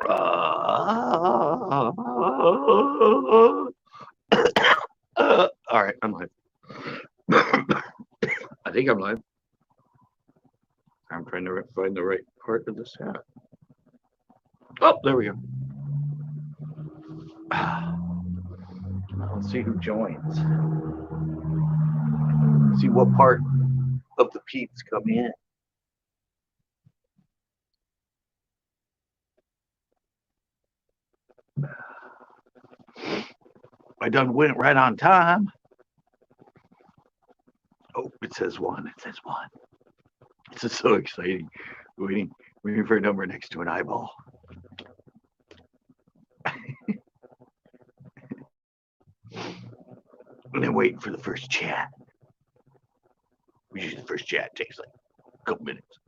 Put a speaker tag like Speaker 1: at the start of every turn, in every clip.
Speaker 1: All right, I'm live. I think I'm live. I'm trying to find the right part of this hat. Oh, there we go. Let's see who joins. See what part of the peeps come in. I done went right on time. Oh, it says one. It says one. This is so exciting. Waiting for a number next to an eyeball. And then waiting for the first chat. Usually the first chat takes like a couple minutes.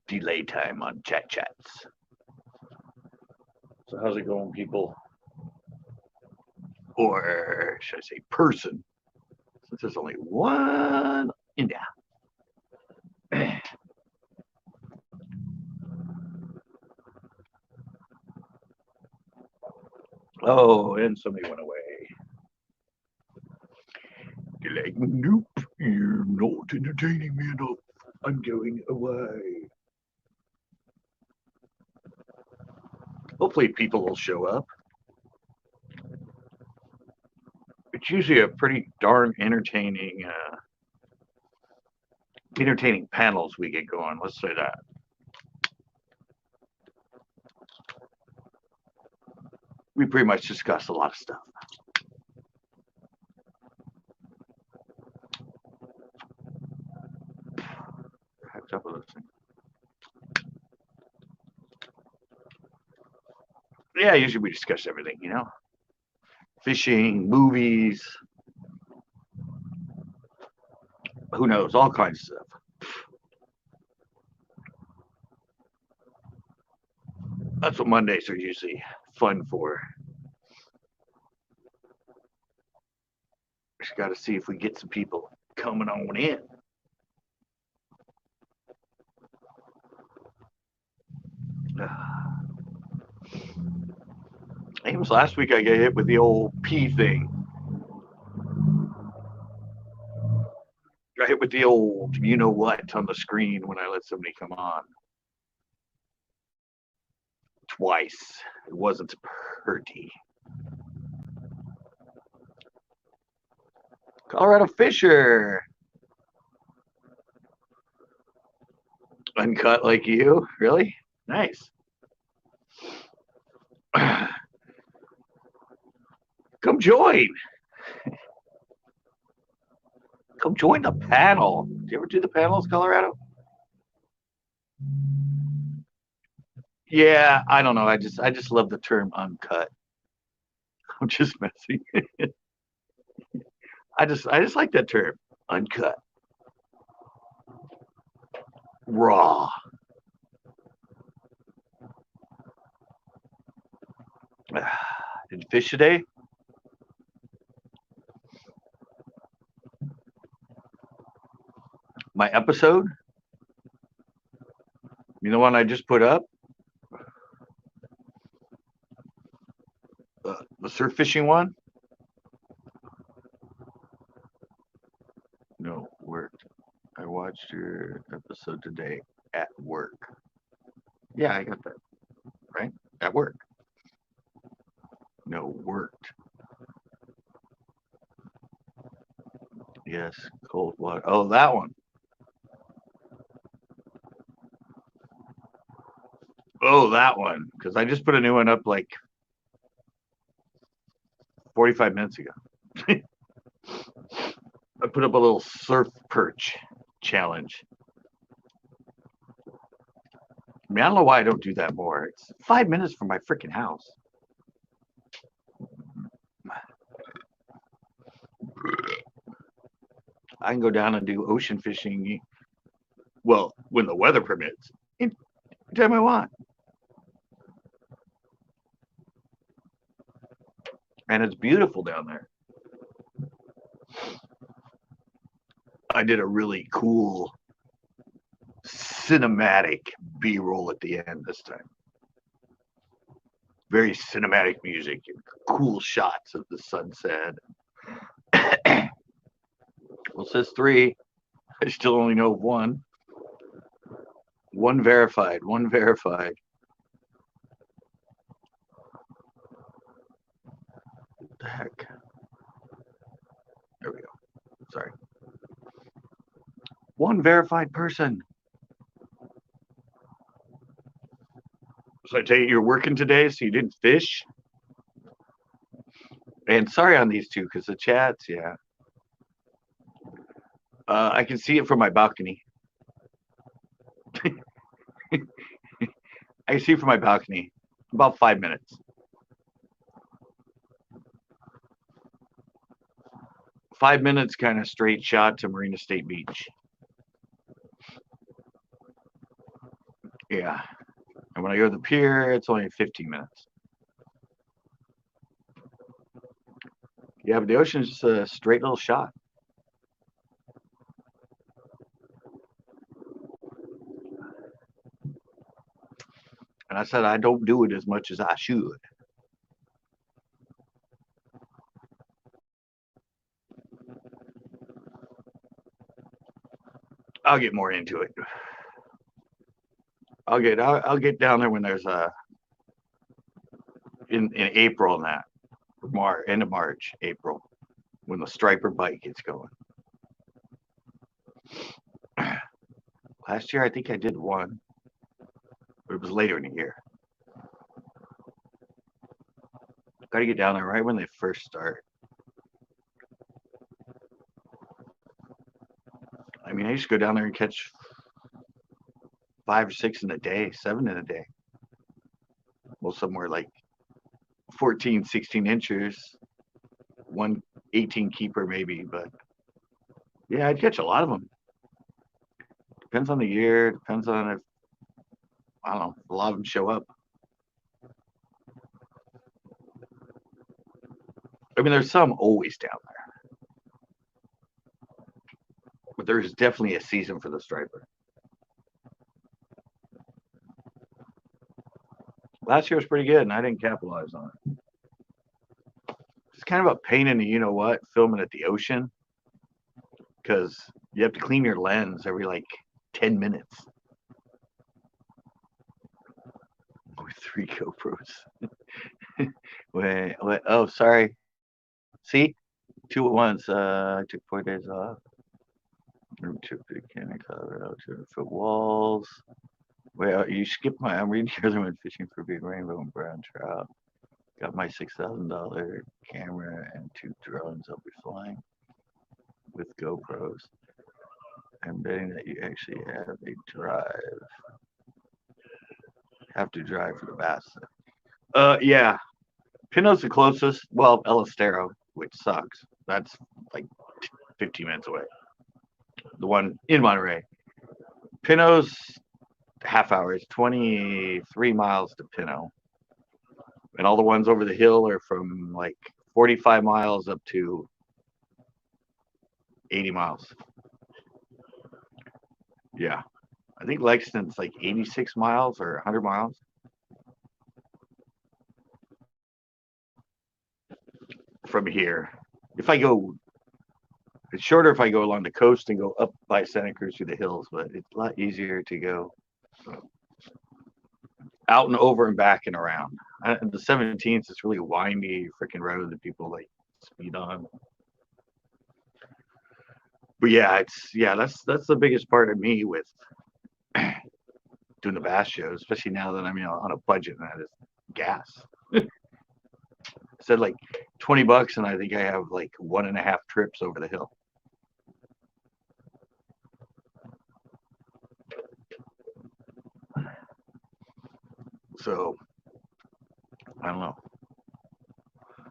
Speaker 1: Delay time on chats. So how's it going, people? Or should I say person? Since there's only one in there. Oh, and somebody went away. You're like, nope, you're not entertaining me enough. I'm going away. Hopefully people will show up. It's usually a pretty darn entertaining panels we get going. Let's say that. We pretty much discuss a lot of stuff. Heck's up with this thing. Yeah, usually we discuss everything, you know. Fishing, movies, who knows, all kinds of stuff. That's what Mondays are usually fun for. Just got to see if we get some people coming on in. I think it was last week I got hit with the old P thing. I hit with the old you know what on the screen when I let somebody come on. Twice. It wasn't pretty. Colorado Fisher. Uncut like you? Really? Nice. Come join. Come join the panel. Do you ever do the panels, Colorado? Yeah, I don't know. I just love the term uncut. I'm just messing. I just like that term. Uncut. Raw. Did you fish today? My episode? You know one I just put up? The surf fishing one? No, worked. I watched your episode today at work. Yeah, I got that. Right? At work. No, worked. Yes, cold water. Oh, that one. Oh, that one. Because I just put a new one up like 45 minutes ago. I put up a little surf perch challenge. I mean, I don't know why I don't do that more. It's 5 minutes from my freaking house. I can go down and do ocean fishing. Well, when the weather permits, anytime I want. And it's beautiful down there. I did a really cool cinematic B-roll at the end this time. Very cinematic music and cool shots of the sunset. Well, it says 3. I still only know of 1. 1 verified. 1 verified. What the heck? There we go. Sorry. 1 verified person. So I tell you, you're working today, so you didn't fish? And sorry on these two, because the chats, yeah. I can see it from my balcony. I can see it from my balcony. About 5 minutes. 5 minutes kind of straight shot to Marina State Beach. Yeah. And when I go to the pier, it's only 15 minutes. Yeah, but the ocean is just a straight little shot. And I said I don't do it as much as I should. I'll get more into it. I'll get down there when there's in April and that. End of March, April, when the striper bite gets going. Last year I think I did 1, but it was later in the year. Got to get down there right when they first start. I mean, I used to go down there and catch 5 or 6 in a day, 7 in a day. Well, somewhere like 14, 16 inches, 1 18 keeper maybe, but yeah, I'd catch a lot of them. Depends on the year, depends on if, I don't know, a lot of them show up. I mean, there's some always down there, but there's definitely a season for the striper. Last year was pretty good, and I didn't capitalize on it. It's kind of a pain in the you know what filming at the ocean, because you have to clean your lens every like 10 minutes. With 3 GoPros. Wait, oh, sorry. See? 2 at once. I took 4 days off. Room 2 big canyon, Colorado, 200-foot walls. Wait, you skipped my. I'm reading the other one, fishing for big rainbow and brown trout. Got my $6,000 camera and 2 drones I'll be flying with GoPros. I'm betting that you actually have a drive. Have to drive for the bass. Yeah. Pino's the closest. Well, El Estero, which sucks. That's like 15 minutes away. The one in Monterey. Pino's half hour. It's 23 miles to Pino. And all the ones over the hill are from like 45 miles up to 80 miles. Yeah. I think Lexington's like 86 miles or 100 miles. From here. If I go, it's shorter if I go along the coast and go up by Santa Cruz through the hills, but it's a lot easier to go out and over and back and around. The 17th is really windy freaking road that people like speed on. But yeah, that's the biggest part of me with doing the bass shows, especially now that I'm on a budget and that is gas. Said like $20, and I think I have like 1.5 trips over the hill. So I don't know.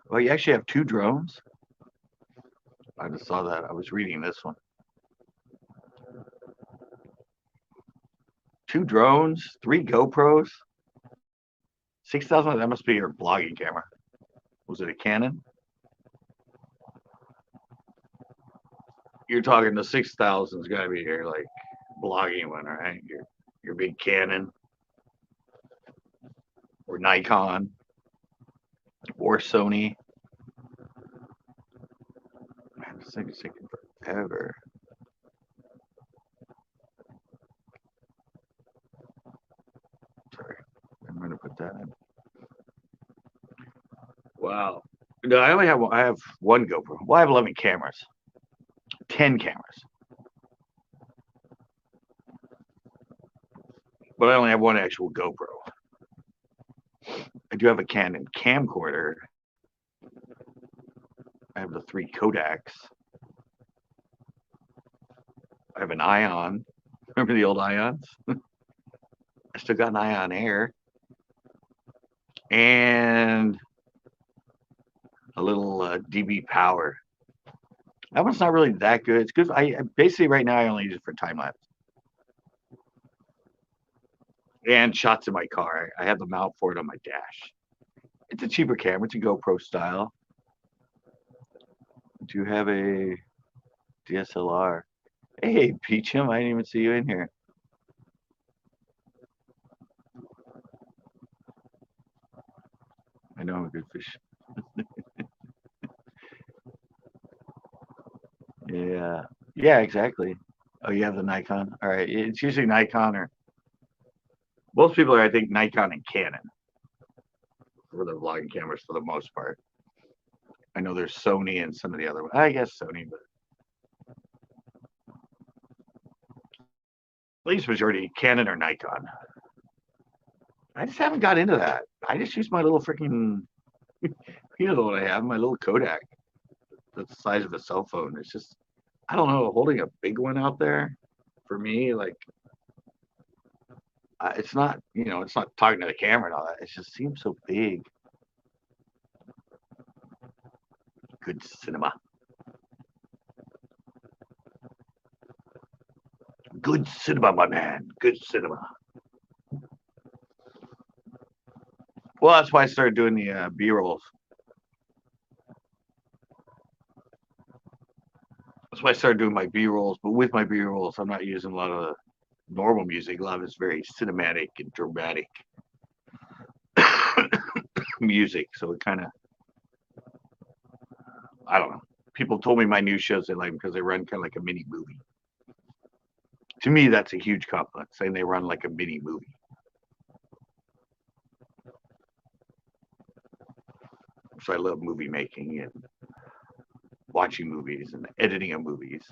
Speaker 1: Well, you actually have 2 drones. I just saw that. I was reading this one. 2 drones, 3 GoPros, 6,000. That must be your vlogging camera. Was it a Canon? You're talking the 6,000's got to be here, like blogging one, all right? Your big Canon or Nikon or Sony. Man, this thing is taking forever. Sorry, I'm gonna put that in. Wow. No, I have one GoPro. Well, I have 11 cameras, 10 cameras, but I only have one actual GoPro. I do have a Canon camcorder. I have the 3 Kodaks. I have an Ion. Remember the old Ions? I still got an Ion Air and a little DB Power. That one's not really that good. It's good. I basically right now I only use it for time lapse and shots in my car. I have the mount for it on my dash. It's a cheaper camera. It's a GoPro style. Do you have a DSLR? Hey, Peachum, I didn't even see you in here. I know I'm a good fish. Yeah. Yeah, exactly. Oh, you have the Nikon? All right. It's usually Nikon or most people are, I think, Nikon and Canon for their vlogging cameras for the most part. I know there's Sony and some of the other ones. I guess Sony, but at least majority Canon or Nikon. I just haven't got into that. I just use my little freaking, you know what I have, my little Kodak. That's the size of a cell phone. It's just, I don't know, holding a big one out there for me, like, it's not, it's not talking to the camera and all that. It just seems so big. Good cinema. Good cinema, my man. Good cinema. Well, that's why I started doing the B-rolls. That's why I started doing my B-rolls. But with my B-rolls, I'm not using a lot of the normal music. A lot of it's very cinematic and dramatic music. So it kind of, I don't know. People told me my new shows they like because they run kind of like a mini movie. To me, that's a huge compliment, saying they run like a mini movie. So I love movie making and watching movies and editing of movies.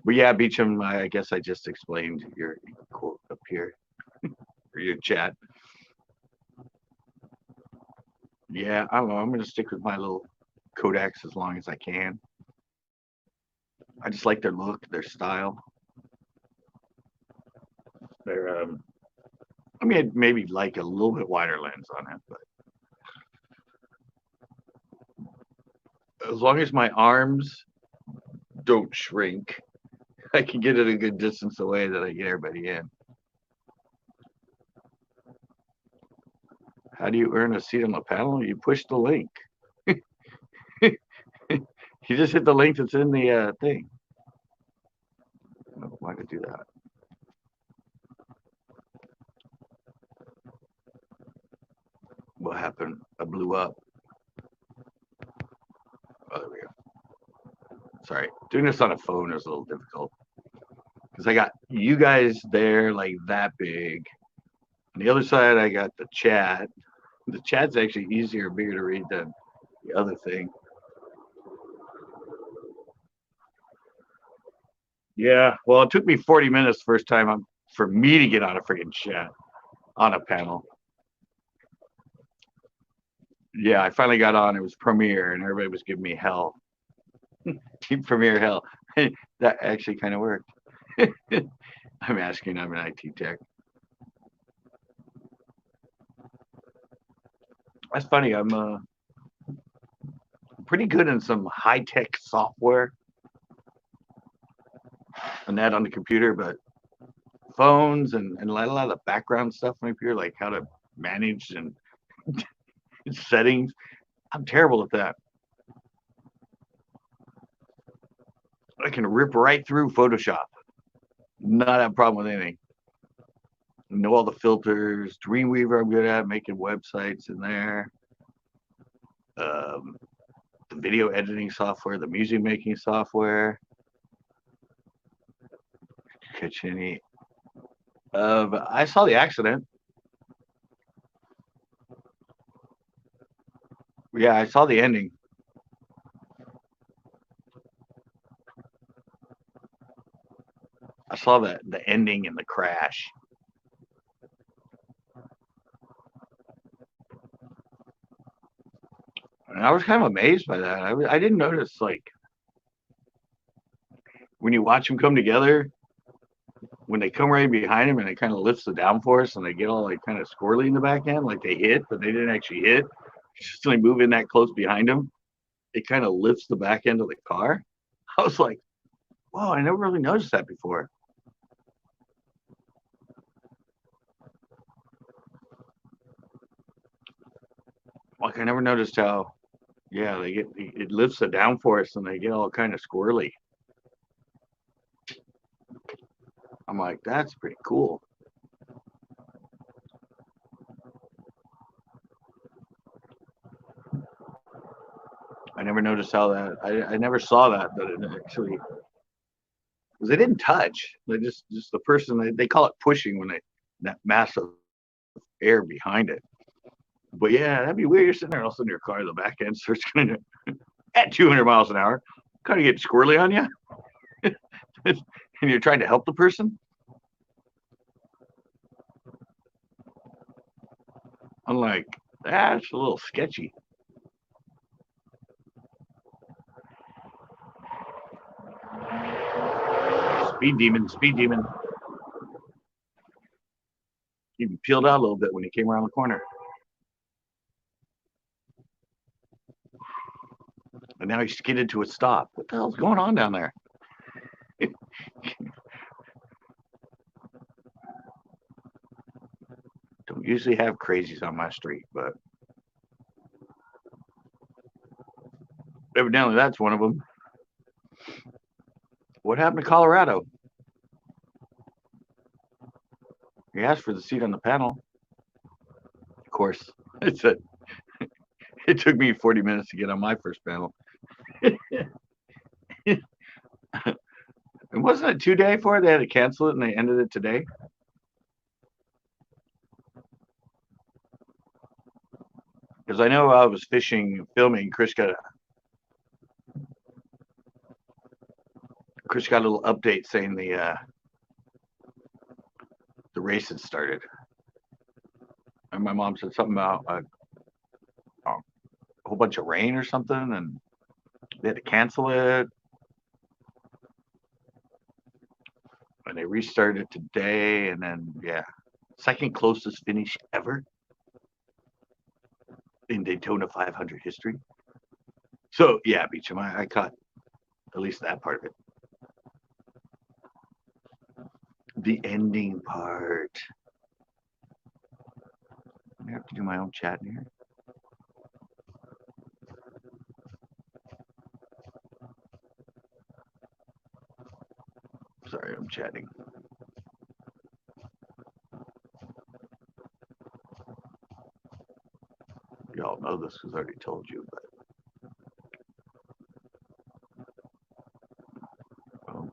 Speaker 1: But yeah, Beecham, I guess I just explained your quote up here, or your chat. Yeah, I don't know. I'm going to stick with my little Kodaks as long as I can. I just like their look, their style. They're, I mean, I'd maybe like a little bit wider lens on it, but as long as my arms don't shrink, I can get it a good distance away that I get everybody in. How do you earn a seat on the panel? You push the link. You just hit the link that's in the thing. Oh, why did I do that? What happened? I blew up. Oh, there we go. Sorry, doing this on a phone is a little difficult because I got you guys there like that big. On the other side, I got the chat. The chat's actually easier, bigger to read than the other thing. Yeah, well, it took me 40 minutes the first time for me to get on a freaking chat on a panel. Yeah, I finally got on. It was Premiere, and everybody was giving me hell. Premiere hell. That actually kind of worked. I'm asking. I'm an IT tech. That's funny. I'm pretty good in some high tech software and that on the computer, but phones and a lot of the background stuff on the computer, like how to manage and settings, I'm terrible at that. I can rip right through Photoshop. Not have a problem with anything. Know all the filters. Dreamweaver, I'm good at making websites in there. Um, the video editing software, the music making software. Catch any? But I saw the accident. Yeah, I saw the ending. I saw the ending and the crash. And I was kind of amazed by that. I didn't notice, like, when you watch them come together, when they come right behind him and it kind of lifts the downforce and they get all like kind of squirrely in the back end, like they hit, but they didn't actually hit. Just like moving that close behind him, it kind of lifts the back end of the car. I was like, whoa, I never really noticed that before. Like I never noticed how, yeah, they get it lifts the downforce and they get all kind of squirrely. I'm like, that's pretty cool. I never noticed how that. I never saw that it actually because they didn't touch. They just the person they call it pushing when they that massive air behind it. But yeah, that'd be weird. You're sitting there, all of a sudden your car, the back end starts kind of at 200 miles an hour, kind of get squirrely on you, and you're trying to help the person. I'm like, that's a little sketchy. Speed demon, speed demon. He peeled out a little bit when he came around the corner, and now he skidded to a stop. What the hell's going on down there? Don't usually have crazies on my street, but evidently that's one of them. What happened to Colorado? He asked for the seat on the panel. Of course, it said it took me 40 minutes to get on my first panel. And wasn't it 2 day for it? They had to cancel it and they ended it today. Because I know I was fishing, filming. Chris got a little update saying the race had started, and my mom said something about a whole bunch of rain or something, and they had to cancel it, and they restarted today, and then yeah, second closest finish ever in Daytona 500 history. So yeah, Beecham, I caught at least that part of it. The ending part. I have to do my own chat in here. Sorry, I'm chatting. Y'all know this because I already told you, but oh,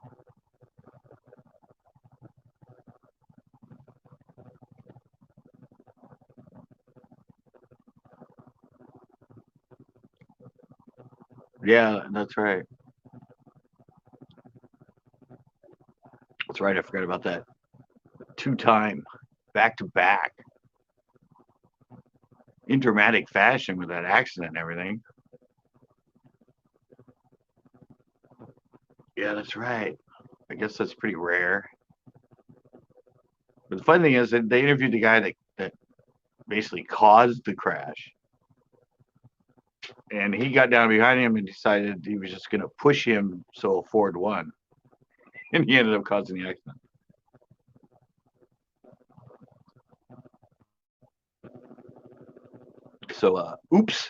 Speaker 1: yeah, that's right. That's right. I forgot about that. 2 time, back to back, in dramatic fashion with that accident and everything. Yeah, that's right. I guess that's pretty rare. But the funny thing is that they interviewed the guy that basically caused the crash. And he got down behind him and decided he was just going to push him so Ford won. And he ended up causing the accident. So, oops.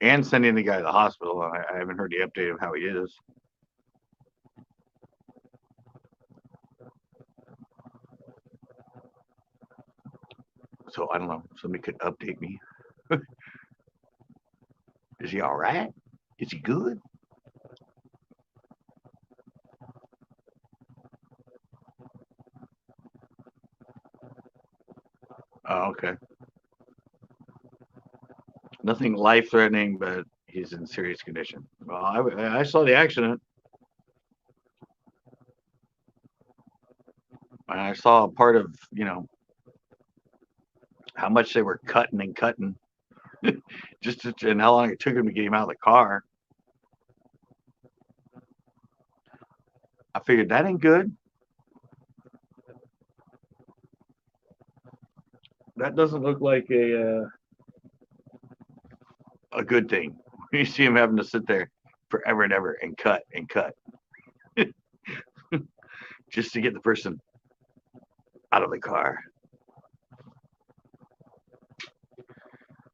Speaker 1: And sending the guy to the hospital. I haven't heard the update of how he is. So I don't know. Somebody could update me. Is he all right? Is he good? Oh, okay. Nothing life-threatening, but he's in serious condition. Well, I saw the accident, and I saw a part of, how much they were cutting and cutting, and how long it took him to get him out of the car. I figured that ain't good. That doesn't look like a good thing. You see him having to sit there forever and ever and cut just to get the person out of the car.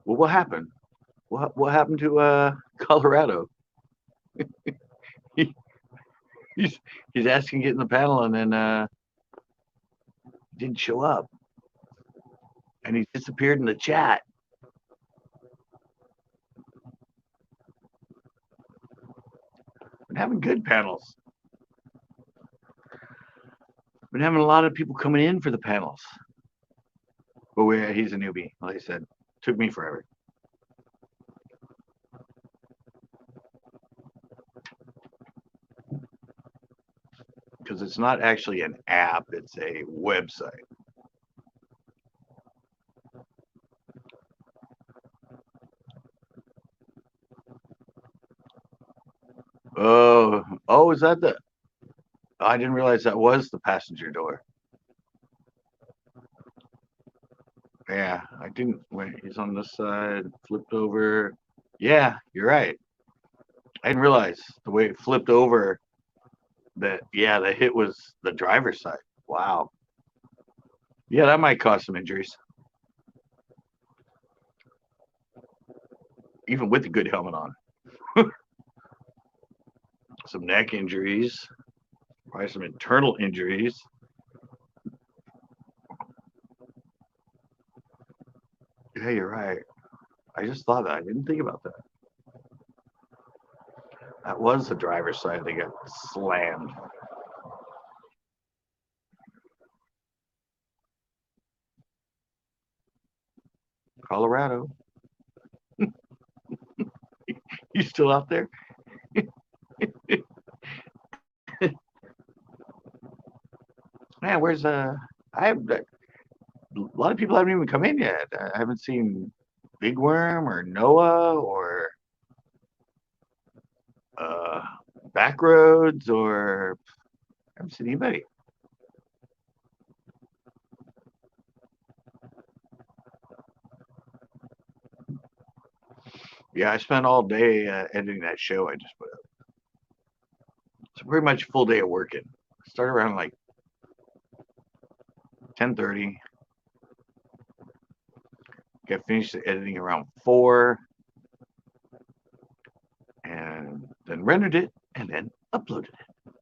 Speaker 1: Well, what happened? What happened to Colorado? He, he's he's asking to get in the panel, and then didn't show up, and he disappeared in the chat. Been having good panels. Been having a lot of people coming in for the panels. But he's a newbie, like I said. Took me forever. Because it's not actually an app, it's a website. Oh, is that the? I didn't realize that was the passenger door. Yeah, I didn't. Wait, he's on this side, flipped over. Yeah, you're right. I didn't realize the way it flipped over that. Yeah, the hit was the driver's side. Wow. Yeah, that might cause some injuries, even with the good helmet on. Some neck injuries, probably some internal injuries. Yeah, you're right. I just thought that. I didn't think about that. That was the driver's side that got slammed. Colorado. You still out there? Man, where's I have a lot of people haven't even come in yet. I haven't seen Big Worm or Noah or uh Backroads or I haven't seen anybody. Yeah, I spent all day editing that show I just put up. It's pretty much a full day of working. Start around like 10:30. Got finished the editing around 4, and then rendered it and then uploaded it.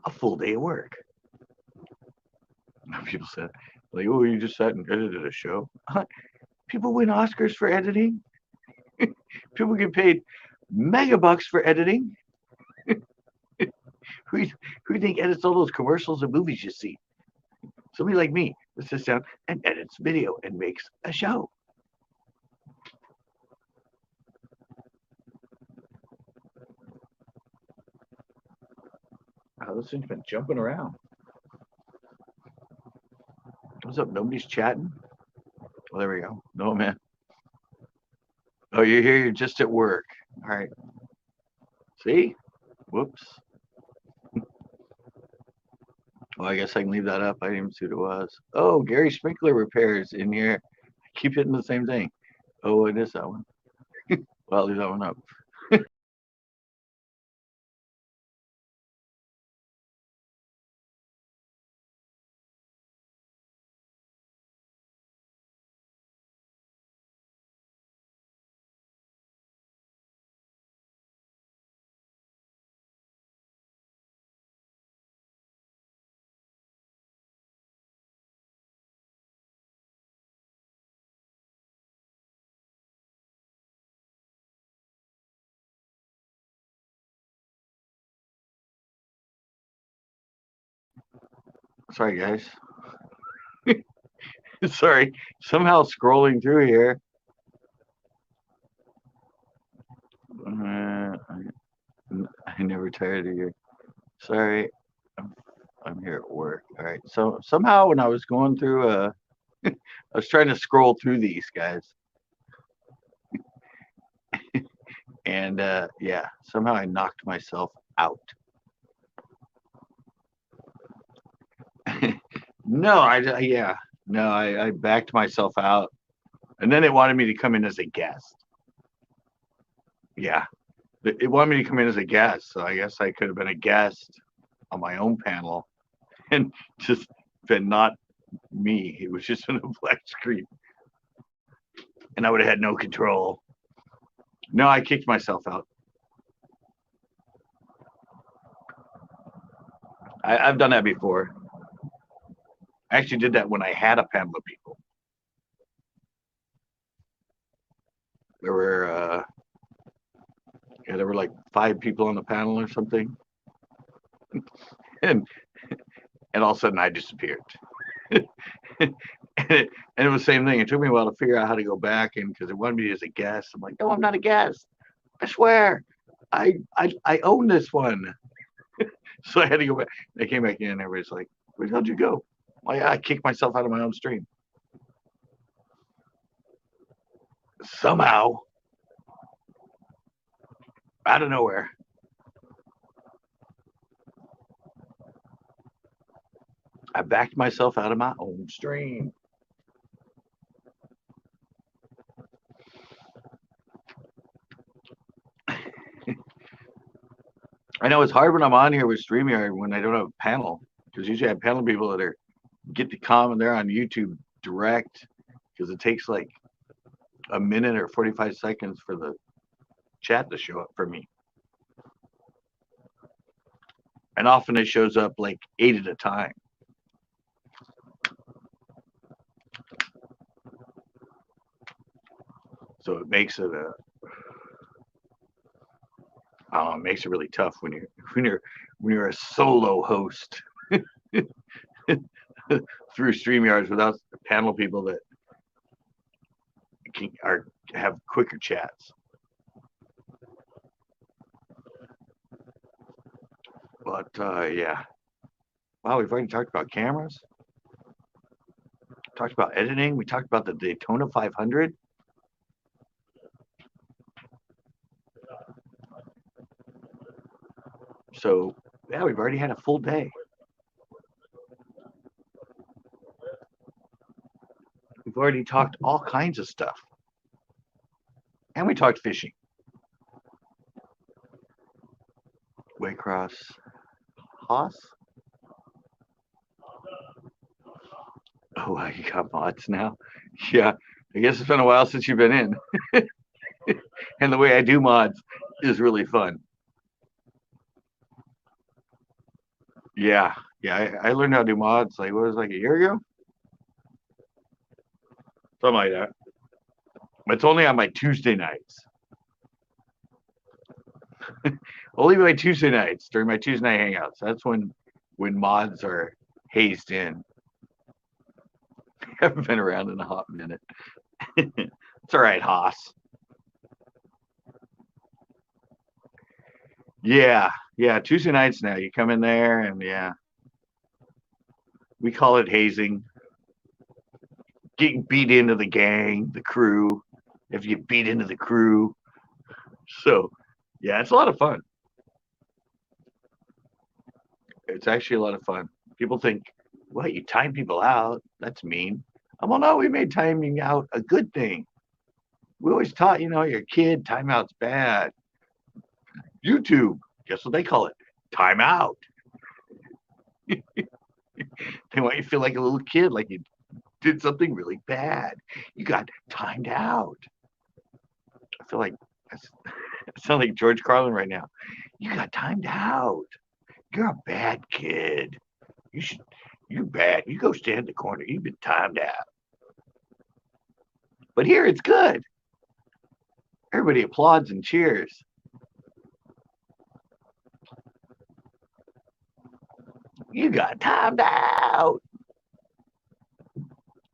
Speaker 1: A full day of work. People said, like, oh, you just sat and edited a show. People win Oscars for editing. People get paid mega bucks for editing. who, who do you think edits all those commercials and movies you see? Somebody like me that sits down and edits video and makes a show. Oh, this thing's been jumping around. What's up? Nobody's chatting? Well, there we go. No, man. Oh, you're here. You're just at work. All right. See? Whoops. Well, I guess I can leave that up. I didn't even see what it was. Oh, Gary Sprinkler repairs in here. I keep hitting the same thing. Oh, it is that one. Well, I'll leave that one up. Sorry, guys. Sorry. Somehow scrolling through here. I never tired of you. Sorry. I'm, I'm here at work. All right. So somehow when I was going through, I was trying to scroll through these guys, and yeah, somehow I knocked myself out. No, yeah, no, I backed myself out, and then it wanted me to come in as a guest. Yeah, it wanted me to come in as a guest, so I guess I could have been a guest on my own panel and just been not me. It was just on a black screen, and I would have had no control. No, I kicked myself out. I've done that before. I actually did that when I had a panel of people. There were yeah, there were like 5 people on the panel or something, and all of a sudden I disappeared. and, it was the same thing. It took me a while to figure out how to go back in because it wanted me as a guest. I'm like, no, I'm not a guest. I swear, I own this one. So I had to go back. They came back in. And everybody's like, where the hell did you go? Well, I kicked myself out of my own stream somehow out of nowhere. I backed myself out of my own stream. I know it's hard when I'm on here with StreamYard when I don't have a panel because usually I have panel people that are get to comment there on YouTube direct because it takes like a minute or 45 seconds for the chat to show up for me. And often it shows up like 8 at a time. So it makes it it makes it really tough when you're a solo host through StreamYards without panel people that have quicker chats. But yeah, wow, we've already talked about cameras, talked about editing, we talked about the Daytona 500. So yeah, we've already had a full day. We've already talked all kinds of stuff. And we talked fishing. Waycross Haas. Oh, wow, you got mods now? Yeah, I guess it's been a while since you've been in. And the way I do mods is really fun. Yeah, yeah, I learned how to do mods like, what was it, like a year ago? Something like that. It's only on my Tuesday nights. Only my Tuesday nights during my Tuesday night hangouts. That's when mods are hazed in. I haven't been around in a hot minute. It's all right, Haas. Yeah, yeah. Tuesday nights now. You come in there and yeah, we call it hazing. Getting beat into the gang, the crew. If you get beat into the crew, so yeah, it's a lot of fun. It's actually a lot of fun. People think, well, you time people out. That's mean. Well, no, we made timing out a good thing. We always taught, your kid, timeout's bad. YouTube, guess what they call it? Timeout. They want you to feel like a little kid, like you did something really bad. You got timed out. I feel like I sound like George Carlin right now. You got timed out. You're a bad kid. You're bad. You go stand in the corner. You've been timed out. But here it's good. Everybody applauds and cheers. You got timed out.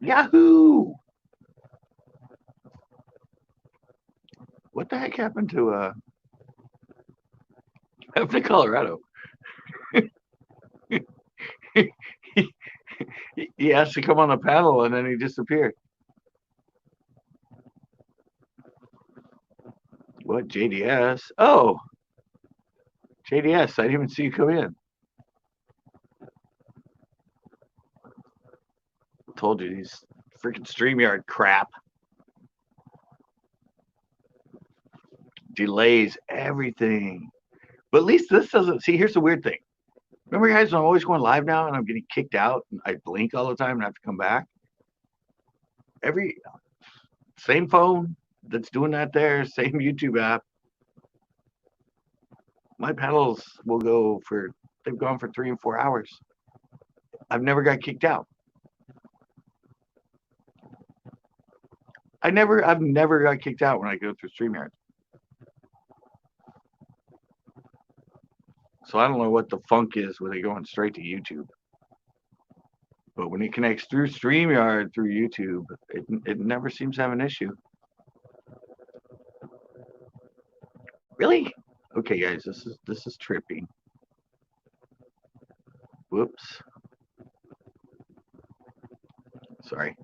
Speaker 1: Yahoo! What the heck happened to up to Colorado? he asked to come on the panel and then he disappeared. What, JDS? Oh, JDS, I didn't even see you come in. Told you these freaking StreamYard crap delays everything. But at least this doesn't. See, here's the weird thing. Remember, guys, I'm always going live now and I'm getting kicked out and I blink all the time and I have to come back. Every same phone that's doing that there, same YouTube app. My panels will go for, they've gone for 3 and 4 hours. I've never got kicked out. I've never got kicked out when I go through StreamYard. So I don't know what the funk is with it going straight to YouTube. But when it connects through StreamYard through YouTube, it never seems to have an issue. Really? Okay, guys, this is trippy. Whoops. Sorry.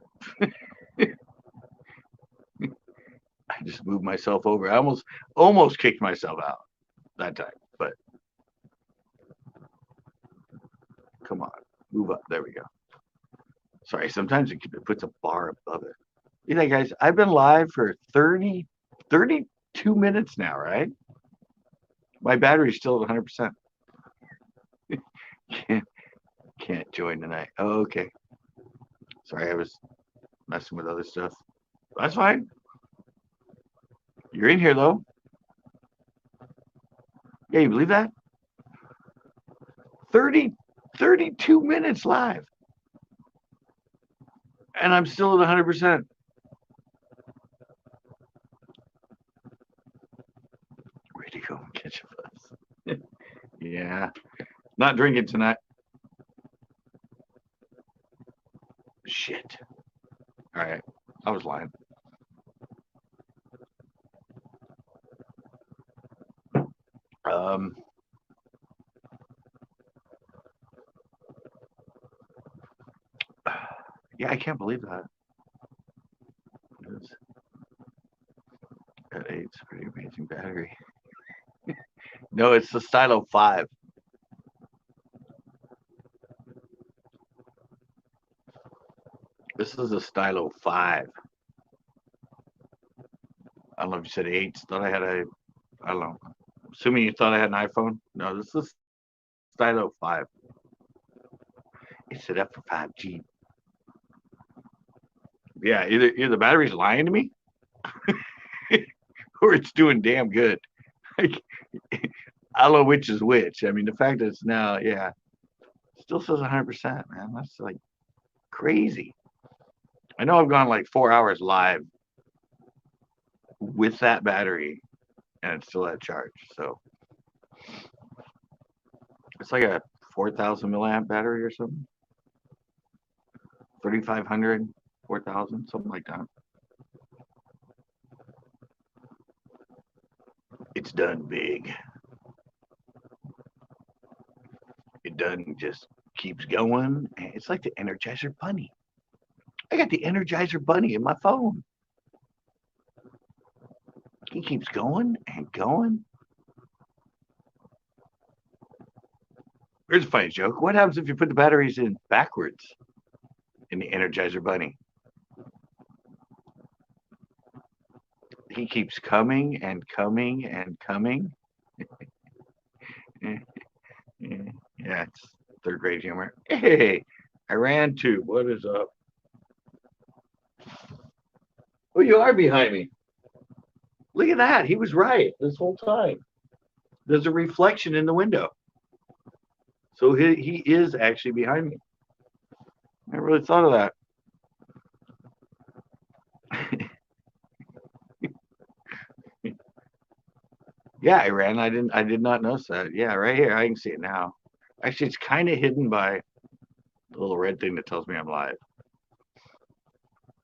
Speaker 1: I just moved myself over. I almost kicked myself out that time, but come on, move up. There we go. Sorry, sometimes it puts a bar above it. You know, guys, I've been live for 32 minutes now, right? My battery's still at 100%. Can't join tonight. Oh, okay. Sorry, I was messing with other stuff. That's fine. You're in here, though. Yeah, you believe that? 32 minutes live. And I'm still at 100%. Where'd he go and catch a bus? Yeah. Not drinking tonight. Shit. All right. I was lying. Yeah, I can't believe that. At 8, it's a pretty amazing battery. No, it's the Stylo 5. This is a Stylo 5. I don't know if you said 8. Thought I had I don't know. Assuming you thought I had an iPhone. No, this is Stylo 5. It's set up for 5G. Yeah, either the battery's lying to me or it's doing damn good. I don't know which is which. I mean, the fact that it's now, yeah, still says 100%, man. That's like crazy. I know I've gone like 4 hours live with that battery and it's still at charge. So it's like a 4,000 milliamp battery or something. 3,500, 4,000, something like that. It's done big. It doesn't just keeps going. It's like the Energizer Bunny. I got the Energizer Bunny in my phone. He keeps going and going. Here's a funny joke. What happens if you put the batteries in backwards in the Energizer Bunny? He keeps coming and coming and coming. Yeah, it's third grade humor. Hey, I ran to. What is up? Oh, you are behind me. Look at that. He was right this whole time. There's a reflection in the window. So he is actually behind me. I never really thought of that. Yeah, I ran. I did not notice that. Yeah, right here. I can see it now. Actually, it's kind of hidden by the little red thing that tells me I'm live.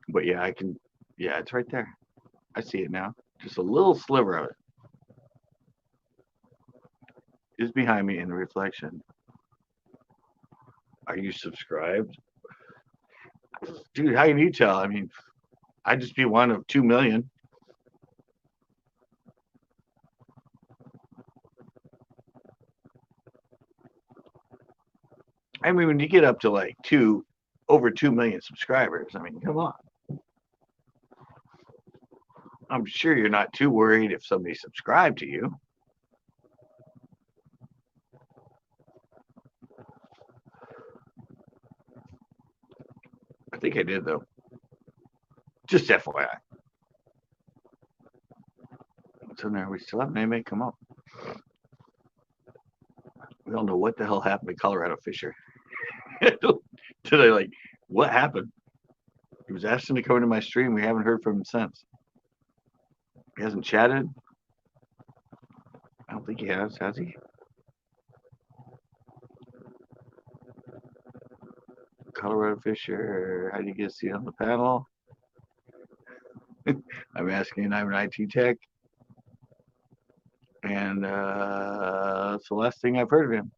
Speaker 1: But yeah, I can. Yeah, it's right there. I see it now. Just a little sliver of it is behind me in the reflection. Are you subscribed? Dude, how can you tell? I mean, I'd just be one of 2 million. I mean, when you get up to like over 2 million subscribers, I mean, come on. I'm sure you're not too worried if somebody subscribed to you. I think I did though. Just FYI. What's in there? We still have anybody come up. We don't know what the hell happened to Colorado Fisher. Today, like, what happened? He was asking to come into my stream. We haven't heard from him since. He hasn't chatted. I don't think he has he? Colorado Fisher, how do you get a seat on the panel? I'm asking, I'm an IT tech. And it's the last thing I've heard of him.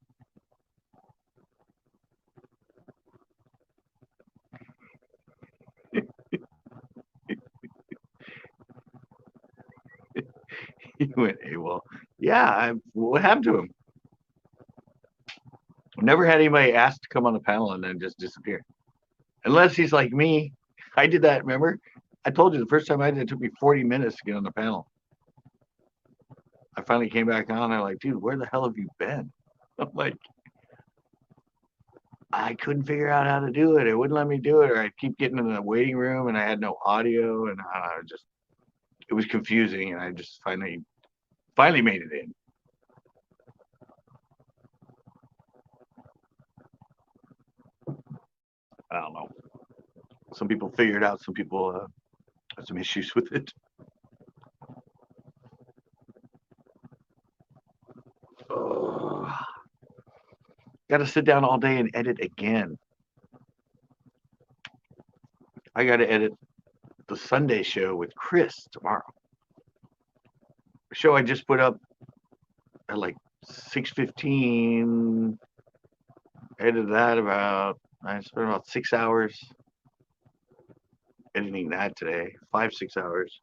Speaker 1: He went AWOL. Yeah, what happened to him? I've never had anybody ask to come on the panel and then just disappear. Unless he's like me. I did that, remember? I told you the first time I did it took me 40 minutes to get on the panel. I finally came back on. I'm like, dude, where the hell have you been? I'm like, I couldn't figure out how to do it. It wouldn't let me do it, or I'd keep getting in the waiting room and I had no audio, and it was confusing, and I just finally made it in. I don't know. Some people figure it out. Some people have some issues with it. Got to sit down all day and edit again. I got to edit the Sunday show with Chris tomorrow. The show I just put up at like 6:15. Edited that I spent about 6 hours editing that today, 5-6 hours.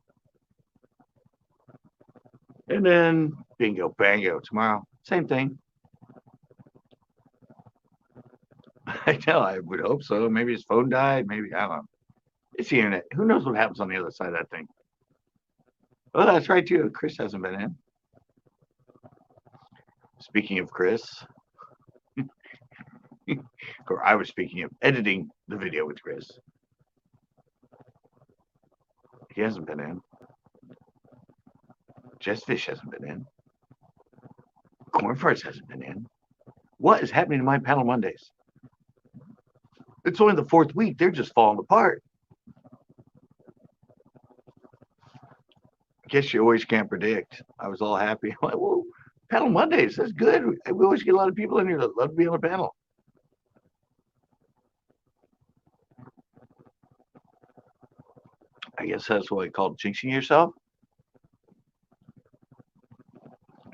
Speaker 1: And then bingo, bango tomorrow. Same thing. I know, I would hope so. Maybe his phone died. Maybe, I don't know. It's the internet. Who knows what happens on the other side of that thing? Oh, that's right, too. Chris hasn't been in. Speaking of Chris, or I was speaking of editing the video with Chris. He hasn't been in. Jess Fish hasn't been in. Corn Farts hasn't been in. What is happening to my panel Mondays? It's only the 4th week. They're just falling apart. Guess you always can't predict. I was all happy. I'm like, well, panel Mondays, that's good. We always get a lot of people in here that love to be on a panel. I guess that's what I call jinxing yourself.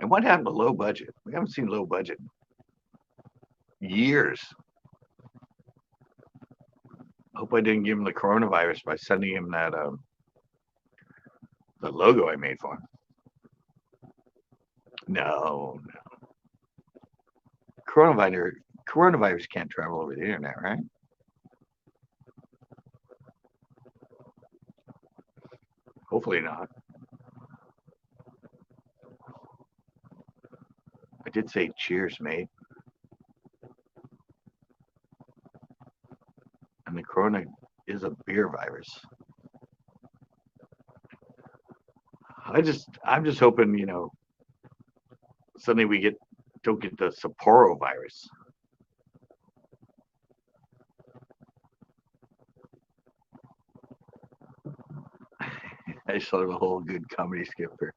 Speaker 1: And what happened to low budget? We haven't seen low budget in years. Hope I didn't give him the coronavirus by sending him that the logo I made for him. No. Coronavirus can't travel over the internet, right? Hopefully not. I did say cheers, mate. And the corona is a beer virus. I'm just hoping, suddenly we don't get the Sapporo virus. I just thought of a whole good comedy skipper.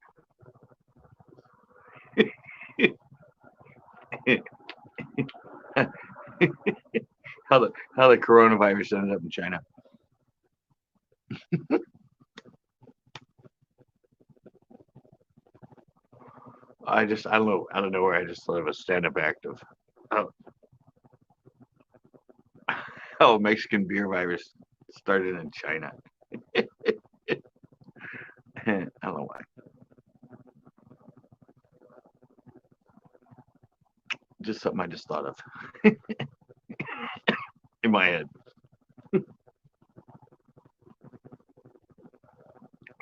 Speaker 1: how the coronavirus ended up in China. I don't know, out of nowhere, I just thought of a stand-up act of how, how Mexican beer virus started in China. I don't know why. Just something I just thought of in my head.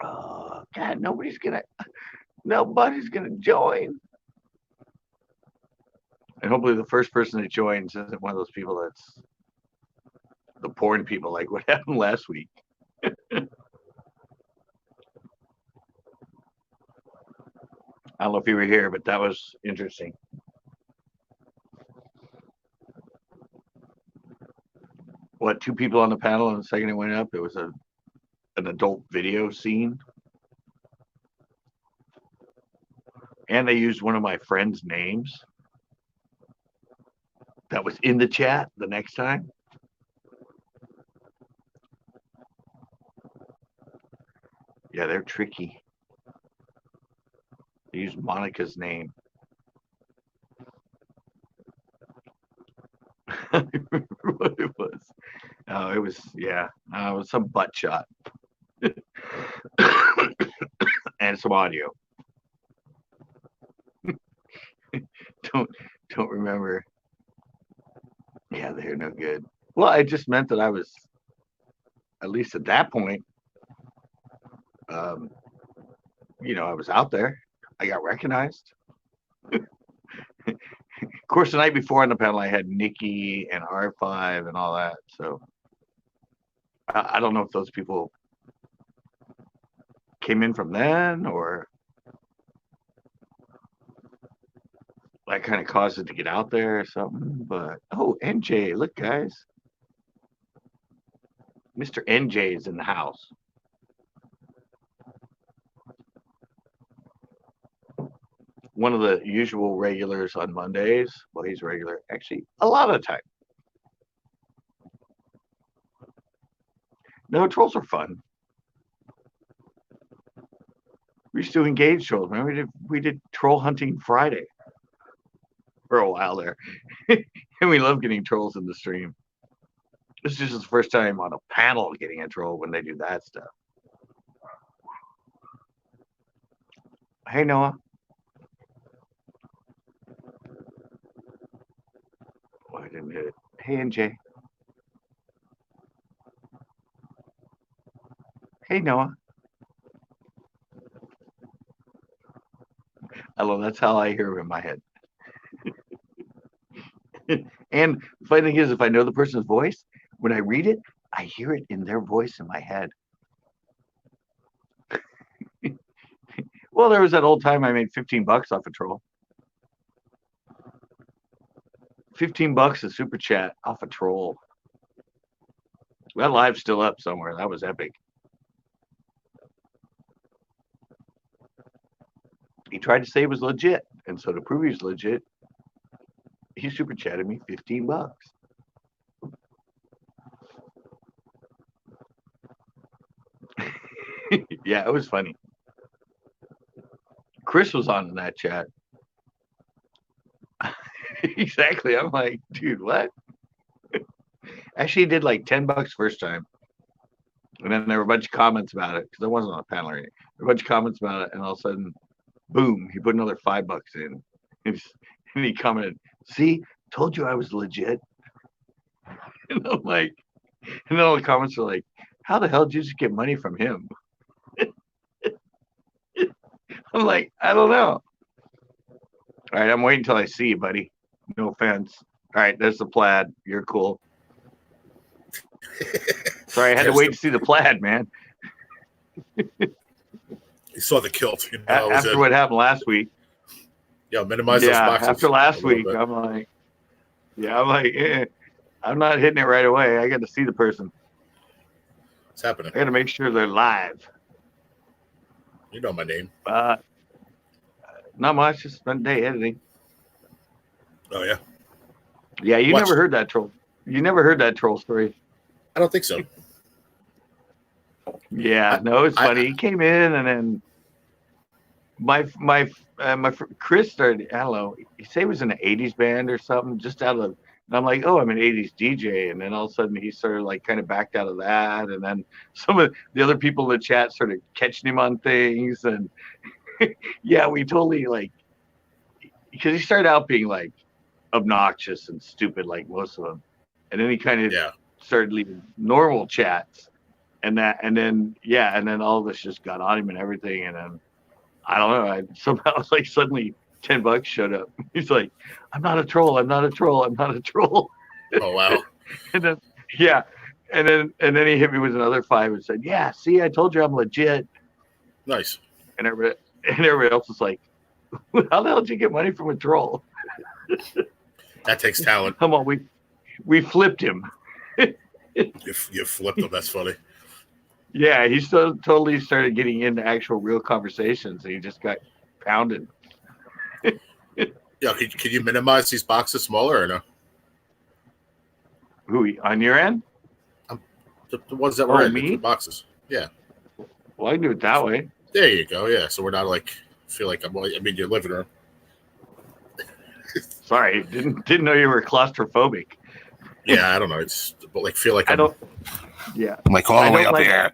Speaker 1: Oh God, nobody's gonna join. And hopefully the first person that joins isn't one of those people that's the porn people, like what happened last week. I don't know if you were here, but that was interesting. What, two people on the panel, and the second it went up, it was an adult video scene. And they used one of my friend's names that was in the chat the next time. Yeah, they're tricky. They used Monica's name. I remember what it was. Oh, it was, yeah, it was some butt shot and some audio. Don't remember. Yeah, they're no good. Well, I just meant that I was, at least at that point, um, I was out there. I got recognized. Of course, the night before on the panel, I had Nikki and R5 and all that. So I don't know if those people came in from then or that kind of caused it to get out there or something. But NJ, look, guys, Mr. NJ is in the house. One of the usual regulars on Mondays. Well, he's regular actually a lot of the time. No, trolls are fun. We used to engage trolls. Remember, we did Troll Hunting Friday for a while there. And we love getting trolls in the stream. This is just the first time on a panel getting a troll when they do that stuff. Hey, Noah. Oh, I didn't hit it. Hey, NJ. Hey, Noah. Hello, that's how I hear him in my head. And the funny thing is, if I know the person's voice, when I read it, I hear it in their voice in my head. Well, there was that old time I made $15 off a troll. $15 a super chat off a troll. That live's still up somewhere. That was epic. He tried to say it was legit, and so to prove he's legit, he super chatted me $15. Yeah, it was funny. Chris was on in that chat. Exactly. I'm like, dude, what? Actually, he did like $10 first time. And then there were a bunch of comments about it because I wasn't on a panel or anything. There were a bunch of comments about it, and all of a sudden, boom, he put another $5 in. And he commented, see, told you I was legit. And I'm like, and then all the comments are like, how the hell did you just get money from him? I'm like, I don't know. All right, I'm waiting until I see you, buddy. No offense. All right, there's the plaid. You're cool. Sorry, I had to wait to see the plaid, man.
Speaker 2: You saw the kilt.
Speaker 1: After what happened last week.
Speaker 2: Yeah, minimize those boxes.
Speaker 1: After last week, I'm like, I'm not hitting it right away. I got to see the person.
Speaker 2: What's happening?
Speaker 1: I got to make sure they're live.
Speaker 2: You know my name.
Speaker 1: Not much. Just spent a day editing.
Speaker 2: Oh, yeah?
Speaker 1: Yeah, you never heard that troll. You never heard that troll story?
Speaker 2: I don't think so.
Speaker 1: Yeah,
Speaker 2: I,
Speaker 1: no, it's
Speaker 2: I
Speaker 1: funny. He came in, and then Chris started. I don't know. He said he was in an '80s band or something, just out of. And I'm like, oh, I'm an '80s DJ, and then all of a sudden he started like kind of backed out of that, and then some of the other people in the chat started catching him on things, and yeah, we totally like because he started out being like obnoxious and stupid like most of them, and then he kind of
Speaker 2: yeah.
Speaker 1: started leaving normal chats, and then yeah, and then all of us just got on him and everything, and then I don't know. I somehow like suddenly $10 showed up. He's like, "I'm not a troll. I'm not a troll. I'm not a troll."
Speaker 2: Oh wow.
Speaker 1: And then yeah, and then he hit me with another 5 and said, "Yeah, see, I told you I'm legit."
Speaker 2: Nice.
Speaker 1: And everybody else was like, "How the hell did you get money from a troll?"
Speaker 2: That takes talent.
Speaker 1: Come on, we flipped him.
Speaker 2: You flipped them. That's funny.
Speaker 1: Yeah, he still totally started getting into actual real conversations, and he just got pounded.
Speaker 2: Yeah. Can you minimize these boxes smaller or no?
Speaker 1: Who on your end?
Speaker 2: The ones that were in
Speaker 1: Me?
Speaker 2: the boxes. Yeah.
Speaker 1: Well, I can do it that way.
Speaker 2: There you go. Yeah. So we're not like feel like I'm. I mean, your living room.
Speaker 1: Sorry, didn't know you were claustrophobic.
Speaker 2: Yeah. I don't know. It's but like feel like
Speaker 1: I don't. Yeah,
Speaker 2: I'm like all the way up here.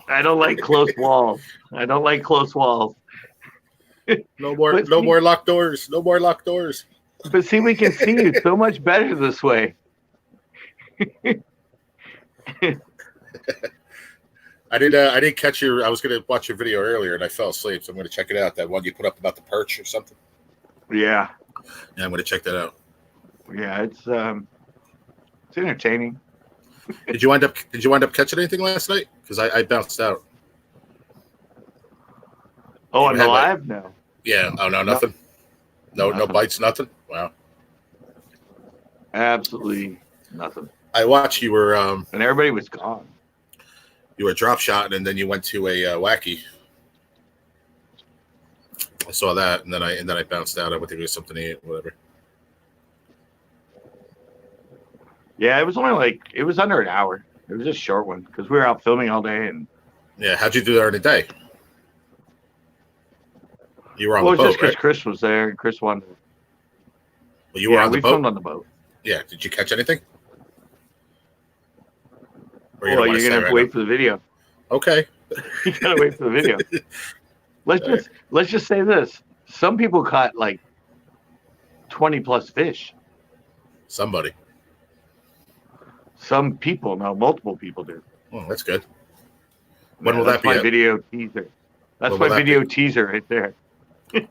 Speaker 1: I don't like close walls. I don't like close walls.
Speaker 2: No more.
Speaker 1: But
Speaker 2: No
Speaker 1: see-
Speaker 2: more locked doors. No more locked doors.
Speaker 1: But see, we can see you so much better this way.
Speaker 2: I didn't catch your. I was going to watch your video earlier and I fell asleep, so I'm going to check it out. That one you put up about the perch or something.
Speaker 1: Yeah,
Speaker 2: Yeah, I'm going to check that out.
Speaker 1: yeah, it's entertaining.
Speaker 2: Did you wind up catching anything last night? Because I bounced out.
Speaker 1: Oh,
Speaker 2: You
Speaker 1: on
Speaker 2: had,
Speaker 1: the
Speaker 2: like-
Speaker 1: live? No.
Speaker 2: Yeah. Oh no, nothing. No
Speaker 1: Nothing.
Speaker 2: bites, nothing. Wow.
Speaker 1: Absolutely nothing.
Speaker 2: I watched you were
Speaker 1: And everybody was gone.
Speaker 2: drop shotting and then you went to a wacky. I saw that and then I bounced out. I went to get something to eat, whatever.
Speaker 1: Yeah, it was under an hour. It was just a short one because we were out filming all day, and
Speaker 2: Yeah, how'd you do there in the day? You were on
Speaker 1: well,
Speaker 2: the
Speaker 1: it was just
Speaker 2: boat,
Speaker 1: because
Speaker 2: right?
Speaker 1: Chris was there, and Chris wanted.
Speaker 2: Well, you were on the
Speaker 1: we
Speaker 2: boat.
Speaker 1: filmed on the boat.
Speaker 2: Yeah. Did you catch anything? Or
Speaker 1: Well,
Speaker 2: don't wanna
Speaker 1: you're
Speaker 2: say
Speaker 1: gonna have to
Speaker 2: right
Speaker 1: wait for the video.
Speaker 2: now? Okay.
Speaker 1: You gotta wait for the video. Let's just say this: some people caught like 20+ fish.
Speaker 2: Somebody.
Speaker 1: Some people, no, multiple people do.
Speaker 2: Oh, that's good. When
Speaker 1: Yeah,
Speaker 2: will
Speaker 1: that's
Speaker 2: that be
Speaker 1: my
Speaker 2: out?
Speaker 1: video teaser. That's
Speaker 2: When
Speaker 1: my
Speaker 2: will that
Speaker 1: video teaser right there.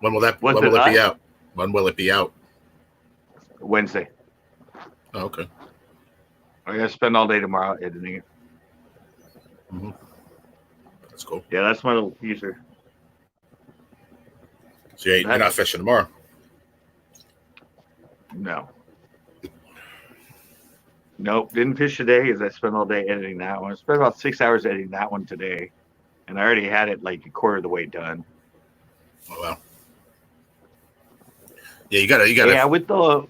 Speaker 2: When will that?
Speaker 1: Was
Speaker 2: When
Speaker 1: it
Speaker 2: will it be
Speaker 1: live?
Speaker 2: out? When will it be out?
Speaker 1: Wednesday.
Speaker 2: Oh, okay.
Speaker 1: I gotta spend all day tomorrow editing it.
Speaker 2: That's cool.
Speaker 1: Yeah, that's my little teaser.
Speaker 2: So you're not fishing tomorrow?
Speaker 1: No. Nope, didn't fish today because I spent all day editing that one. I spent about 6 hours editing that one today, and I already had it like a quarter of the way done.
Speaker 2: Oh well. Yeah, you gotta.
Speaker 1: Yeah, with the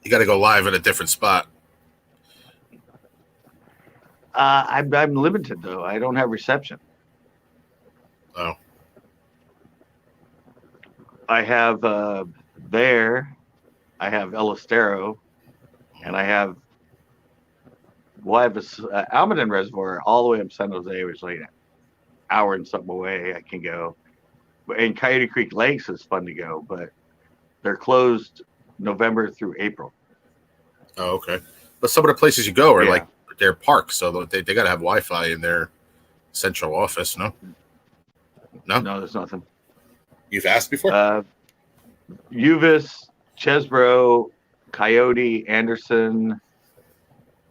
Speaker 2: You gotta go live in a different spot.
Speaker 1: I'm limited though. I don't have reception.
Speaker 2: Oh.
Speaker 1: I have there. I have El Estero, and I have. Well, I have Almaden Reservoir all the way up San Jose, which is like an hour and something away. I can go, and Coyote Creek Lakes is fun to go, but they're closed November through April.
Speaker 2: Oh, okay. But some of the places you go are
Speaker 1: Yeah.
Speaker 2: like they're parks, so they gotta have Wi-Fi in their central office. No.
Speaker 1: No, there's nothing.
Speaker 2: You've asked before?
Speaker 1: Uvis, Chesbro, Coyote, Anderson,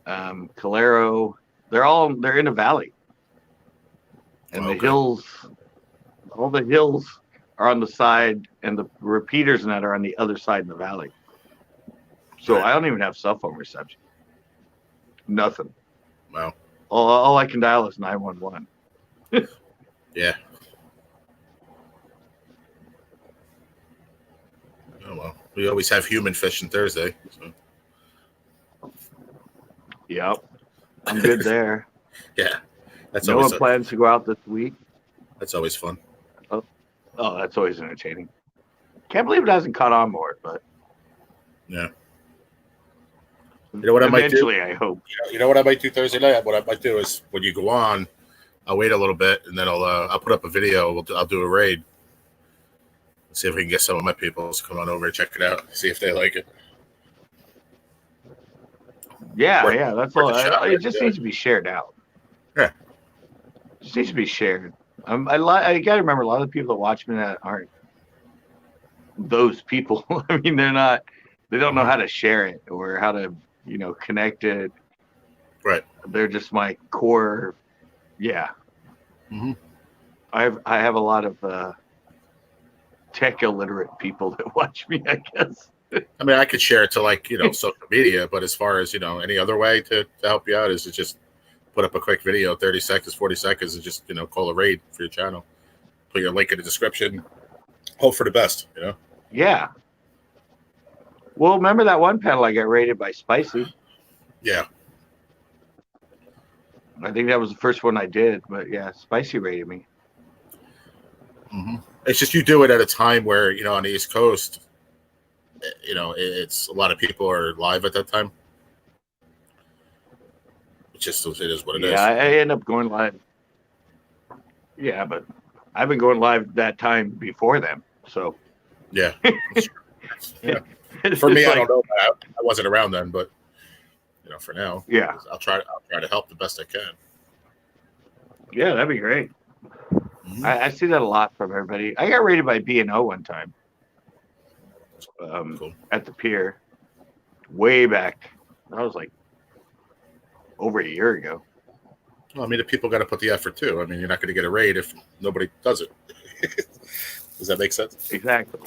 Speaker 1: Calero, they're in a valley. And
Speaker 2: Okay.
Speaker 1: the hills, all the hills are on the side, and the repeaters and that are on the other side of the valley. So
Speaker 2: Right.
Speaker 1: I don't even have cell phone reception. Nothing.
Speaker 2: Wow.
Speaker 1: All I can dial is 911.
Speaker 2: Yeah. Oh well. We always have human fishing Thursday. So.
Speaker 1: Yep, I'm good there.
Speaker 2: Yeah, that's
Speaker 1: No
Speaker 2: always
Speaker 1: one plans to go out this week.
Speaker 2: that's always fun.
Speaker 1: Oh, oh, that's always entertaining. Can't believe it hasn't caught on more, but
Speaker 2: Yeah. You know what I might do?
Speaker 1: eventually, I hope.
Speaker 2: You know what I might do Thursday night? What I might do is when you go on, I'll wait a little bit and then I'll put up a video. I'll do a raid. See if we can get some of my people to come on over and check it out. See if they like it.
Speaker 1: Yeah,
Speaker 2: Worth,
Speaker 1: yeah, that's
Speaker 2: worth
Speaker 1: all.
Speaker 2: a shot,
Speaker 1: It
Speaker 2: right?
Speaker 1: just
Speaker 2: Yeah.
Speaker 1: needs to be shared out.
Speaker 2: Yeah.
Speaker 1: It just needs to be shared. I got to remember a lot of the people that watch me that aren't those people. I mean, they don't know how to share it or how to, connect it.
Speaker 2: Right.
Speaker 1: They're just my core. Yeah.
Speaker 2: Mm-hmm.
Speaker 1: I have a lot of tech illiterate people that watch me, I guess.
Speaker 2: I mean, I could share it to social media, but as far as any other way to help you out is to just put up a quick video, 30 seconds, 40 seconds, and just call a raid for your channel. Put your link in the description. Hope for the best.
Speaker 1: Yeah. Well, remember that one panel I got rated by Spicy?
Speaker 2: Yeah.
Speaker 1: I think that was the first one I did, but yeah, Spicy rated me.
Speaker 2: Mm-hmm. It's just you do it at a time where on the East Coast, it's a lot of people are live at that time. It is what it is.
Speaker 1: Yeah, I end up going live. Yeah, but I've been going live that time before them. So
Speaker 2: yeah. Yeah. For me, I don't know. I wasn't around then, but for now,
Speaker 1: yeah,
Speaker 2: I'll try to help the best I can.
Speaker 1: Yeah, that'd be great. Mm-hmm. I see that a lot from everybody. I got rated by B&O one time. Cool. At the pier, way back. That was like over a year ago.
Speaker 2: Well, I mean, the people got to put the effort too. I mean, you're not going to get a raid if nobody does it. Does that make sense?
Speaker 1: Exactly.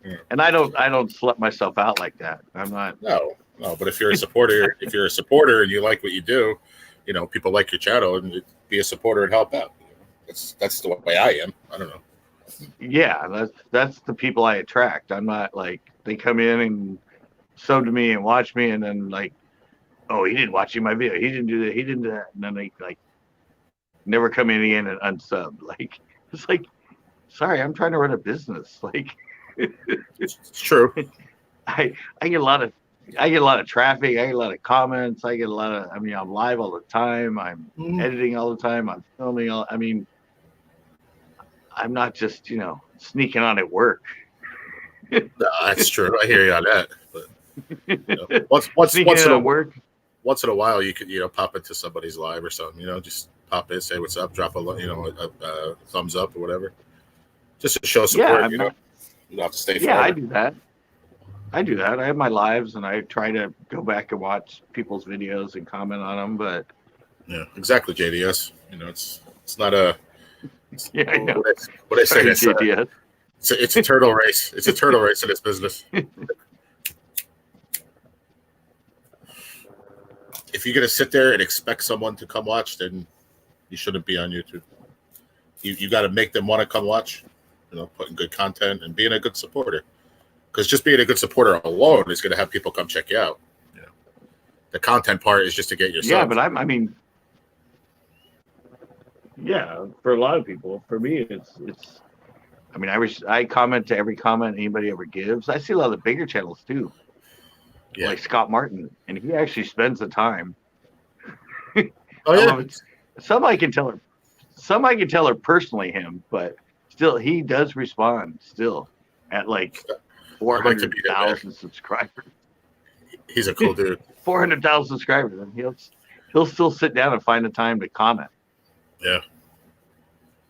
Speaker 1: Yeah. And I don't slut myself out like that. I'm not.
Speaker 2: No. But if you're a supporter, and you like what you do, people like your channel, and be a supporter and help out. That's the way I am. I don't know.
Speaker 1: Yeah, that's the people I attract. I'm not like they come in and sub to me and watch me, and then like, oh, he didn't watch my video. He didn't do that. He didn't do that. And then they like never come in again and unsub. Like it's like, sorry, I'm trying to run a business. Like
Speaker 2: it's true.
Speaker 1: I get a lot of traffic. I get a lot of comments. I get a lot of. I mean, I'm live all the time. I'm editing all the time. I'm filming all. I mean, I'm not just sneaking on at work.
Speaker 2: No, that's true. I hear you on that. But once in a while, you could pop into somebody's live or something. Just pop in, say what's up, drop a thumbs up or whatever, just to show support. You don't have to stay.
Speaker 1: Yeah, I do that. I have my lives, and I try to go back and watch people's videos and comment on them. But
Speaker 2: yeah, exactly, JDS. It's not a.
Speaker 1: Yeah, I know.
Speaker 2: What I say? It's a turtle race. It's a turtle race in this business. If you're gonna sit there and expect someone to come watch, then you shouldn't be on YouTube. You got to make them want to come watch. Putting good content and being a good supporter. Because just being a good supporter alone is going to have people come check you out. The content part is just to get yourself.
Speaker 1: Yeah, but I mean, yeah, for a lot of people, for me, it's. I mean, I comment to every comment anybody ever gives. I see a lot of the bigger channels too, like Scott Martin, and he actually spends the time.
Speaker 2: Oh yeah.
Speaker 1: Some I can tell her personally him, but still he does respond still at like 400,000 subscribers.
Speaker 2: He's a cool dude.
Speaker 1: 400,000 subscribers, and he'll still sit down and find the time to comment.
Speaker 2: Yeah.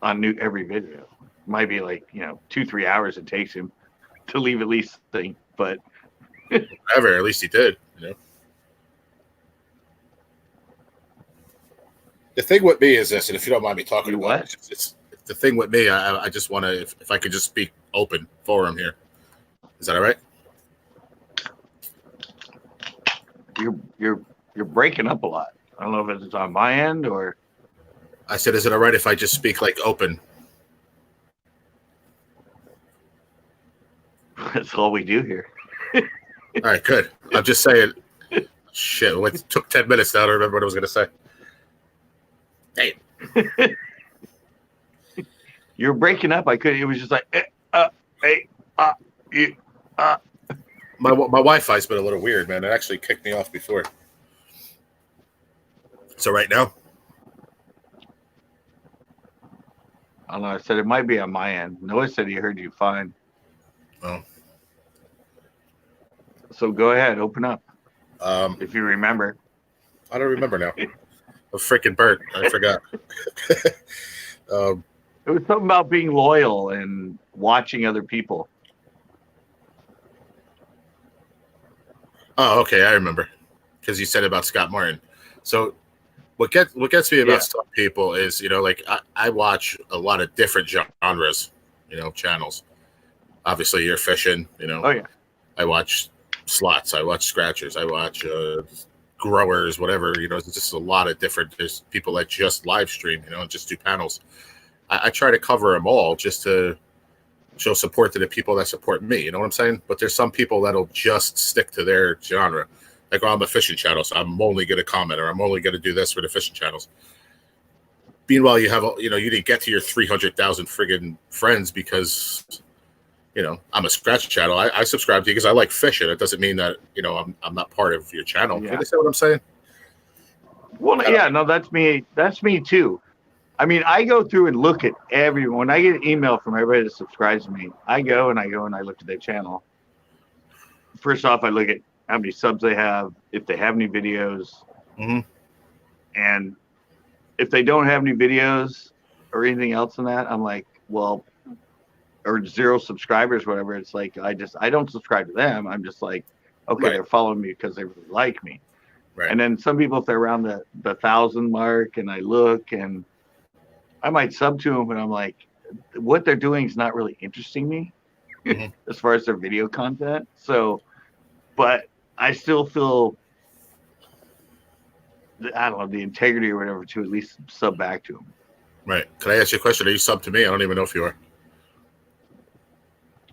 Speaker 1: On every video, might be like 2-3 hours it takes him to leave at least thing, but
Speaker 2: whatever. At least he did. The thing with me is this, and if you don't mind me talking about it, it's the thing with me. I just want to, if I could just speak open forum here. Is that all right?
Speaker 1: You're breaking up a lot. I don't know if it's on my end or.
Speaker 2: I said, is it all right if I just speak like open?
Speaker 1: That's all we do here.
Speaker 2: All right, good. I'm just saying. Shit, it took 10 minutes now to remember what I was going to say. Damn.
Speaker 1: You're breaking up. I couldn't. It was just like, hey, you,
Speaker 2: My Wi-Fi's been a little weird, man. It actually kicked me off before. So right now?
Speaker 1: I don't know. I said it might be on my end. Noah said he heard you fine.
Speaker 2: Oh.
Speaker 1: So go ahead, open up.
Speaker 2: If
Speaker 1: you remember.
Speaker 2: I don't remember now. A freaking bird. I forgot.
Speaker 1: It was something about being loyal and watching other people.
Speaker 2: Oh, okay, I remember. Because you said about Scott Martin. So what gets me about some people is, like I watch a lot of different genres, channels. Obviously, you're fishing,
Speaker 1: Oh, yeah.
Speaker 2: I watch slots. I watch scratchers. I watch growers, whatever. It's just a lot of different. There's people that just live stream, and just do panels. I try to cover them all just to show support to the people that support me. You know what I'm saying? But there's some people that'll just stick to their genre. Like, I'm a fishing channel, so I'm only going to comment, or I'm only going to do this for the fishing channels. Meanwhile, you have, you didn't get to your 300,000 friggin' friends because, I'm a scratch channel. I subscribe to you because I like fishing. It doesn't mean that, I'm not part of your channel.
Speaker 1: Yeah.
Speaker 2: You understand what I'm saying?
Speaker 1: Well, yeah, no, that's me. That's me too. I mean, I go through and look at everyone. When I get an email from everybody that subscribes to me, I go and I look at their channel. First off, I look at how many subs they have, if they have any videos.
Speaker 2: Mm-hmm.
Speaker 1: And if they don't have any videos or anything else in that, I'm like, well, or 0 subscribers, whatever. It's like, I don't subscribe to them. I'm just like, okay,
Speaker 2: Right.
Speaker 1: They're following me because they really like me.
Speaker 2: Right.
Speaker 1: And then some people, if they're around the 1,000 mark and I look and I might sub to them, but I'm like, what they're doing is not really interesting me as far as their video content. So, but I still feel, I don't know, the integrity or whatever to at least sub back to them.
Speaker 2: Right. Can I ask you a question? Are you sub to me? I don't even know if you are.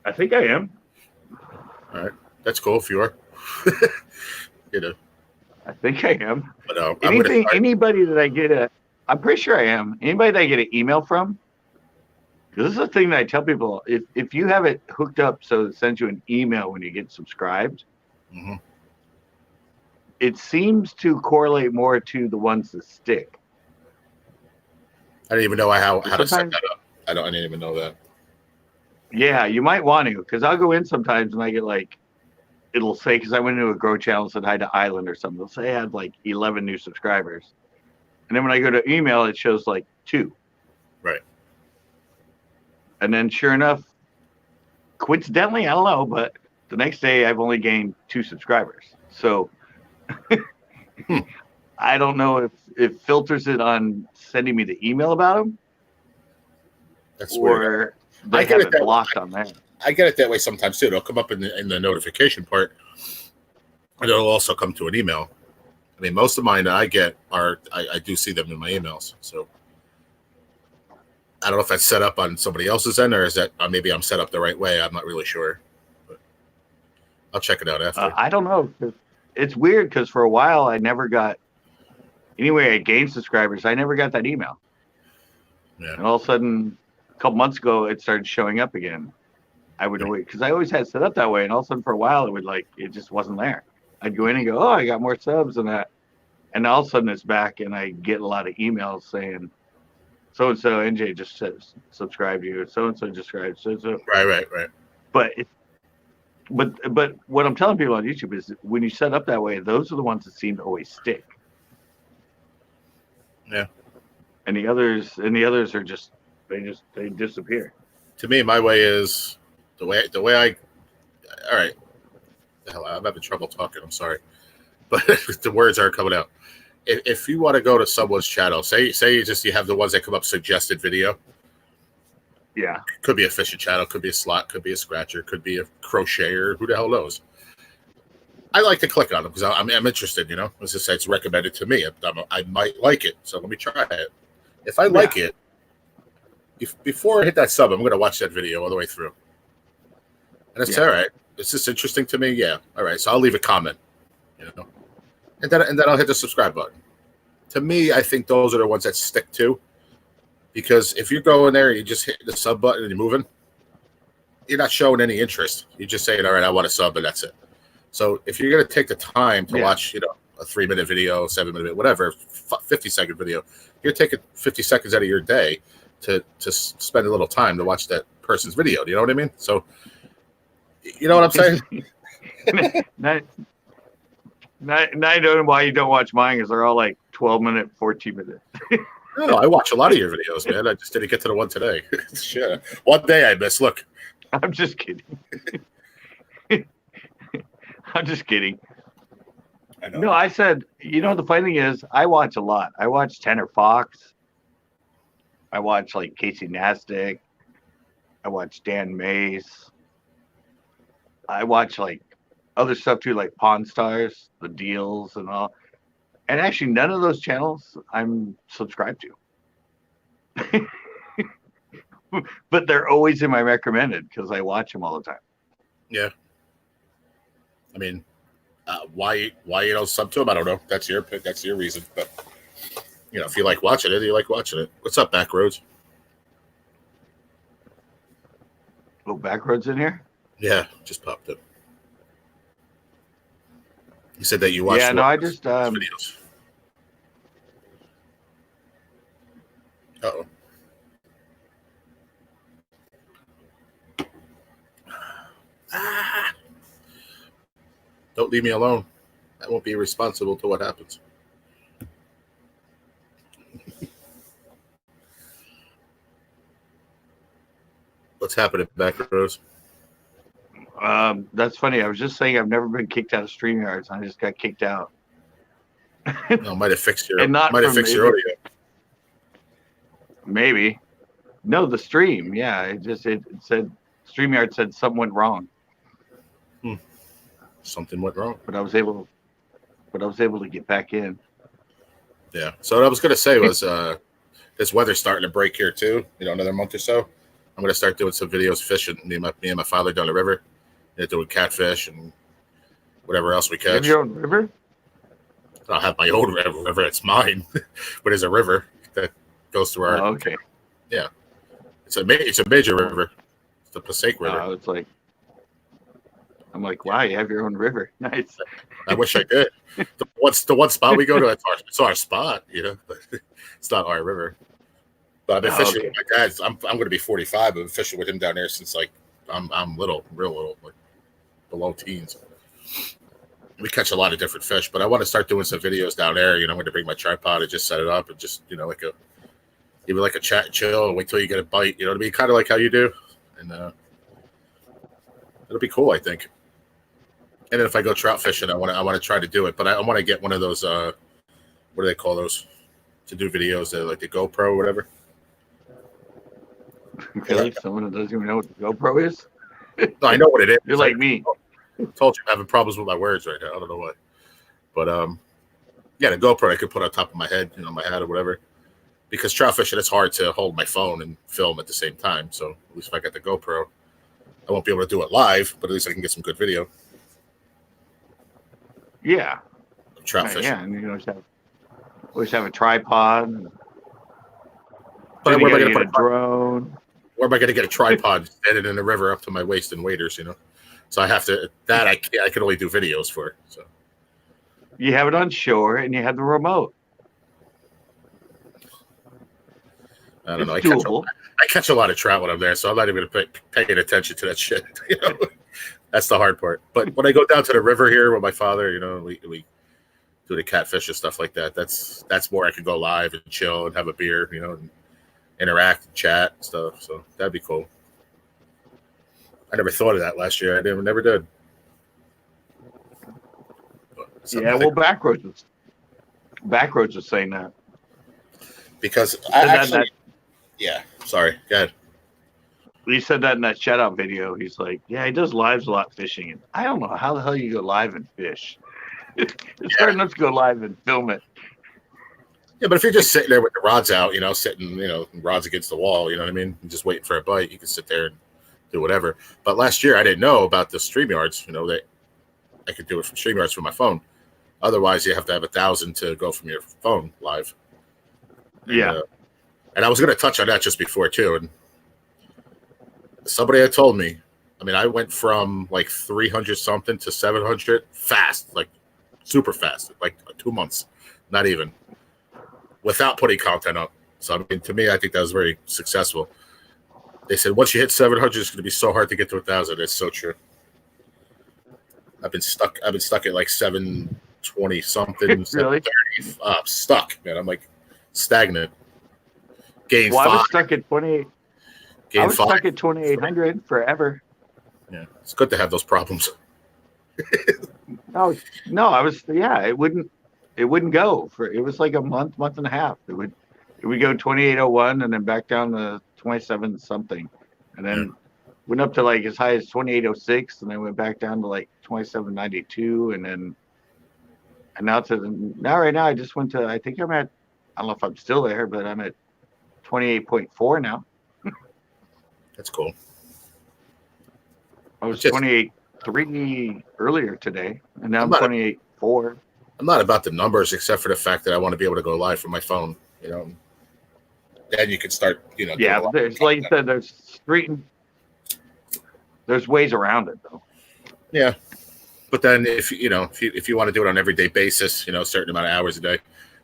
Speaker 1: I think I am.
Speaker 2: All right. That's cool if you are.
Speaker 1: I think I am.
Speaker 2: But
Speaker 1: anybody that I get I'm pretty sure I am. Anybody that I get an email from, this is the thing that I tell people, if you have it hooked up so it sends you an email when you get subscribed, it seems to correlate more to the ones that stick.
Speaker 2: I didn't even know how to set that up. I didn't even know that.
Speaker 1: Yeah, you might want to, because I'll go in sometimes and I get like, it'll say, because I went into a grow channel and said hi to Island or something. It'll say I had like 11 new subscribers. And then when I go to email, it shows like 2.
Speaker 2: Right.
Speaker 1: And then sure enough, coincidentally, I don't know, but the next day I've only gained 2 subscribers. So I don't know if it filters it on sending me the email about them.
Speaker 2: That's
Speaker 1: or
Speaker 2: weird.
Speaker 1: they have it blocked on there.
Speaker 2: I get it that way sometimes too. It'll come up in the notification part, and it'll also come to an email. I mean, most of mine that I get I do see them in my emails. So I don't know if that's set up on somebody else's end, or is that maybe I'm set up the right way. I'm not really sure, but I'll check it out after.
Speaker 1: I don't know. It's weird because for a while I never got. Anyway, I gained subscribers. I never got that email.
Speaker 2: Yeah.
Speaker 1: And all of a sudden, a couple months ago, it started showing up again. I would wait because I always had it set up that way, and all of a sudden, for a while, it just wasn't there. I'd go in and go, oh, I got more subs and that, and all of a sudden it's back, and I get a lot of emails saying, so and so NJ just says subscribe to you, so and so just subscribe, so.
Speaker 2: Right.
Speaker 1: But what I'm telling people on YouTube is when you set up that way, those are the ones that seem to always stick.
Speaker 2: Yeah.
Speaker 1: And the others are just they disappear.
Speaker 2: To me, my way is the way I. All right. Hell, I'm having trouble talking. I'm sorry, but the words aren't coming out. If you want to go to someone's channel, say you have the ones that come up suggested video.
Speaker 1: Yeah.
Speaker 2: Could be a fishing channel, could be a slot, could be a scratcher, could be a crocheter. Who the hell knows? I like to click on them because I'm interested. As I say, it's recommended to me. I might like it, so let me try it. If I like it, before I hit that sub, I'm going to watch that video all the way through. And it's all right. Is this interesting to me? Yeah. All right. So I'll leave a comment. and then I'll hit the subscribe button. To me, I think those are the ones that stick to, because if you go in there and you just hit the sub button and you're moving, you're not showing any interest. You're just saying, all right, I want a sub, and that's it. So if you're going to take the time to watch, a 3-minute video, 7-minute, whatever, 50-second video, you're taking 50 seconds out of your day to spend a little time to watch that person's video. Do you know what I mean? So, you know what I'm saying?
Speaker 1: Now I know why you don't watch mine, because they're all like 12-minute, 14-minute.
Speaker 2: No, I watch a lot of your videos, man. I just didn't get to the one today. Shit. One day I missed. Look.
Speaker 1: I'm just kidding. I'm just kidding.
Speaker 2: I know.
Speaker 1: No, I said, the funny thing is, I watch a lot. I watch Tanner Fox. I watch like Casey Nastic. I watch Dan Mace. I watch like other stuff too, like Pawn Stars, the deals and all. And actually, none of those channels I'm subscribed to. But they're always in my recommended because I watch them all the time.
Speaker 2: Yeah. I mean, why you don't sub to them? I don't know. That's your pick. That's your reason. But if you like watching it, you like watching it. What's up, Backroads?
Speaker 1: Oh, Backroads in here?
Speaker 2: Yeah, just popped up. You said that you watched.
Speaker 1: Yeah, no, I just
Speaker 2: videos. Uh-oh. Don't leave me alone. I won't be responsible to what happens. What's happening, Backroads?
Speaker 1: That's funny. I was just saying I've never been kicked out of StreamYards. I just got kicked out.
Speaker 2: No, might have fixed your
Speaker 1: your
Speaker 2: audio.
Speaker 1: Maybe. No, the stream. Yeah, it said StreamYard said something went wrong.
Speaker 2: Something went wrong.
Speaker 1: But I was able to get back in.
Speaker 2: Yeah. So what I was gonna say was this weather's starting to break here too. Another month or so. I'm gonna start doing some videos fishing. Me and my father down the river. Doing catfish and whatever else we catch.
Speaker 1: You have your own river?
Speaker 2: I don't have my own river. It's mine. But there's a river that goes through our.
Speaker 1: Oh, okay.
Speaker 2: Yeah. It's a major river. It's the Passaic River.
Speaker 1: It's like. I'm like, wow, you have your own river. Nice.
Speaker 2: I wish I did. The one spot we go to, it's our spot, but it's not our river. But I've been fishing with my dad. I'm going to be 45. I've been fishing with him down there since like I'm little, real little, like below teens. We catch a lot of different fish, but I want to start doing some videos down there. I'm going to bring my tripod and just set it up and just even like a chat and chill and wait till you get a bite. You know what I mean? Kind of like how you do, and it'll be cool, I think. And then if I go trout fishing, I want to try to do it, but I want to get one of those. What do they call those? To do videos, like the GoPro or whatever.
Speaker 1: Really? Someone that doesn't even know what the GoPro is?
Speaker 2: No, I know what it is.
Speaker 1: You're like me.
Speaker 2: I told you I'm having problems with my words right now. I don't know why, but yeah, the GoPro I could put on top of my head, my hat or whatever. Because trout fishing, it's hard to hold my phone and film at the same time. So at least if I got the GoPro, I won't be able to do it live, but at least I can get some good video.
Speaker 1: Yeah.
Speaker 2: Trout fishing.
Speaker 1: Yeah, and you always have a tripod.
Speaker 2: But where am I going to put
Speaker 1: a drone?
Speaker 2: Where am I going to get a tripod standing in the river up to my waist in waders? So I have to. That I can only do videos for. So
Speaker 1: you have it on shore, and you have the remote.
Speaker 2: I don't know.
Speaker 1: I
Speaker 2: catch a lot of trout when I'm there, so I'm not even paying attention to that shit. That's the hard part. But when I go down to the river here with my father, we do the catfish and stuff like that. That's more I can go live and chill and have a beer, and interact and chat and stuff. So that'd be cool. I never thought of that last year. I never did.
Speaker 1: Yeah, well, Backroads was saying that.
Speaker 2: Because I actually, yeah, sorry, go ahead.
Speaker 1: He said that in that shout out video. He's like, yeah, he does lives a lot fishing. And I don't know how the hell you go live and fish. It's hard enough to go live and film it.
Speaker 2: Yeah, but if you're just sitting there with the rods out, sitting, rods against the wall, you know what I mean? And just waiting for a bite, you can sit there and do whatever. But last year I didn't know about the StreamYards, that I could do it from StreamYards from my phone. Otherwise, you have to have 1,000 to go from your phone live. And,
Speaker 1: Yeah.
Speaker 2: And I was going to touch on that just before too. And somebody had told me, I mean, I went from like 300 something to 700 fast, like super fast, like 2 months, not even, without putting content up. So, I mean, to me, I think that was very successful. They said once you hit 700, it's going to be so hard to get to 1,000. It's so true. I've been stuck at like 720 something,
Speaker 1: Really?
Speaker 2: 730. Stuck, man. I'm like stagnant. Gained
Speaker 1: Well, I was
Speaker 2: five.
Speaker 1: stuck at 28. I
Speaker 2: Gained
Speaker 1: was
Speaker 2: five.
Speaker 1: stuck at 2,800 forever.
Speaker 2: Yeah, it's good to have those problems.
Speaker 1: No, I was, yeah, it wouldn't go for, it was like a month and a half. It would go 2801 and then back down to 27 something. And then went up to like as high as 2806 and then went back down to like 2792 and now right now I just went to, I think I'm at, I don't know if I'm still there, but I'm at 28.4 now.
Speaker 2: That's cool.
Speaker 1: I was 28.3 earlier today, and now I'm 28.4.
Speaker 2: I'm not about the numbers, except for the fact that I want to be able to go live from my phone. You know, then you can start. You know,
Speaker 1: yeah. There's, like you said, there's ways around it, though.
Speaker 2: Yeah, but then if you want to do it on an everyday basis, a certain amount of hours a day,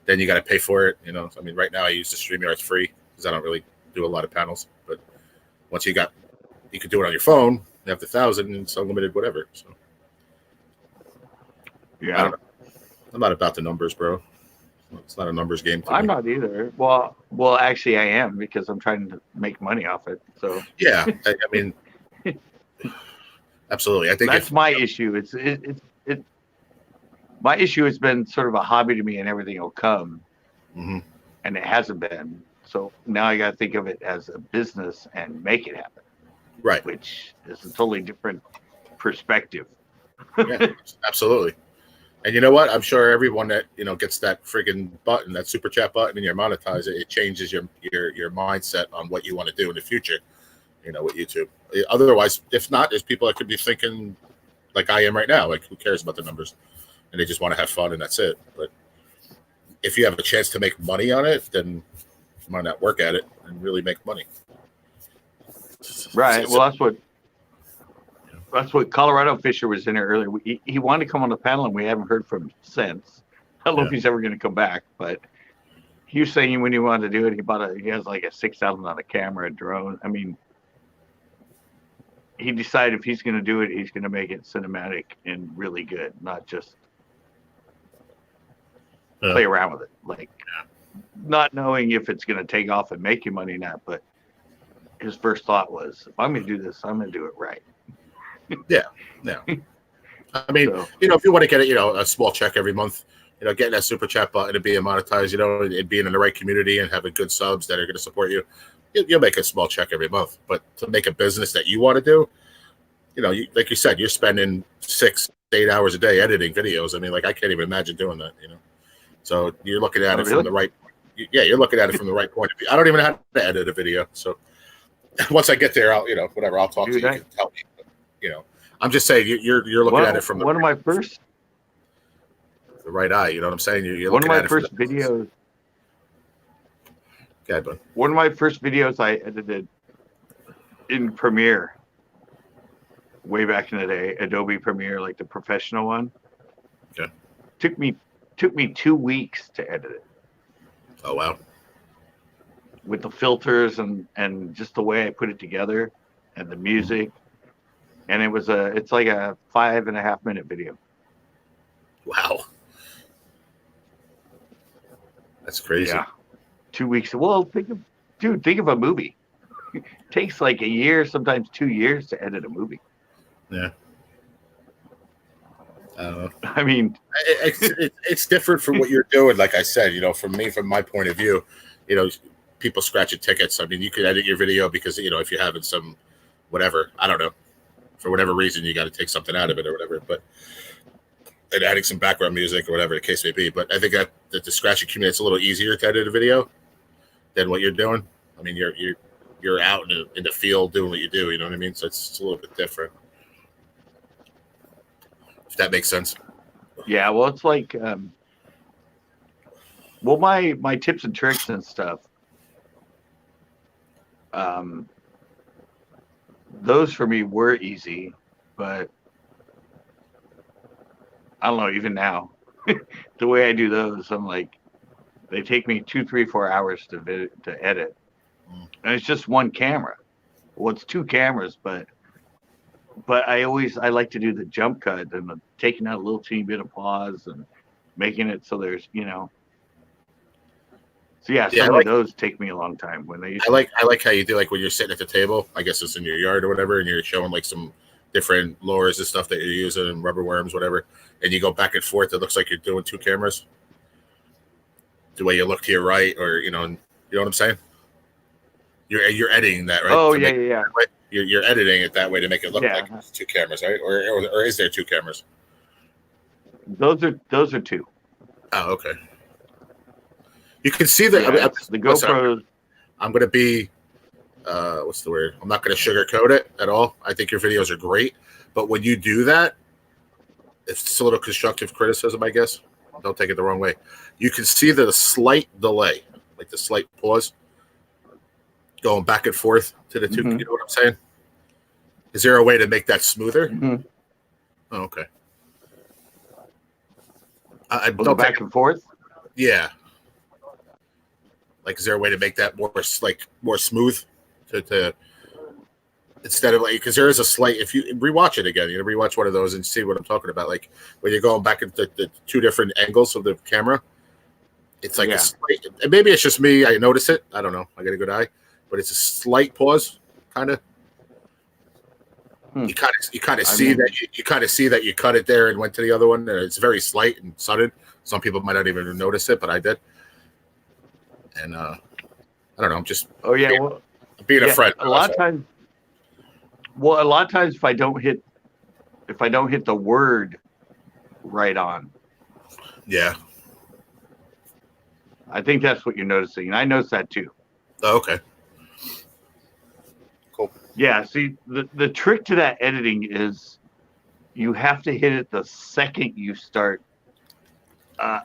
Speaker 2: then you got to pay for it. You know, I mean, right now I use the StreamYard free because I don't really do a lot of panels. But once you can do it on your phone. You have the 1,000 and it's unlimited, whatever. So,
Speaker 1: yeah,
Speaker 2: I'm not about the numbers, bro. It's not a numbers game.
Speaker 1: I'm not either. Well, actually, I am because I'm trying to make money off it. So
Speaker 2: yeah, I mean, absolutely. I think
Speaker 1: that's my issue. It's my issue has been sort of a hobby to me, and everything will come, and it hasn't been. So now I got to think of it as a business and make it happen.
Speaker 2: Right.
Speaker 1: Which is a totally different perspective.
Speaker 2: Yeah, absolutely. And you know what? I'm sure everyone that, gets that friggin' button, that super chat button, and you monetize it, it changes your mindset on what you want to do in the future, with YouTube. Otherwise, if not, there's people that could be thinking like I am right now, like who cares about the numbers? And they just want to have fun and that's it. But if you have a chance to make money on it, then why not work at it and really make money?
Speaker 1: Right. Well, that's what Colorado Fisher was in here earlier. He wanted to come on the panel, and we haven't heard from him since. I don't know if he's ever going to come back, but he was saying when he wanted to do it, he has like a $6,000 camera, a drone. I mean, he decided if he's going to do it, he's going to make it cinematic and really good, not just play around with it. Like, not knowing if it's going to take off and make you money or not, but his first thought was, if I'm going to do this, I'm going to do it right.
Speaker 2: Yeah. I mean, if you want to get a small check every month, getting that super chat button and being monetized, and being in the right community and having good subs that are going to support you, you'll make a small check every month. But to make a business that you want to do, like you said, you're spending 6-8 hours a day editing videos. I mean, like I can't even imagine doing that. So you're looking at it from the right. Yeah, you're looking at it from the right point of view. I don't even know how to edit a video. So once I get there, I'll whatever. I'll talk to you. You can tell me. I'm just saying you're looking at it from the right eye. You know what I'm saying? You're looking at it from
Speaker 1: videos.
Speaker 2: Okay, bud.
Speaker 1: One of my first videos I edited in Premiere way back in the day, Adobe Premiere, like the professional one.
Speaker 2: Okay.
Speaker 1: Took me 2 weeks to edit it.
Speaker 2: Oh wow.
Speaker 1: With the filters and just the way I put it together and the music. And it's like a 5.5 minute video.
Speaker 2: Wow. That's crazy.
Speaker 1: Yeah. 2 weeks. Well, think of a movie. It takes like a year, sometimes 2 years to edit a movie.
Speaker 2: Yeah.
Speaker 1: I mean,
Speaker 2: it's different from what you're doing. Like I said, from my point of view, people scratching tickets. I mean, you could edit your video because, if you're having some, whatever, I don't know, for whatever reason, you got to take something out of it or whatever, and adding some background music or whatever the case may be. But I think that the scratching community, it's a little easier to edit a video than what you're doing. I mean, you're out in the field doing what you do. You know what I mean? So it's a little bit different. If that makes sense.
Speaker 1: Yeah, well, it's like, well, my tips and tricks and stuff. Um, those for me were easy, but I don't know. Even now, the way I do those, I'm like, they take me 2, 3, 4 hours to edit,
Speaker 2: Mm.
Speaker 1: and it's just one camera. Well, it's two cameras, but I like to do the jump cut and taking out a little teeny bit of pause and making it so there's so yeah,
Speaker 2: Yeah,
Speaker 1: some of those take me a long time when they used to.
Speaker 2: I like how you do, like when you're sitting at the table. I guess it's in your yard or whatever, and you're showing like some different lures and stuff that you're using and rubber worms, whatever, and you go back and forth. It looks like you're doing two cameras. The way you look to your right, or you know what I'm saying. You're editing that, right?
Speaker 1: Oh
Speaker 2: To
Speaker 1: yeah,
Speaker 2: make
Speaker 1: yeah, yeah,
Speaker 2: right? You're editing it that way to make it look like
Speaker 1: yeah.
Speaker 2: it's two cameras, right? Or is there two cameras?
Speaker 1: Those are two.
Speaker 2: Oh, okay. You can see that.
Speaker 1: Yeah, it's the
Speaker 2: Listen,
Speaker 1: GoPros.
Speaker 2: I'm going to be what's the word? I'm not going to sugarcoat it at all. I think your videos are great, but when you do that, it's a little constructive criticism, I guess. Don't take it the wrong way. You can see the slight delay, like the slight pause, going back and forth to the two.
Speaker 1: Mm-hmm.
Speaker 2: You know what I'm saying? Is there a way to make that smoother?
Speaker 1: Mm-hmm.
Speaker 2: Oh, okay. I
Speaker 1: Well, the
Speaker 2: don't
Speaker 1: back
Speaker 2: take.
Speaker 1: and forth.
Speaker 2: Yeah. Like, is there a way to make that more smooth to instead of like, because there is a slight, if you rewatch it again, rewatch one of those and see what I'm talking about, like when you're going back into the two different angles of the camera, it's like a
Speaker 1: Yeah.
Speaker 2: slight, and maybe it's just me, I notice it, I don't know, I got a good eye, but it's a slight pause, kind of.
Speaker 1: Hmm.
Speaker 2: You kind of
Speaker 1: I
Speaker 2: see
Speaker 1: mean,
Speaker 2: that you kind of see that you cut it there and went to the other one, and it's very slight and sudden. Some people might not even notice it, but I did. And I don't know, I'm just
Speaker 1: oh yeah. Well,
Speaker 2: being a
Speaker 1: yeah.
Speaker 2: friend.
Speaker 1: A lot of times. Well, a lot of times if I don't hit the word right on,
Speaker 2: Yeah.
Speaker 1: I think that's what you're noticing, and I noticed that too.
Speaker 2: Oh, okay. Cool.
Speaker 1: Yeah. See, the trick to that editing is you have to hit it the second you start a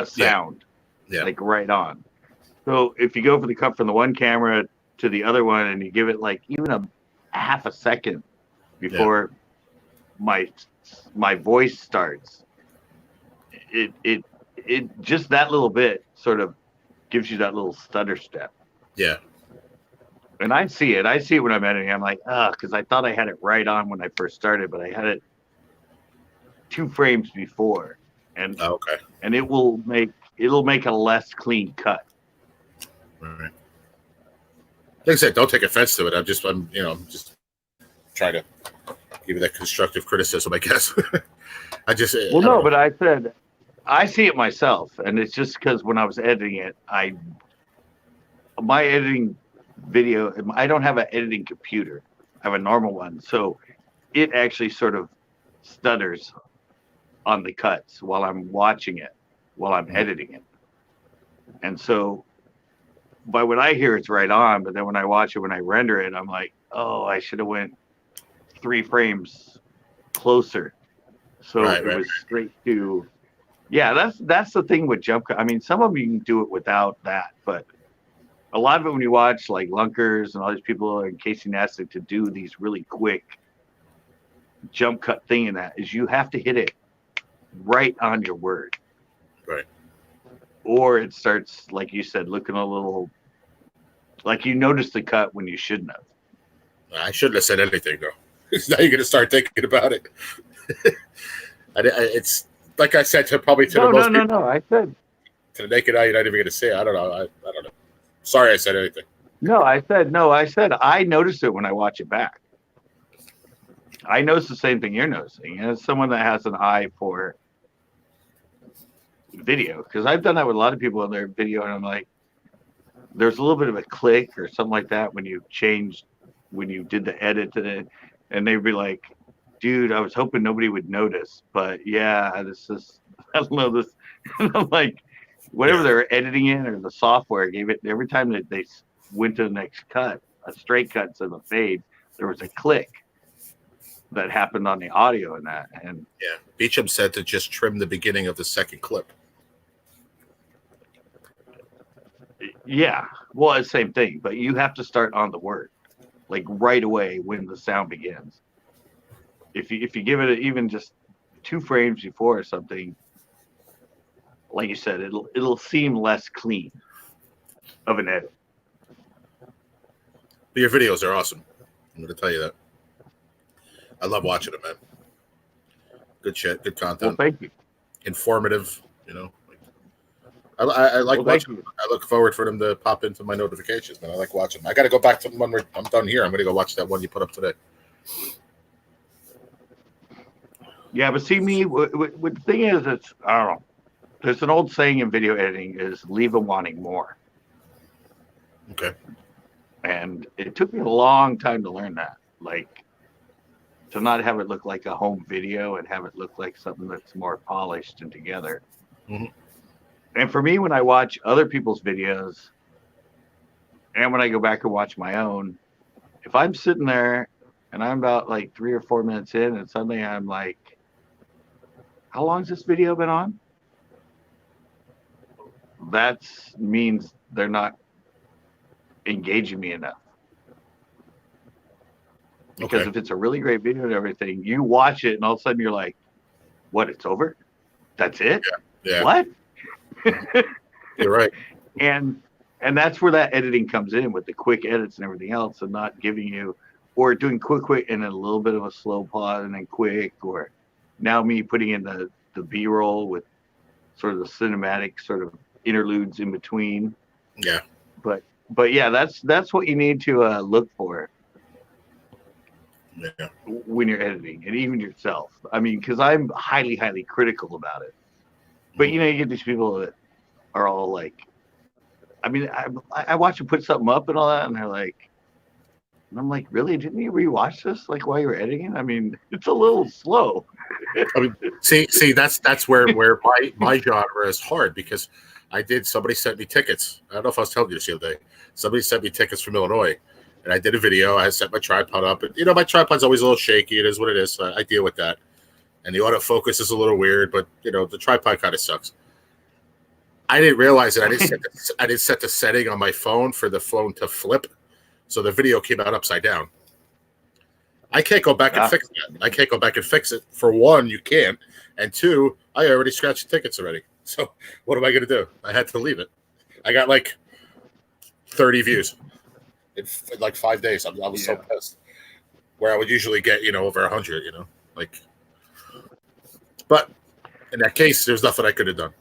Speaker 1: sound,
Speaker 2: Yeah.
Speaker 1: like right on. So if you go for the cut from the one camera to the other one, and you give it like even a half a second before my voice starts, it just that little bit sort of gives you that little stutter step.
Speaker 2: Yeah.
Speaker 1: And I see it. I see it when I'm editing. I'm like, because I thought I had it right on when I first started, but I had it 2 frames before, and
Speaker 2: Oh, okay.
Speaker 1: and it'll make a less clean cut.
Speaker 2: All right. Like I said, don't take offense to it. I'm just trying to give you that constructive criticism, I guess.
Speaker 1: Well, no, but I said I see it myself, and it's just because when I was editing it, my editing video, I don't have an editing computer. I have a normal one, so it actually sort of stutters on the cuts while I'm watching it, while I'm editing it, and so by when I hear it's right on, but then when I watch it, when I render it, I'm like, oh, I should have went 3 frames closer. So
Speaker 2: Right,
Speaker 1: it
Speaker 2: right.
Speaker 1: was straight to, yeah, that's the thing with jump cut. I mean, some of them you can do it without that, but a lot of it when you watch like Lunkers and all these people and Casey Neistat to do these really quick jump cut thing in that is you have to hit it right on your word.
Speaker 2: Right.
Speaker 1: Or it starts, like you said, looking a little like you noticed the cut when you shouldn't have.
Speaker 2: I shouldn't have said anything, though. Now you're going to start thinking about it. It's like I said to probably to the most people,
Speaker 1: No. I said
Speaker 2: to the naked eye, you're not even going to say it. I don't know. I don't know. Sorry I said anything.
Speaker 1: no. I said I noticed it when I watch it back. I noticed the same thing you're noticing. As someone that has an eye for video, because I've done that with a lot of people in their video, and I'm like, there's a little bit of a click or something like that when you did the edit to it, and they'd be like, dude, I was hoping nobody would notice, but yeah, this is, I don't know this. And I'm like, whatever they're editing in or the software gave it, every time that they went to the next cut, a straight cut to the fade, there was a click. that happened on the audio in that. And
Speaker 2: Yeah, Beecham said to just trim the beginning of the second clip.
Speaker 1: yeah, well, it's the same thing, but you have to start on the word, like right away when the sound begins. If you give it even just 2 frames before or something, like you said, it'll seem less clean of an edit.
Speaker 2: But your videos are awesome. I'm going to tell you that. I love watching them, man. Good shit, good
Speaker 1: Well,
Speaker 2: content,
Speaker 1: thank you.
Speaker 2: informative. I like
Speaker 1: Well, thank
Speaker 2: watching.
Speaker 1: you.
Speaker 2: I look forward for them to pop into my notifications, man. I like watching. I got to go back to when I'm done here. I'm going to go watch that one you put up today.
Speaker 1: Yeah, but see me. What the thing is, it's I don't know. There's an old saying in video editing is leave them wanting more,
Speaker 2: Okay.
Speaker 1: and it took me a long time to learn that. Like to not have it look like a home video and have it look like something that's more polished and together.
Speaker 2: Mhm.
Speaker 1: And for me, when I watch other people's videos and when I go back and watch my own, if I'm sitting there and I'm about like 3 or 4 minutes in and suddenly I'm like, how long's this video been on? That means they're not engaging me enough. Because
Speaker 2: Okay.
Speaker 1: if it's a really great video and everything, you watch it and all of a sudden you're like, what, it's over? That's it?
Speaker 2: Yeah.
Speaker 1: What?
Speaker 2: You're right.
Speaker 1: and that's where that editing comes in with the quick edits and everything else, and not giving you, or doing quick and then a little bit of a slow pause and then quick, or now me putting in the B-roll with sort of the cinematic sort of interludes in between.
Speaker 2: Yeah.
Speaker 1: But yeah, that's what you need to look for
Speaker 2: Yeah.
Speaker 1: when you're editing, and even yourself. I mean, because I'm highly critical about it. But you get these people that are all like, I mean, I watch them put something up and all that, and they're like, and I'm like, really? Didn't you rewatch this like while you were editing? I mean, it's a little slow.
Speaker 2: I mean, see, that's where my genre is hard because somebody sent me tickets. I don't know if I was telling you this the other day. Somebody sent me tickets from Illinois, and I did a video. I set my tripod up, and my tripod's always a little shaky. It is what it is. So I deal with that, and the autofocus is a little weird, but the tripod kind of sucks. I didn't realize that I didn't set the setting on my phone for the phone to flip, so the video came out upside down. I can't go back and fix that. I can't go back and fix it. For one, you can't, and two, I already scratched the tickets already. So what am I going to do? I had to leave it. I got like 30 views in like 5 days. I was so pissed. Where I would usually get over 100. But in that case, there's nothing I could have done.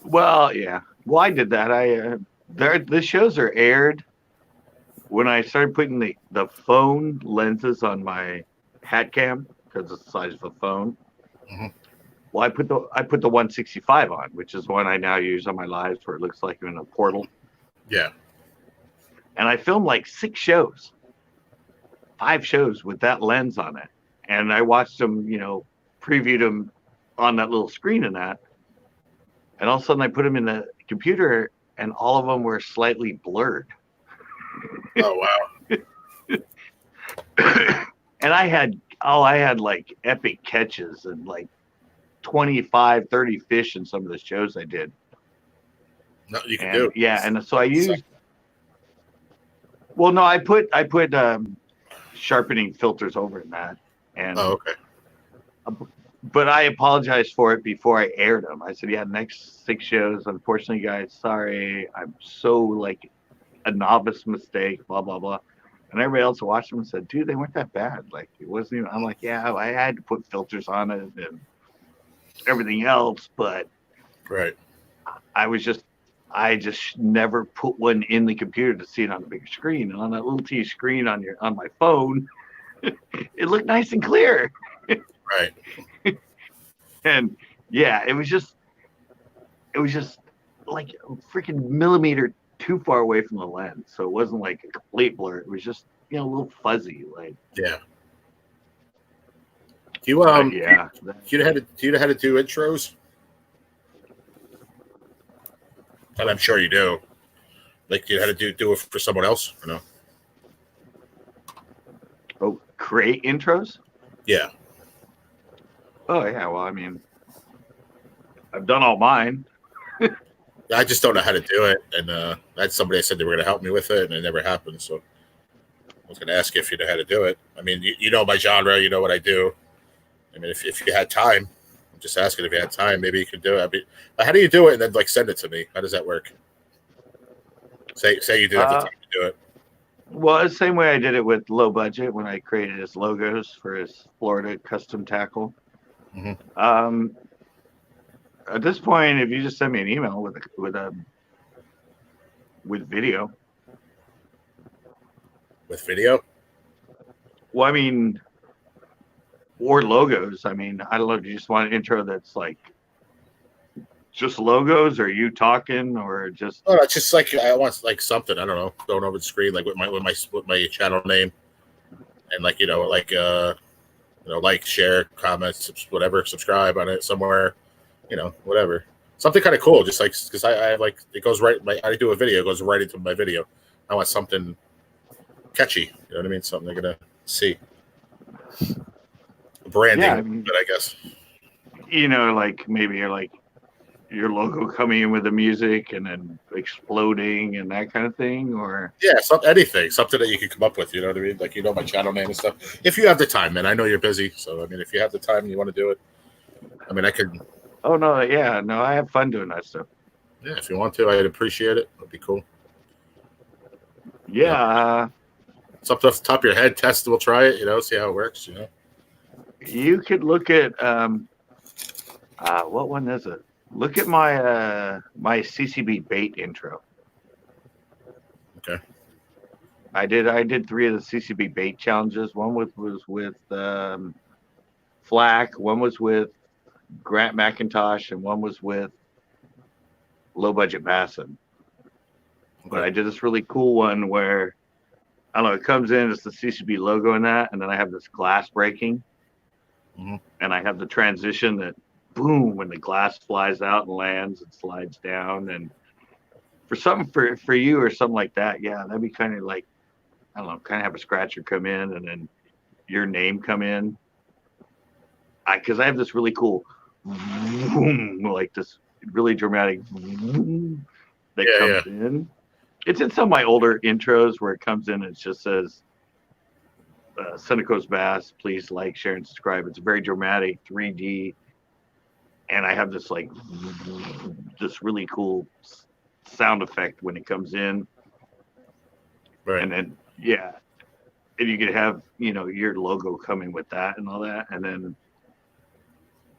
Speaker 1: Well, yeah. Well, I did that. The shows are aired when I started putting the phone lenses on my hat cam because it's the size of a phone.
Speaker 2: Mm-hmm.
Speaker 1: Well, I put the 165 on, which is one I now use on my lives, where it looks like I'm in a portal.
Speaker 2: Yeah.
Speaker 1: And I filmed like 5 shows with that lens on it, and I watched them, previewed them on that little screen and that. And all of a sudden I put them in the computer and all of them were slightly blurred.
Speaker 2: Oh, wow.
Speaker 1: And I had like epic catches and like 25, 30 fish in some of the shows I did.
Speaker 2: No, you can do.
Speaker 1: Yeah. And so I used, well, no, I put sharpening filters over in that. And
Speaker 2: oh, okay.
Speaker 1: But I apologized for it before I aired them. I said, yeah, next 6 shows, unfortunately, guys, sorry. I'm so like a novice mistake, blah, blah, blah. And everybody else watched them and said, dude, they weren't that bad. Like, it wasn't even, I'm like, yeah, I had to put filters on it and everything else. But
Speaker 2: right.
Speaker 1: I just never put one in the computer to see it on the bigger screen. And on that little T screen on my phone, it looked nice and clear.
Speaker 2: Right.
Speaker 1: And yeah, it was just like a freaking millimeter too far away from the lens. So it wasn't like a complete blur. It was just, a little fuzzy. Like,
Speaker 2: yeah. Do you
Speaker 1: yeah.
Speaker 2: Do you know how to do intros? And I'm sure you do. Like, do you know how to do it for someone else or no?
Speaker 1: Oh, create intros?
Speaker 2: Yeah.
Speaker 1: Oh yeah, well I mean, I've done all mine.
Speaker 2: I just don't know how to do it, and that's somebody said they were going to help me with it, and it never happened. So I was going to ask you if you know how to do it. I mean, you know my genre, you know what I do. I mean, if you had time, I'm just asking if you had time, maybe you could do it. I mean, how do you do it and then like send it to me? How does that work? Say you did have the
Speaker 1: Uh,
Speaker 2: time to do it.
Speaker 1: well, the same way I did it with low budget when I created his logos for his Florida custom tackle.
Speaker 2: Mm-hmm.
Speaker 1: At this point, if you just send me an email with video.
Speaker 2: With video?
Speaker 1: Well, I mean, or logos. I mean, I don't know if you just want an intro that's like just logos, or you talking, or just.
Speaker 2: Oh, it's just like I want like something. I don't know, going over the screen like with my channel name, and like like share, comment, whatever, subscribe on it somewhere, whatever. Something kind of cool, just like because I like it goes right. I do a video, it goes right into my video. I want something catchy. You know what I mean? Something they're gonna see. Branding,
Speaker 1: Yeah, I mean,
Speaker 2: but I guess
Speaker 1: like maybe you're like your logo coming in with the music and then exploding and that kind of thing, or
Speaker 2: yeah, something that you can come up with. You know what I mean? Like my channel name and stuff. If you have the time, man, I know you're busy, so I mean, if you have the time and you want to do it, I mean, I could.
Speaker 1: Oh no, yeah, no, I have fun doing that stuff.
Speaker 2: Yeah, if you want to, I'd appreciate it. That'd be cool.
Speaker 1: Yeah,
Speaker 2: something off the top of your head. Test. We'll try it. See how it works.
Speaker 1: You could look at what one is it? Look at my my CCB bait intro.
Speaker 2: Okay.
Speaker 1: I did 3 of the CCB bait challenges. One was with Flack. One was with Grant McIntosh, and one was with Low Budget Bassin. Okay. But I did this really cool one where I don't know, it comes in, it's the CCB logo in that, and then I have this glass breaking, and I have the transition that boom when the glass flies out and lands and slides down. And for something for you or something like that, yeah, that'd be kind of like, I don't know, kind of have a scratcher come in and then your name come in. Because I have this really cool boom, like this really dramatic boom that comes in. It's in some of my older intros where it comes in and it just says Seneca's Bass, please like, share, and subscribe. It's very dramatic, 3D. And I have this like this really cool sound effect when it comes in.
Speaker 2: Right.
Speaker 1: And then and you could have, your logo coming with that and all that. And then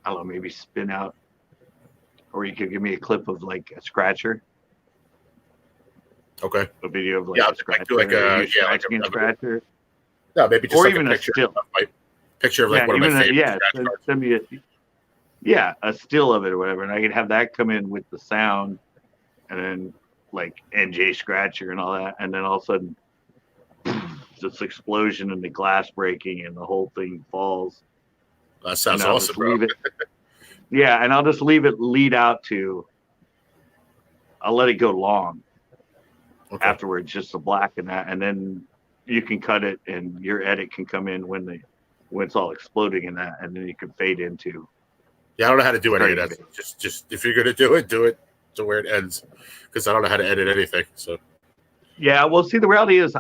Speaker 1: I don't know, maybe spin out, or you could give me a clip of like a scratcher.
Speaker 2: Okay.
Speaker 1: A video of like a scratcher.
Speaker 2: Like a
Speaker 1: scratcher.
Speaker 2: No, maybe just
Speaker 1: or
Speaker 2: like
Speaker 1: even
Speaker 2: a picture.
Speaker 1: Still.
Speaker 2: Picture of like one of my favorite scratch
Speaker 1: send me a still of it or whatever, and I could have that come in with the sound, and then like NJ Scratcher and all that, and then all of a sudden this explosion and the glass breaking and the whole thing falls.
Speaker 2: That sounds awesome, bro.
Speaker 1: And I'll just leave it lead out to. I'll let it go long. Okay. Afterwards, just the black and that, and then you can cut it, and your edit can come in when it's all exploding in that, and then you can fade into.
Speaker 2: Yeah, I don't know how to do any of that. Just if you're gonna do it to where it ends, because I don't know how to edit anything. So.
Speaker 1: Yeah, well, see, the reality is,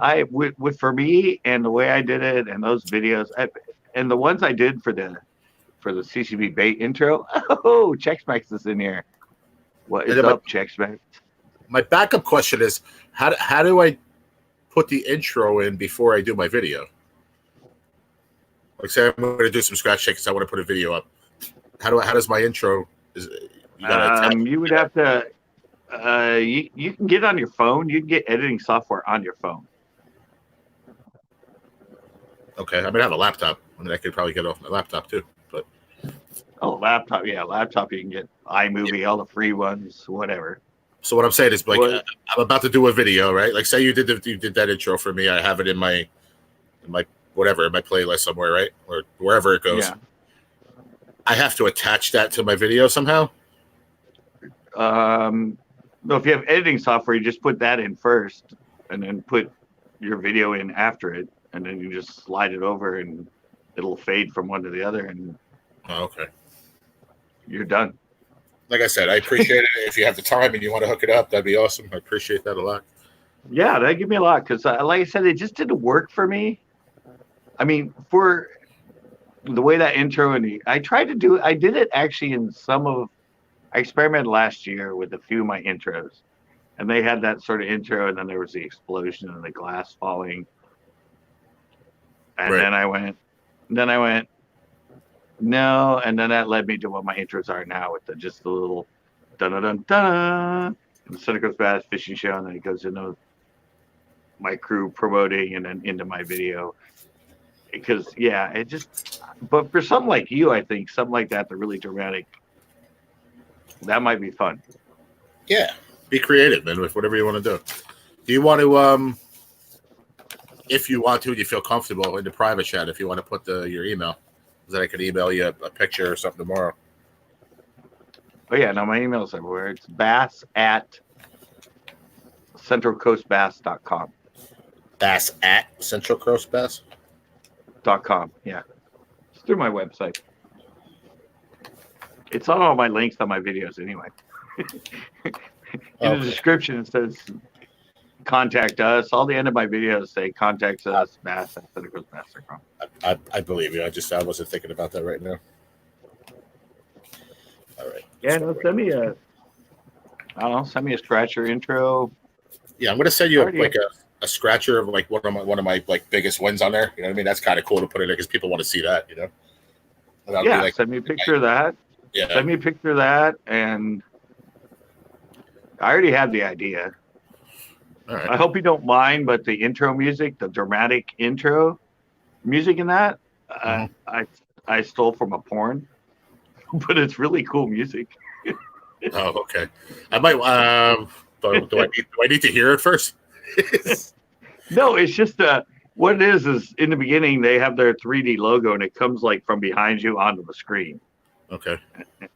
Speaker 1: for me and the way I did it, and those videos, and the ones I did for the CCB bait intro. Oh, Chex is in here. What is up, Chex?
Speaker 2: My backup question is, how do I put the intro in before I do my video? Like, say I'm going to do some scratch checks, I want to put a video up. How does my intro?
Speaker 1: You would have to. You can get it on your phone. You can get editing software on your phone.
Speaker 2: Okay, I mean, I have a laptop. I mean, I could probably get it off my laptop too. But
Speaker 1: laptop, laptop. You can get iMovie, all the free ones, whatever.
Speaker 2: So what I'm saying is, like, I'm about to do a video, right? Like, say you did that intro for me. I have it in my whatever, in my playlist somewhere, right, or wherever it goes. Yeah. I have to attach that to my video somehow.
Speaker 1: No, if you have editing software, you just put that in first, and then put your video in after it, and then you just slide it over, and it'll fade from one to the other, and
Speaker 2: Oh, okay.
Speaker 1: you're done.
Speaker 2: Like I said, I appreciate it. If you have the time and you want to hook it up, that'd be awesome. I appreciate that a lot.
Speaker 1: Yeah, that give me a lot because, like I said, it just didn't work for me. I mean, for the way that intro and I tried to do, I did it actually in I experimented last year with a few of my intros, and they had that sort of intro, and then there was the explosion and the glass falling, and
Speaker 2: Right.
Speaker 1: then I went, no, and then that led me to what my intros are now with just the little dun dun dun dun, and the Cynicals Bass Fishing Show, and then it goes into my crew promoting, and then into my video. Because yeah, it just, but for something like you, I think something like that, they're really dramatic. That might be fun.
Speaker 2: Yeah. Be creative, man, with whatever you want to do. Do you want to, if you want to, and you feel comfortable in the private chat, if you want to put your email, then I could email you a picture or something tomorrow.
Speaker 1: Oh yeah, no, my email's everywhere. It's bass@centralcoastbass.com.
Speaker 2: Bass at Central Coast Bass?
Speaker 1: .com, yeah. It's through my website. It's on all my links on my videos anyway. In the description, it says contact us. All the end of my videos say contact us, bass@centralcoastbass.com.
Speaker 2: I believe you. I wasn't thinking about that right now. All right.
Speaker 1: Yeah, no, send me a scratcher intro.
Speaker 2: Yeah, I'm gonna send you a scratcher of like one of my like biggest wins on there. You know what I mean? That's kind of cool to put in there because people want to see that. You know.
Speaker 1: Yeah, like, send me a picture of that.
Speaker 2: Yeah.
Speaker 1: Send me a picture of that, and I already have the idea.
Speaker 2: All right.
Speaker 1: I hope you don't mind, but the intro music, the dramatic intro music in that, I stole from a porn, but it's really cool music.
Speaker 2: Oh, okay. I might. Do I need to hear it first?
Speaker 1: No, it's just what it is in the beginning they have their 3D logo and it comes like from behind you onto the screen.
Speaker 2: Okay.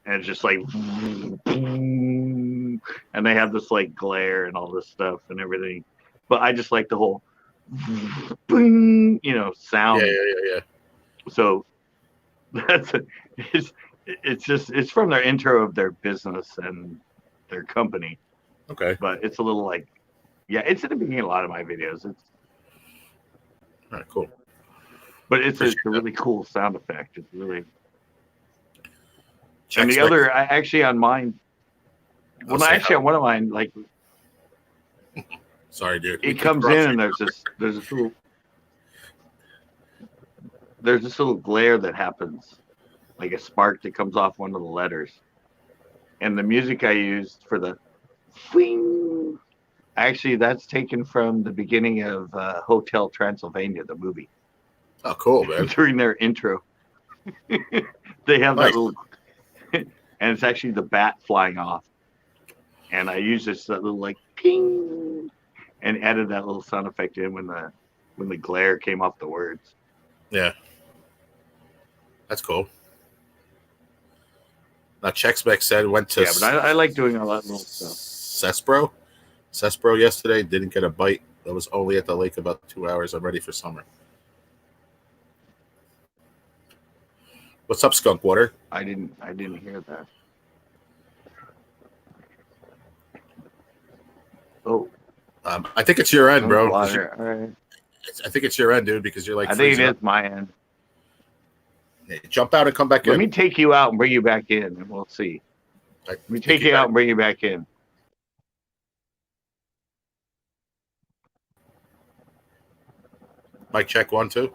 Speaker 1: And it's just like, and they have this like glare and all this stuff and everything. But I just like the whole, sound.
Speaker 2: Yeah.
Speaker 1: So it's from their intro of their business and their company.
Speaker 2: Okay.
Speaker 1: But it's a little like, yeah, it's in the beginning of a lot of my videos. It's
Speaker 2: all right, cool.
Speaker 1: But it's a really cool sound effect. It's really. And the other, actually on mine, on one of mine, like.
Speaker 2: Sorry, dude.
Speaker 1: It comes in and there's this little glare that happens, like a spark that comes off one of the letters. And the music I used for the Fling. Actually, that's taken from the beginning of Hotel Transylvania, the movie.
Speaker 2: Oh, cool, man.
Speaker 1: During their intro. They have that little, and it's actually the bat flying off. And I used that little like ping, and added that little sound effect in when the glare came off the words.
Speaker 2: Yeah. That's cool. Now, Checkspec said went to.
Speaker 1: Yeah, but I like doing all that little stuff.
Speaker 2: Cespro yesterday, didn't get a bite. I was only at the lake about 2 hours. I'm ready for summer. What's up, Skunk Water?
Speaker 1: I didn't hear that. Oh.
Speaker 2: I think it's your end, bro.
Speaker 1: All right.
Speaker 2: I think it's your end, dude, because you're like.
Speaker 1: I think it is my end.
Speaker 2: Yeah, jump out and come back in.
Speaker 1: Let me take you out and bring you back in, and we'll see. Let me take you out and bring you back in.
Speaker 2: Mic check 1, 2.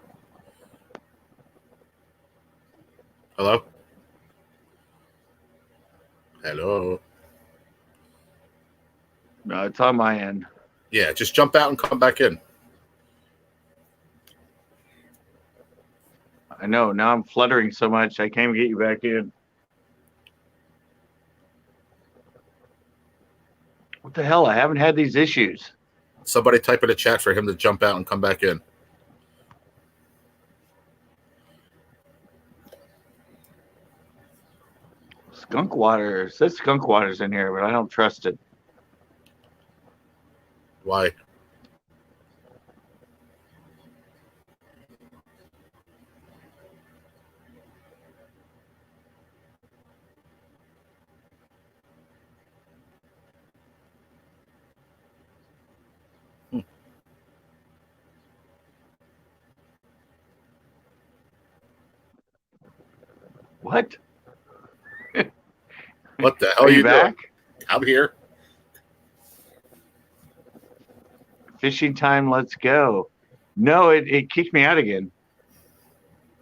Speaker 2: Hello? Hello?
Speaker 1: No, it's on my end.
Speaker 2: Yeah, just jump out and come back in.
Speaker 1: I know. Now I'm fluttering so much, I can't get you back in. What the hell? I haven't had these issues.
Speaker 2: Somebody type in a chat for him to jump out and come back in.
Speaker 1: Skunk water. It says skunk water's in here, but I don't trust it.
Speaker 2: Why?
Speaker 1: What?
Speaker 2: What the hell
Speaker 1: Are
Speaker 2: are
Speaker 1: you
Speaker 2: you doing?
Speaker 1: back?
Speaker 2: I'm here.
Speaker 1: Fishing time. Let's go. No, it kicked me out again.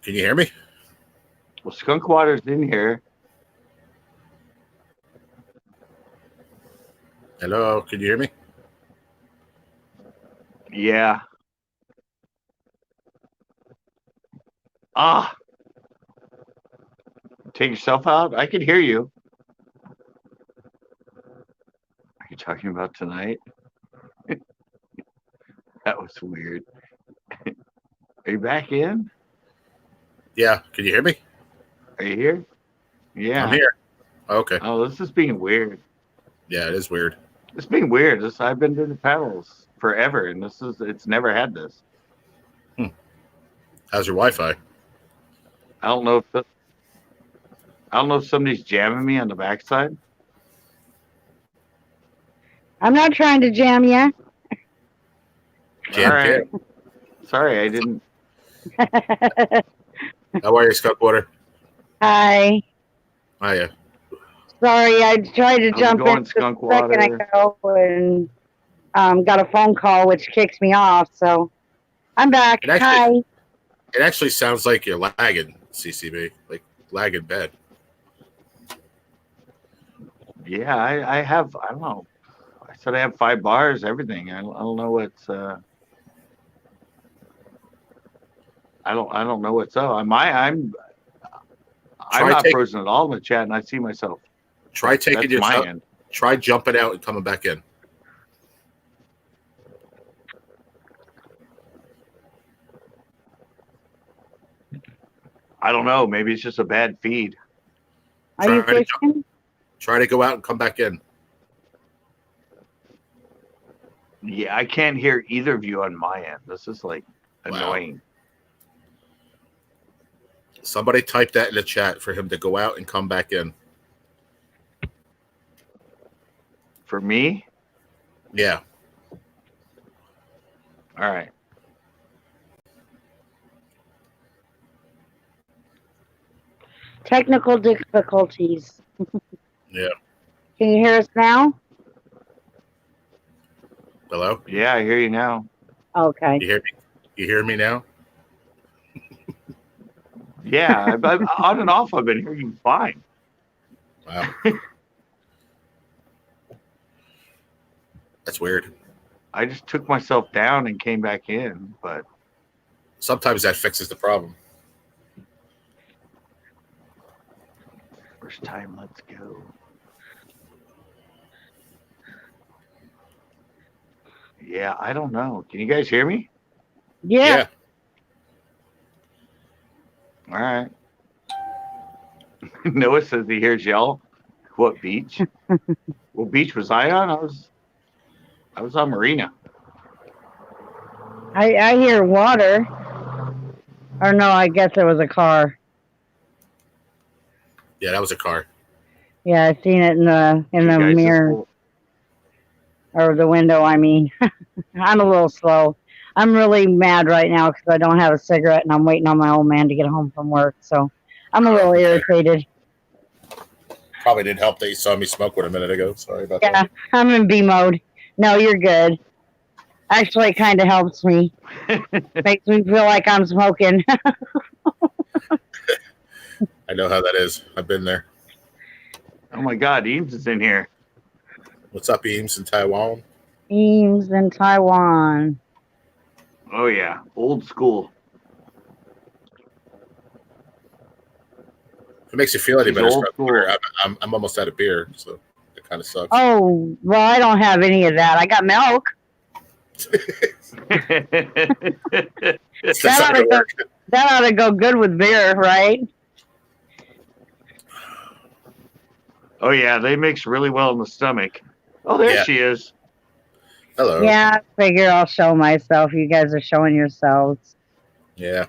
Speaker 2: Can you hear me?
Speaker 1: Well, skunk water's in here.
Speaker 2: Hello, can you hear me?
Speaker 1: Yeah. Ah, take yourself out. I can hear you. Are you talking about tonight? That was weird. Are you back in?
Speaker 2: Yeah, can you hear me?
Speaker 1: Are you here?
Speaker 2: I'm
Speaker 1: Yeah.
Speaker 2: here. Okay.
Speaker 1: Oh, this is being weird.
Speaker 2: Yeah, it is weird.
Speaker 1: It's being weird. I've been doing the paddles forever, and it's never had this.
Speaker 2: How's your Wi-Fi?
Speaker 1: I don't know if I don't know if somebody's jamming me on the backside.
Speaker 3: I'm not trying to jam you.
Speaker 1: All
Speaker 2: Jam
Speaker 1: right.
Speaker 2: cam.
Speaker 1: Sorry, I didn't.
Speaker 2: How are you, Skunk Water?
Speaker 3: Hi.
Speaker 2: Hiya.
Speaker 3: Sorry, I tried to
Speaker 1: How's it
Speaker 3: jump in
Speaker 1: going,
Speaker 3: just a
Speaker 1: skunk
Speaker 3: second
Speaker 1: water?
Speaker 3: ago and got a phone call which kicks me off. So I'm back. Hi.
Speaker 2: It actually sounds like you're lagging, CCB. Like lagging bad.
Speaker 1: Yeah, I have. I don't know. I said I have 5 bars, everything. I don't know what's. I don't know what's up. I'm not frozen at all in the chat, and I see myself.
Speaker 2: Try taking
Speaker 1: That's
Speaker 2: yourself.
Speaker 1: my end.
Speaker 2: Try jumping out and coming back in.
Speaker 1: I don't know. Maybe it's just a bad feed.
Speaker 3: Are you fishing?
Speaker 2: Try to go out and come back in.
Speaker 1: Yeah, I can't hear either of you on my end. This is like annoying.
Speaker 2: Wow. Somebody type that in the chat for him to go out and come back in.
Speaker 1: For me?
Speaker 2: Yeah.
Speaker 1: All right.
Speaker 3: Technical difficulties.
Speaker 2: Yeah.
Speaker 3: Can you hear us now?
Speaker 2: Hello?
Speaker 1: Yeah, I hear you now.
Speaker 3: Okay.
Speaker 2: You hear me? You hear me now?
Speaker 1: Yeah, I've on and off. I've been hearing you fine.
Speaker 2: Wow. That's weird.
Speaker 1: I just took myself down and came back in, but
Speaker 2: sometimes that fixes the problem.
Speaker 1: First time, let's go. Yeah, I don't know. Can you guys hear me?
Speaker 3: Yeah.
Speaker 1: All right. Noah says he hears y'all. What beach? What beach was I on? I was on Marina.
Speaker 3: I hear water. Or no, I guess it was a car.
Speaker 2: Yeah, that was a car.
Speaker 3: Yeah, I seen it in the mirror. Or the window, I mean. I'm a little slow. I'm really mad right now because I don't have a cigarette and I'm waiting on my old man to get home from work. So I'm a little irritated.
Speaker 2: Probably didn't help that you saw me smoke one a minute ago. Sorry about that.
Speaker 3: Yeah, I'm in B mode. No, you're good. Actually, it kind of helps me. Makes me feel like I'm smoking.
Speaker 2: I know how that is. I've been there.
Speaker 1: Oh my God, Eames is in here.
Speaker 2: What's up, Eames in Taiwan?
Speaker 3: Eames in Taiwan.
Speaker 1: Oh yeah, old school.
Speaker 2: If it makes you feel any
Speaker 1: He's
Speaker 2: better,
Speaker 1: old school.
Speaker 2: I'm almost out of beer, so it kind of sucks.
Speaker 3: Oh, well, I don't have any of that. I got milk. That ought to go good with beer, right?
Speaker 1: Oh yeah, they mix really well in the stomach. Oh, there she is.
Speaker 2: Hello.
Speaker 3: Yeah, I figure I'll show myself. You guys are showing yourselves.
Speaker 2: Yeah.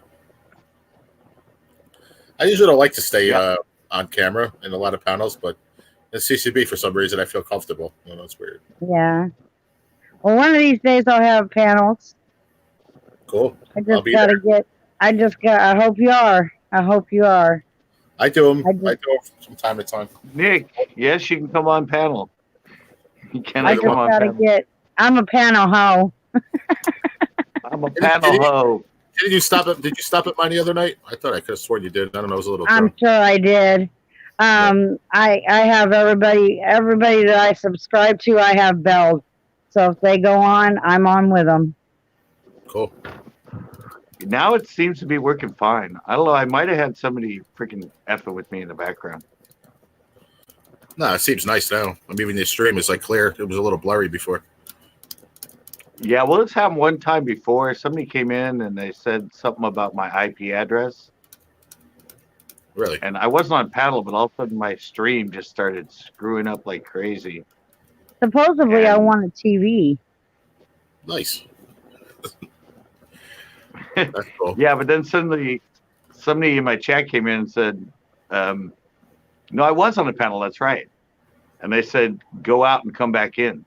Speaker 2: I usually don't like to stay on camera in a lot of panels, but in CCB, for some reason, I feel comfortable. You know, it's weird.
Speaker 3: Yeah. Well, one of these days I'll have panels.
Speaker 2: Cool.
Speaker 3: I hope you are. I hope you are.
Speaker 2: I do them.
Speaker 3: I
Speaker 2: I
Speaker 3: just,
Speaker 2: do them from time to time.
Speaker 1: Nick, yes, you can come on panel. You
Speaker 3: I
Speaker 1: cannot
Speaker 3: just
Speaker 1: come on
Speaker 3: gotta
Speaker 1: panel.
Speaker 3: get. I'm a panel hoe.
Speaker 1: I'm a panel hoe.
Speaker 2: Did you stop at mine the other night? I thought I could have sworn you did. I don't know. I was a little
Speaker 3: I'm
Speaker 2: drunk.
Speaker 3: sure I did. I have everybody that I subscribe to. I have belled. So if they go on, I'm on with them.
Speaker 2: Cool.
Speaker 1: Now it seems to be working fine. I don't know. I might have had somebody freaking effing with me in the background.
Speaker 2: No, it seems nice now. I mean, even the stream is like clear. It was a little blurry before.
Speaker 1: Yeah, well, it's happened one time before. Somebody came in and they said something about my IP address.
Speaker 2: Really?
Speaker 1: And I wasn't on panel, but all of a sudden my stream just started screwing up like crazy.
Speaker 3: Supposedly, I want a TV.
Speaker 2: Nice. That's cool.
Speaker 1: Yeah, but then suddenly somebody in my chat came in and said, no, I was on the panel. That's right. And they said, go out and come back in.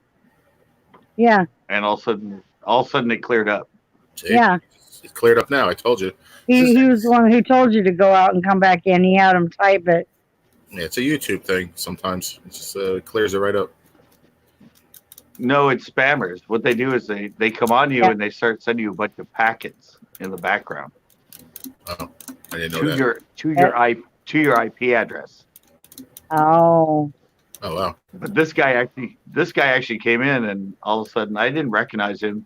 Speaker 3: Yeah.
Speaker 1: And all of a sudden it cleared up.
Speaker 2: See?
Speaker 3: Yeah.
Speaker 2: It's cleared up now. I told you.
Speaker 3: He was the one who told you to go out and come back in. He had him type it.
Speaker 2: Yeah, it's a YouTube thing sometimes. It just clears it right up.
Speaker 1: No, it's spammers. What they do is they come on you and they start sending you a bunch of packets in the background.
Speaker 2: Oh, I didn't know that.
Speaker 1: To your IP address.
Speaker 3: Oh.
Speaker 2: Oh wow.
Speaker 1: But this guy actually came in, and all of a sudden I didn't recognize him,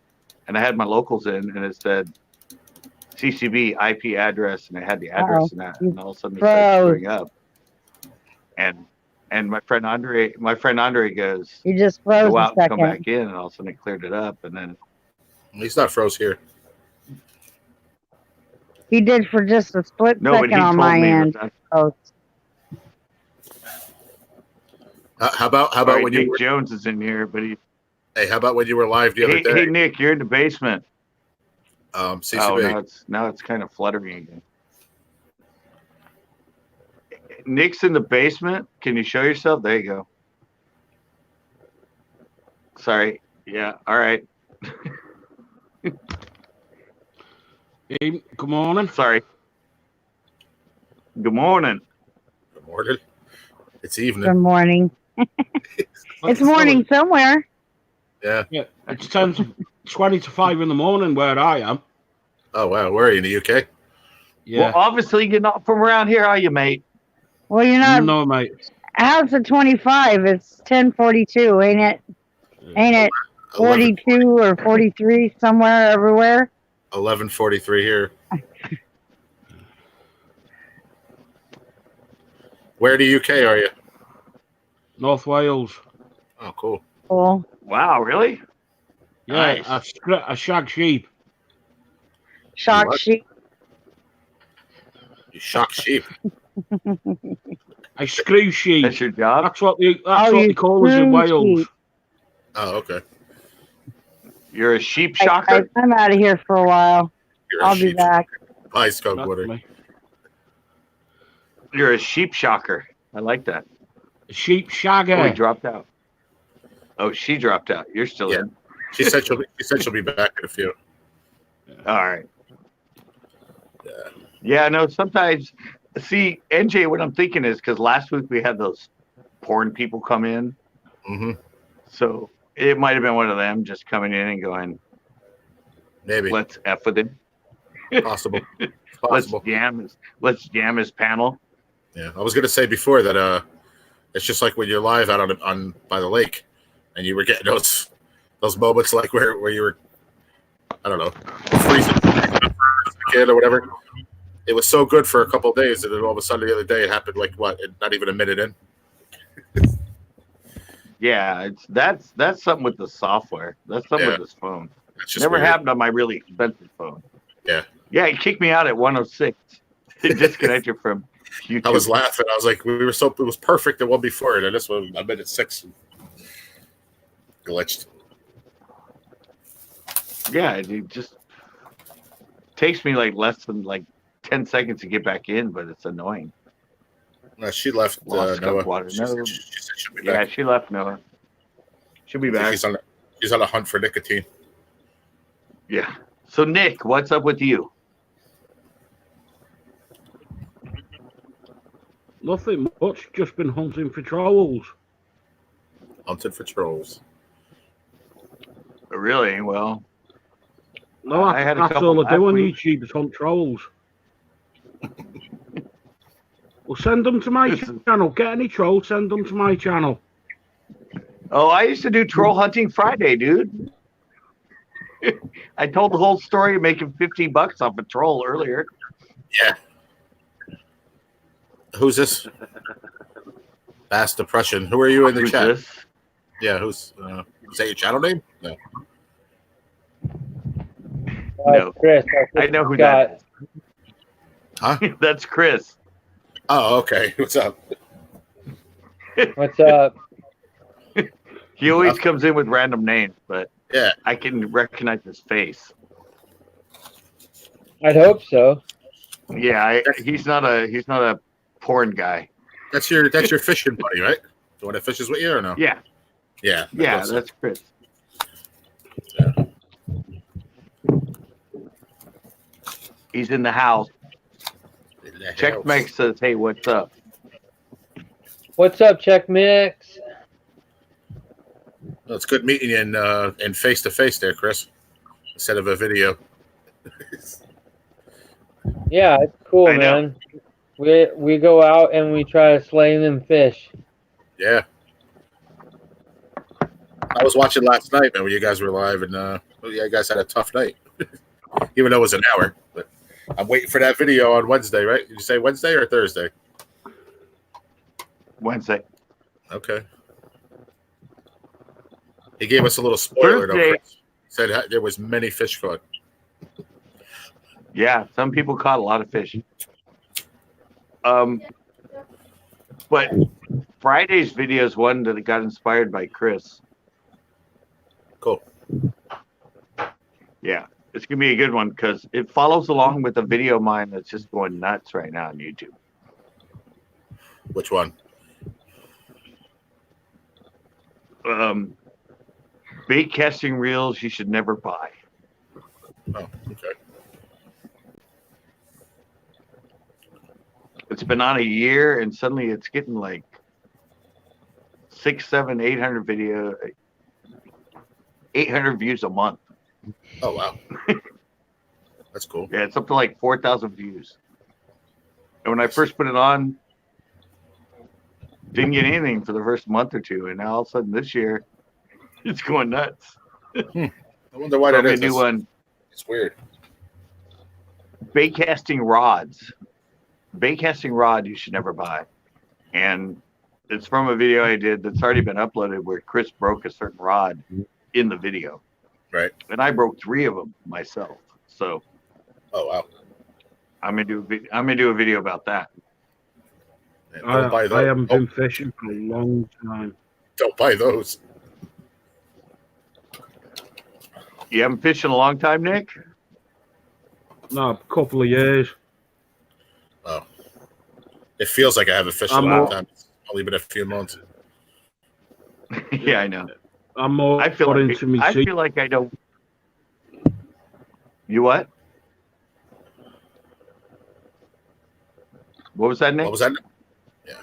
Speaker 1: and I had my locals in, and it said CCB IP address, and it had the address in that, and all of a sudden it started screwing up. And my friend Andre goes,
Speaker 3: you just froze
Speaker 1: go
Speaker 3: a
Speaker 1: out
Speaker 3: second.
Speaker 1: and come back in, and all of a sudden it cleared it up, and then
Speaker 2: He's not froze here.
Speaker 3: He did for just a split second on my end. Oh.
Speaker 2: How about
Speaker 1: right,
Speaker 2: when
Speaker 1: Nick
Speaker 2: you were,
Speaker 1: Jones is in here, but
Speaker 2: hey, how about when you were live the other day?
Speaker 1: Hey Nick, you're in the basement.
Speaker 2: CCB.
Speaker 1: Oh, now it's kind of fluttering again. Nick's in the basement. Can you show yourself? There you go. Sorry. Yeah. All right.
Speaker 4: Hey, good morning.
Speaker 1: Sorry. Good morning.
Speaker 2: Good morning. It's evening.
Speaker 3: Good morning. It's morning somewhere.
Speaker 2: Yeah.
Speaker 4: Yeah, it's 20 to 5 in the morning where I am.
Speaker 2: Oh wow, where are you, in the UK?
Speaker 4: Yeah.
Speaker 1: Well, obviously you're not from around here, are you, mate?
Speaker 3: Well, you're not.
Speaker 4: No, mate.
Speaker 3: How's it 25? It's 10:42, ain't it? Ain't it 42 or 43 somewhere everywhere?
Speaker 2: 11:43 here. Where in the UK are you?
Speaker 4: North Wales.
Speaker 2: Oh, cool.
Speaker 3: Cool.
Speaker 1: Wow, really?
Speaker 4: Yeah,
Speaker 1: Nice.
Speaker 4: I shag sheep.
Speaker 3: Shock
Speaker 2: What?
Speaker 3: sheep.
Speaker 2: You shock sheep.
Speaker 4: I screw sheep.
Speaker 1: That's your job?
Speaker 4: That's what they call us in Wales.
Speaker 3: Sheep.
Speaker 2: Oh, okay.
Speaker 1: You're a sheep shocker?
Speaker 3: I'm out of here for a while.
Speaker 2: You're a
Speaker 3: I'll be
Speaker 2: sheep.
Speaker 3: back.
Speaker 2: Bye, Skunk
Speaker 4: That's
Speaker 2: Water.
Speaker 4: me.
Speaker 1: You're a sheep shocker. I like that.
Speaker 4: A sheep shagger.
Speaker 1: Oh, he dropped out. Oh, she dropped out. You're still
Speaker 2: Yeah.
Speaker 1: in.
Speaker 2: She said she'll be back in a few.
Speaker 1: All right.
Speaker 2: Yeah.
Speaker 1: Yeah, no, sometimes, see, NJ, what I'm thinking is because last week we had those porn people come in.
Speaker 2: Mm-hmm.
Speaker 1: So it might have been one of them just coming in and going,
Speaker 2: Maybe.
Speaker 1: let's F with him.
Speaker 2: Possible.
Speaker 1: Let's
Speaker 2: Possible.
Speaker 1: jam his panel.
Speaker 2: Yeah. I was gonna say before that it's just like when you're live out on by the lake and you were getting those moments like where you were, I don't know, freezing a kid or whatever. It was so good for a couple of days, and then all of a sudden the other day it happened like what? Not even a minute in.
Speaker 1: Yeah, that's something with the software. That's something with this phone.
Speaker 2: It's just
Speaker 1: Never
Speaker 2: weird.
Speaker 1: happened on my really expensive phone.
Speaker 2: Yeah.
Speaker 1: Yeah, it kicked me out at 106. It disconnected from YouTube.
Speaker 2: I was laughing. I was like, it was perfect the one before it, and this one I bet it's 6. Glitched.
Speaker 1: Yeah, it just takes me like less than like 10 seconds to get back in, but it's annoying.
Speaker 2: No, she left.
Speaker 1: Lost
Speaker 2: Noah.
Speaker 1: water.
Speaker 2: She
Speaker 1: No.
Speaker 2: said she'll be
Speaker 1: Yeah,
Speaker 2: back.
Speaker 1: she left Noah. She'll be
Speaker 2: I think
Speaker 1: back.
Speaker 2: she's on a hunt for nicotine.
Speaker 1: Yeah. So Nick, what's up with you?
Speaker 4: Nothing much. Just been hunting for trolls.
Speaker 2: Hunted for trolls.
Speaker 1: Really? Well,
Speaker 4: No,
Speaker 1: I had a
Speaker 4: that's
Speaker 1: couple
Speaker 4: all I do
Speaker 1: last
Speaker 4: on
Speaker 1: week.
Speaker 4: YouTube is hunt trolls. Well, send them to my
Speaker 1: This is-
Speaker 4: channel. Get any trolls, send them to my channel.
Speaker 1: Oh, I used to do Troll Hunting Friday, dude. I told the whole story of making $15 off a troll earlier.
Speaker 2: Yeah. Who's this? Bass Depression. Who are you in the
Speaker 1: Who's
Speaker 2: chat?
Speaker 1: this?
Speaker 2: Yeah, is that your channel name? No.
Speaker 1: No.
Speaker 5: Chris.
Speaker 1: I know who
Speaker 5: Scott.
Speaker 1: that is.
Speaker 2: Huh?
Speaker 1: That's Chris.
Speaker 2: Oh, okay. What's up?
Speaker 5: What's up?
Speaker 1: He always comes in with random names, but
Speaker 2: Yeah.
Speaker 1: I can recognize his face.
Speaker 5: I'd hope so.
Speaker 1: Yeah, he's not a porn guy.
Speaker 2: That's your fishing buddy, right? The one that fishes with you or no?
Speaker 1: Yeah,
Speaker 2: Yeah.
Speaker 1: yeah, that's Chris. He's in the house. Check Mix says, "Hey, what's up?"
Speaker 5: What's up, Check Mix?
Speaker 2: Well, it's good meeting you in face to face there, Chris, instead of a video.
Speaker 5: Yeah, it's cool,
Speaker 1: I know.
Speaker 5: man. We go out and we try to slay them fish.
Speaker 2: Yeah. I was watching last night, man, when you guys were live, and you guys had a tough night, even though it was an hour. But I'm waiting for that video on Wednesday, right? Did you say Wednesday or Thursday?
Speaker 1: Wednesday.
Speaker 2: Okay. He gave us a little spoiler, though.
Speaker 1: Thursday.
Speaker 2: Chris. Said there was many fish caught.
Speaker 1: Yeah, some people caught a lot of fish. But Friday's video is one that got inspired by Chris.
Speaker 2: Cool.
Speaker 1: Yeah, it's gonna be a good one because it follows along with a video of mine that's just going nuts right now on YouTube.
Speaker 2: Which one?
Speaker 1: Bait casting reels you should never buy.
Speaker 2: Oh, okay.
Speaker 1: It's been on a year and suddenly it's getting like 600, 700, 800 views a month.
Speaker 2: Oh, wow. That's cool.
Speaker 1: Yeah, it's up to like 4,000 views. And when I first put it on, didn't get anything for the first month or two, and now all of a sudden this year, it's going nuts.
Speaker 2: I wonder why that
Speaker 1: Probably
Speaker 2: is.
Speaker 1: a new one.
Speaker 2: It's weird.
Speaker 1: Bait casting rods. Bait casting rod you should never buy. And it's from a video I did that's already been uploaded where Chris broke a certain rod in the video.
Speaker 2: Right.
Speaker 1: And I broke 3 of them myself. So
Speaker 2: Oh, wow.
Speaker 1: I'm gonna do a video about that.
Speaker 2: Man, don't buy those.
Speaker 4: I haven't been fishing for a long time.
Speaker 2: Don't buy those.
Speaker 1: You haven't fished in a long time, Nick?
Speaker 4: No, a couple of years.
Speaker 2: Oh. It feels like I haven't fished in a long time. It's only been a few months.
Speaker 1: Yeah, I know.
Speaker 4: I'm more
Speaker 1: I feel
Speaker 4: into me.
Speaker 1: I feel like I don't. You what? What was that, Nick?
Speaker 2: What was that? Yeah.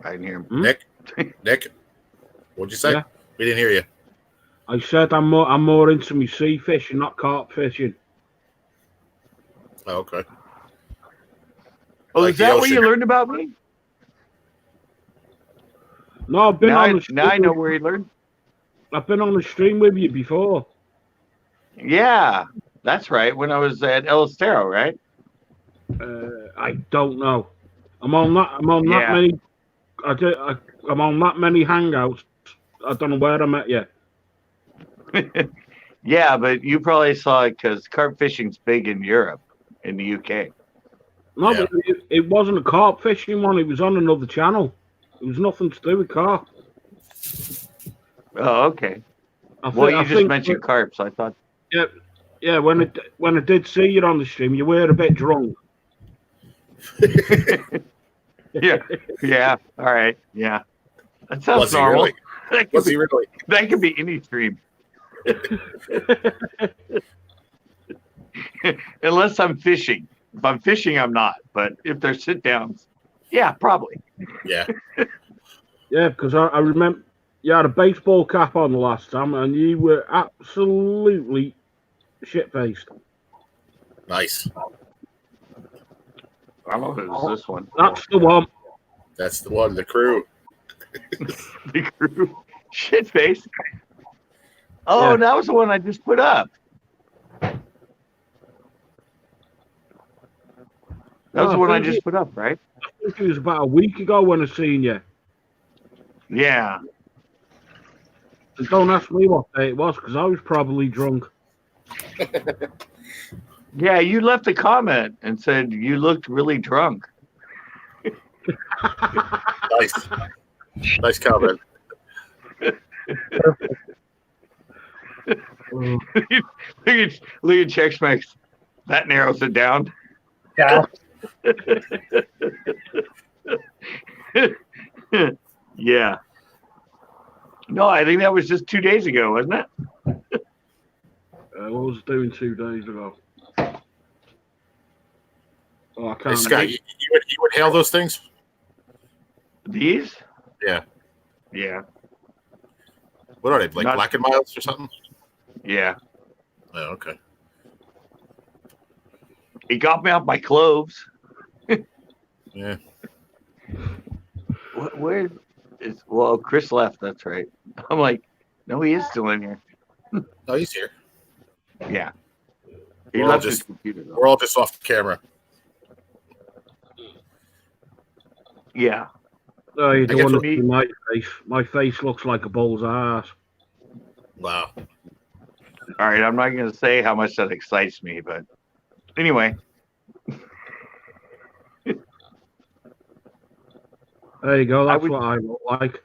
Speaker 1: I didn't hear him.
Speaker 2: Nick? What'd you say?
Speaker 4: Yeah.
Speaker 2: We didn't hear you.
Speaker 4: I said I'm more into me sea fishing, not carp fishing.
Speaker 2: Oh, okay.
Speaker 1: Oh,
Speaker 2: Like
Speaker 1: is
Speaker 2: the
Speaker 1: that what
Speaker 2: ocean.
Speaker 1: you learned about me?
Speaker 4: No, I've been
Speaker 1: Now,
Speaker 4: on the stream.
Speaker 1: I know where you learned.
Speaker 4: I've been on the stream with you before.
Speaker 1: Yeah, that's right. When I was at El Estero, right?
Speaker 4: I don't know. I'm on that
Speaker 1: Yeah.
Speaker 4: many. I'm on that many hangouts. I don't know where I met you.
Speaker 1: Yeah, but you probably saw it because carp fishing's big in Europe, in the UK.
Speaker 4: No,
Speaker 2: Yeah.
Speaker 4: but it wasn't a carp fishing one. It was on another channel. It was nothing to do with carp.
Speaker 1: Oh, okay.
Speaker 4: I
Speaker 1: Well,
Speaker 4: thi-
Speaker 1: you
Speaker 4: I
Speaker 1: just
Speaker 4: think-
Speaker 1: mentioned carp, so I thought.
Speaker 4: Yeah, when I did see you on the stream, you were a bit drunk.
Speaker 1: Yeah, yeah. All right, yeah. That sounds
Speaker 2: Was he
Speaker 1: normal.
Speaker 2: really? Was he really?
Speaker 1: That could be any stream. Unless I'm fishing. If I'm fishing, I'm not. But if they're sit downs, yeah, probably.
Speaker 2: Yeah.
Speaker 4: Yeah, because I remember you had a baseball cap on the last time, and you were absolutely shit-faced.
Speaker 2: Nice.
Speaker 1: I don't know if it was this one.
Speaker 4: That's the one.
Speaker 2: That's the one. The crew.
Speaker 1: The crew. Shit face. Oh,
Speaker 4: Yeah.
Speaker 1: that was the one I just put up. That was the one I just put up, right?
Speaker 4: I think it was about a week ago when I seen you.
Speaker 1: Yeah.
Speaker 4: And don't ask me what day it was, because I was probably drunk.
Speaker 1: Yeah, you left a comment and said you looked really drunk.
Speaker 2: Nice. Nice comment.
Speaker 1: Look at Checkmax. That narrows it down.
Speaker 5: Yeah.
Speaker 1: Yeah. No, I think that was just 2 days ago, wasn't it?
Speaker 4: What was I doing 2 days ago? Oh, I
Speaker 2: Hey,
Speaker 4: can't.
Speaker 2: Scott, you would hail those things?
Speaker 1: These?
Speaker 2: Yeah.
Speaker 1: Yeah.
Speaker 2: What are they, like
Speaker 1: Not-
Speaker 2: Black and Miles or something?
Speaker 1: Yeah.
Speaker 2: Oh, okay.
Speaker 1: It got me off my clothes.
Speaker 2: Yeah.
Speaker 1: Where is? Well, Chris left. That's right. I'm like, no, he is still in here.
Speaker 2: Oh, he's here.
Speaker 1: Yeah. He
Speaker 2: We're all
Speaker 1: left his
Speaker 2: just-
Speaker 1: computer. Though.
Speaker 2: We're all just off the camera.
Speaker 1: Yeah.
Speaker 4: No, you
Speaker 2: I
Speaker 4: don't
Speaker 2: guess
Speaker 4: want to
Speaker 1: we-
Speaker 4: see my face. My face looks like a bull's ass.
Speaker 2: Wow.
Speaker 1: All right. I'm not going to say how much that excites me, but anyway.
Speaker 4: There you go.
Speaker 1: I
Speaker 4: That's
Speaker 1: would-
Speaker 4: what I look like.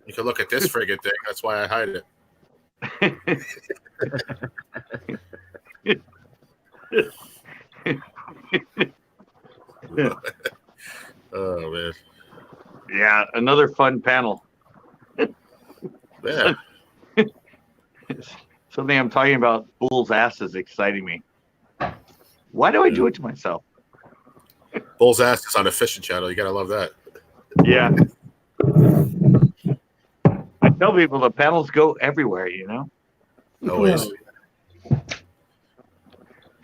Speaker 2: You can look at this friggin' thing. That's why I hide it. Oh, man.
Speaker 1: Yeah. Another fun panel.
Speaker 2: Yeah.
Speaker 1: Something I'm talking about. Bull's ass is exciting me. Why do I do it to myself?
Speaker 2: Bull's ass is on the fishing channel. You gotta love that.
Speaker 1: Yeah. I tell people the panels go everywhere, you know?
Speaker 2: Always.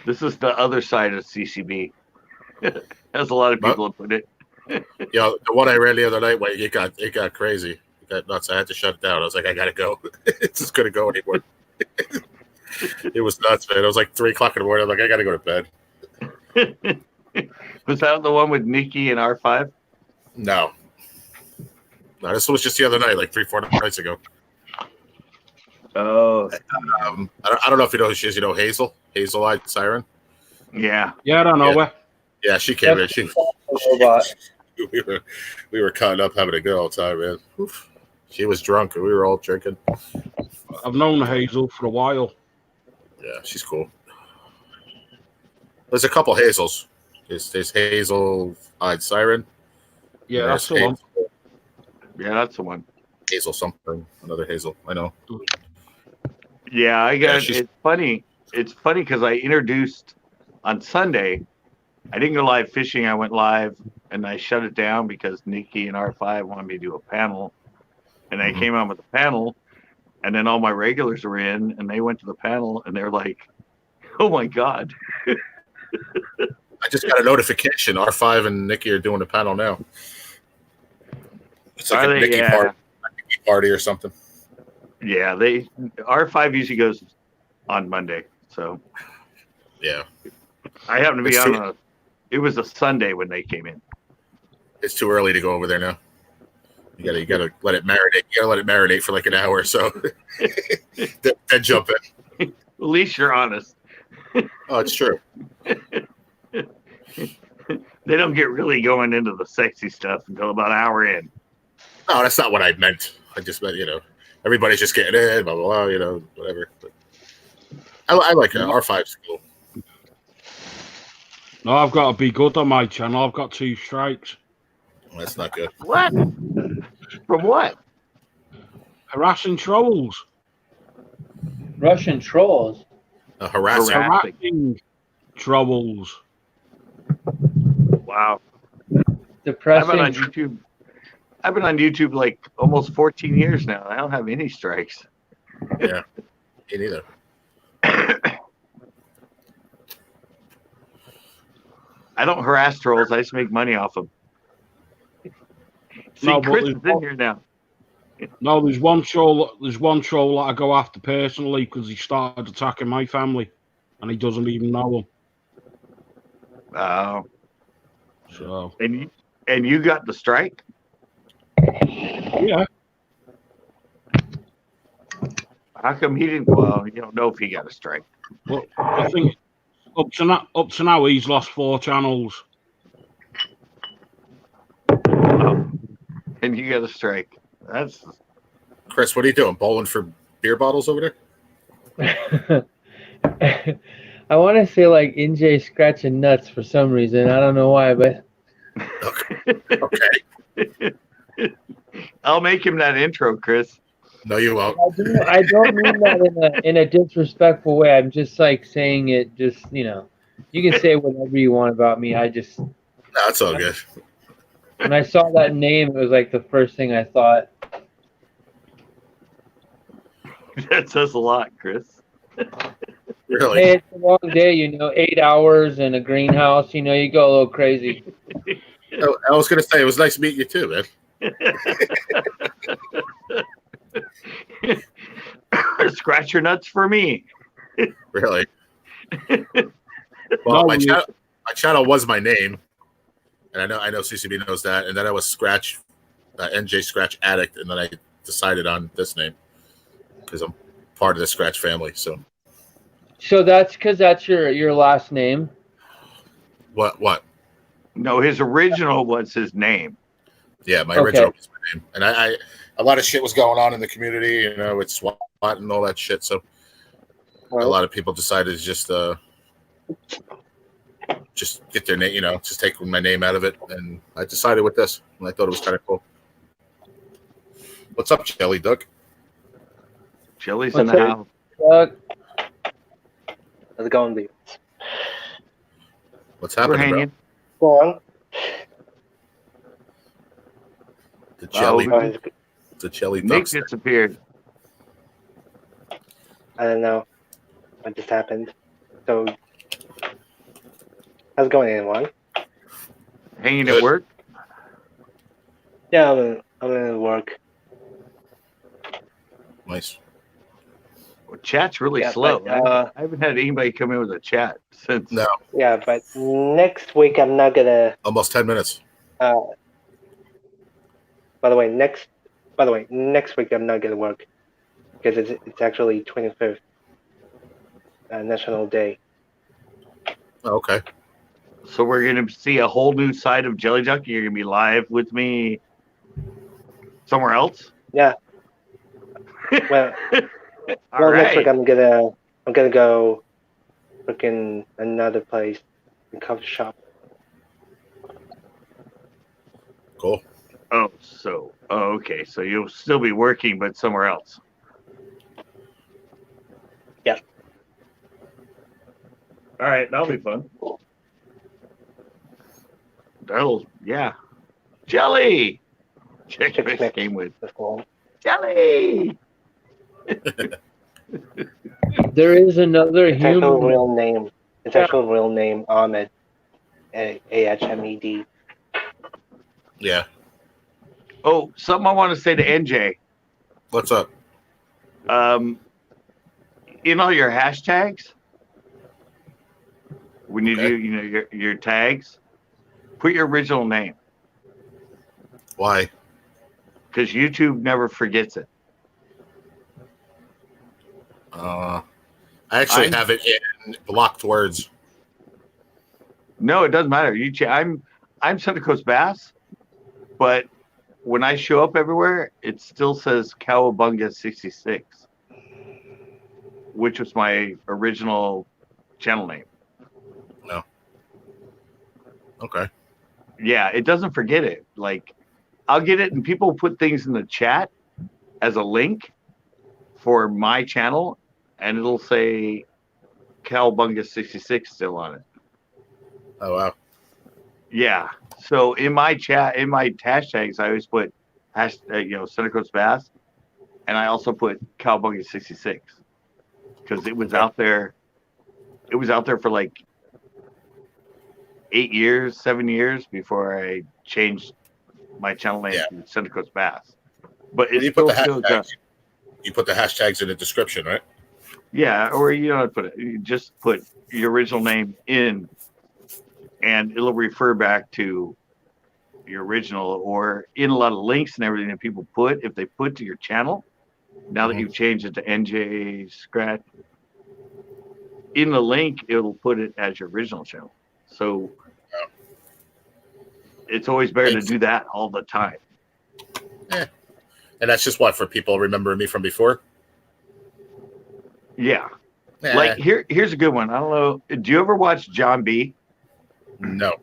Speaker 1: This is the other side of CCB. As a lot of people have put it.
Speaker 2: Yeah, the one I ran the other night, it got crazy. It got nuts. I had to shut it down. I was like, I gotta go. It's just gonna go anymore. It was nuts, man. It was like 3:00 in the morning. I'm like, I gotta go to bed.
Speaker 1: Was that the one with Nikki and R5?
Speaker 2: No, this was just the other night, like 3-4 nights ago.
Speaker 1: Oh,
Speaker 2: I don't know if you know who she is. You know Hazel, Hazel-eyed Siren.
Speaker 1: yeah.
Speaker 4: Yeah, I don't know
Speaker 2: Yeah.
Speaker 4: where.
Speaker 2: Yeah, she came in.
Speaker 5: That's a robot.
Speaker 2: We were cutting up, having a good old time, man. Oof. She was drunk, and we were all drinking.
Speaker 4: I've known Hazel for a while.
Speaker 2: Yeah, she's cool. There's a couple Hazels. There's Hazel-eyed Siren.
Speaker 4: Yeah,
Speaker 2: and
Speaker 4: that's the
Speaker 2: there's
Speaker 4: one.
Speaker 1: Yeah, that's the one.
Speaker 2: Hazel something. Another Hazel. I know.
Speaker 1: Yeah, I got
Speaker 2: she's-
Speaker 1: it's funny. It's funny because I introduced on Sunday. I didn't go live fishing. I went live and I shut it down because Nikki and R5 wanted me to do a panel. And I
Speaker 2: Mhm.
Speaker 1: came on with the panel, and then all my regulars were in, and they went to the panel, and they're like, "Oh my god!"
Speaker 2: I just got a notification. R5 and Nikki are doing a panel now. It's like
Speaker 1: Are
Speaker 2: a
Speaker 1: they?
Speaker 2: Nikki party or something.
Speaker 1: Yeah, they R5 usually goes on Monday, so
Speaker 2: Yeah,
Speaker 1: I happened to be
Speaker 2: It's
Speaker 1: on
Speaker 2: too-
Speaker 1: It was a Sunday when they came in.
Speaker 2: it's too early to go over there now. You gotta let it marinate. You gotta let it marinate for like an hour or so. then jump in.
Speaker 1: At least you're honest.
Speaker 2: Oh, it's true.
Speaker 1: They don't get really going into the sexy stuff until about an hour in.
Speaker 2: No, that's not what I meant. I just meant, everybody's just getting in, blah, blah, blah, whatever. But I like it. R5's cool.
Speaker 4: No, I've got to be good on my channel. I've got 2 strikes.
Speaker 2: That's not good.
Speaker 1: What? From what?
Speaker 4: Harassing trolls.
Speaker 5: Russian trolls.
Speaker 2: Harassing.
Speaker 1: Harass-
Speaker 4: Harassing trolls.
Speaker 1: Wow.
Speaker 5: Depressing.
Speaker 1: I've been on YouTube like almost 14 years now. I don't have any strikes.
Speaker 2: Yeah, me neither.
Speaker 1: I don't harass trolls. I just make money off them. See,
Speaker 4: No, but
Speaker 1: Chris
Speaker 4: there's
Speaker 1: is in here now.
Speaker 4: No, there's one troll. There's one troll that I go after personally because he started attacking my family, and he doesn't even know him.
Speaker 1: Oh.
Speaker 4: So
Speaker 1: And you got the strike?
Speaker 4: yeah,
Speaker 1: How come he didn't? Well, you don't know if he got a strike.
Speaker 4: well, I think up to now he's lost 4 channels.
Speaker 1: And you got a strike. That's
Speaker 2: Chris, what are you doing? Bowling for beer bottles over there?
Speaker 5: I want to say like NJ scratching nuts for some reason. I don't know why, but
Speaker 2: Okay.
Speaker 1: I'll make him that intro, Chris.
Speaker 2: No, you won't.
Speaker 5: I don't mean that in a disrespectful way. I'm just like saying it. Just you can say whatever you want about me.
Speaker 2: That's all good.
Speaker 5: When I saw that name, it was like the first thing I thought.
Speaker 1: That says a lot, Chris.
Speaker 2: Really?
Speaker 5: Hey, it's a long day, 8 hours in a greenhouse. You go a little crazy.
Speaker 2: I was going to say, it was nice meeting you too, man.
Speaker 1: Scratch your nuts for me.
Speaker 2: Really? Well, my channel was my name, and I know CCB knows that. And then I was Scratch, NJ Scratch Addict, and then I decided on this name because I'm part of the Scratch family. So
Speaker 5: that's because that's your last name.
Speaker 2: What?
Speaker 1: No, his original was his name.
Speaker 2: Yeah, my original was my name, and I a lot of shit was going on in the community, with SWAT and all that shit. So a lot of people decided to just get their name, just take my name out of it, and I decided with this, and I thought it was kind of cool. What's up, Jelly Doug?
Speaker 1: Jelly's in the house.
Speaker 5: Doug?
Speaker 6: How's it going, dude?
Speaker 2: What's happening,
Speaker 1: We're hanging.
Speaker 6: Go on.
Speaker 2: The Jelly,
Speaker 6: Oh,
Speaker 2: the Jelly
Speaker 1: Nick
Speaker 2: Duckster.
Speaker 1: disappeared.
Speaker 6: I don't know what just happened. So, how's it going, anyone?
Speaker 1: Hanging at work.
Speaker 6: Yeah, I'm in work.
Speaker 2: Nice.
Speaker 1: Well, chat's really
Speaker 6: Yeah,
Speaker 1: slow.
Speaker 6: but,
Speaker 1: I haven't had anybody come in with a chat since.
Speaker 2: No,
Speaker 6: Yeah, but next week I'm not gonna.
Speaker 2: almost 10 minutes.
Speaker 6: By the way, next week I'm not gonna work because it's actually 25th, National Day.
Speaker 2: Oh, okay.
Speaker 1: So we're gonna see a whole new side of Jelly Duck. You're gonna be live with me somewhere else.
Speaker 6: Yeah. Well,
Speaker 1: All
Speaker 6: next
Speaker 1: right.
Speaker 6: week I'm gonna go look in another place, a coffee shop.
Speaker 2: Cool.
Speaker 1: Oh, okay. So you'll still be working, but somewhere else.
Speaker 6: Yeah.
Speaker 1: All right, that'll be fun. Yeah. Jelly. Check this game with Jelly.
Speaker 5: There is another
Speaker 6: It's actual
Speaker 5: human.
Speaker 6: real name. It's actual real name, Ahmed. Ahmed.
Speaker 2: Yeah.
Speaker 1: Oh, something I want to say to NJ.
Speaker 2: What's up?
Speaker 1: In all your hashtags, when you
Speaker 2: Okay.
Speaker 1: do, your tags, put your original name
Speaker 2: Why?
Speaker 1: because YouTube never forgets it.
Speaker 2: I actually have it in blocked words.
Speaker 1: No, it doesn't matter. I'm Santa Cruz Bass, but when I show up everywhere, it still says Cowabunga 66, which was my original channel name.
Speaker 2: No. Okay.
Speaker 1: Yeah, it doesn't forget it. Like, I'll get it, and people put things in the chat as a link for my channel, and it'll say Cowabunga 66 still on it.
Speaker 2: Oh, wow.
Speaker 1: Yeah. So in my chat, in my hashtags, I always put Center Coast Bass, and I also put Cowbungy 66 because it was
Speaker 2: Okay.
Speaker 1: out there. It was out there for like 8 years, 7 years before I changed my channel name
Speaker 2: Yeah.
Speaker 1: to Center Coast Bass. But
Speaker 2: When
Speaker 1: it
Speaker 2: you put
Speaker 1: still
Speaker 2: the
Speaker 1: shows up.
Speaker 2: hashtags, you put the hashtags in the description, right?
Speaker 1: Yeah, or you don't put it. You just put your original name in, and it'll refer back to your original, or in a lot of links and everything that people put. If they put to your channel, now that
Speaker 2: Mhm.
Speaker 1: you've changed it to NJ Scratch, in the link it'll put it as your original channel. So it's always better to
Speaker 2: Thanks.
Speaker 1: do that all the time.
Speaker 2: And that's just what, for people remembering me from before.
Speaker 1: Yeah.
Speaker 2: Eh,
Speaker 1: Like here's a good one. I don't know. Do you ever watch John B?
Speaker 2: no.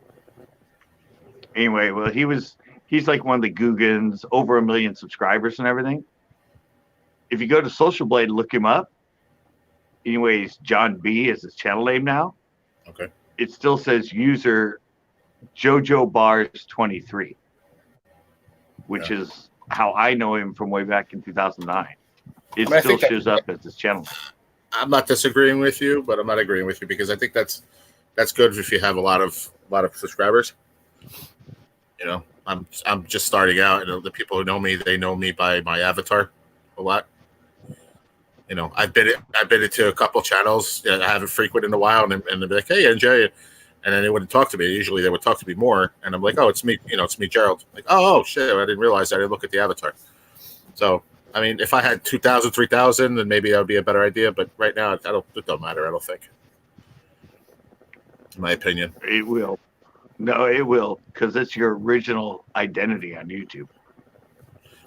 Speaker 1: Anyway, well he's like one of the Googans, over 1 million subscribers and everything. If you go to Social Blade, look him up. Anyways, John B is his channel name now.
Speaker 2: Okay.
Speaker 1: It still says user JoJo Bars 23, which is how I know him from way back in 2009. It
Speaker 2: I
Speaker 1: still
Speaker 2: think
Speaker 1: shows up as his channel.
Speaker 2: I'm not disagreeing with you, but I'm not agreeing with you because I think that's good if you have a lot of subscribers. You know, I'm just starting out. You know, the people who know me, they know me by my avatar a lot. You know, I've been into a couple channels that I haven't frequented in a while, and they'd be like, "Hey, NJ," and then they wouldn't talk to me. Usually, they would talk to me more, and I'm like, "Oh, it's me." You know, it's me, Gerald. Like, oh shit, I didn't realize I didn't look at the avatar. So, I mean, if I had 2,000, 3,000, then maybe that would be a better idea. But right now, it don't matter. I don't think, in my opinion.
Speaker 1: It will. No, it will, because it's your original identity on YouTube.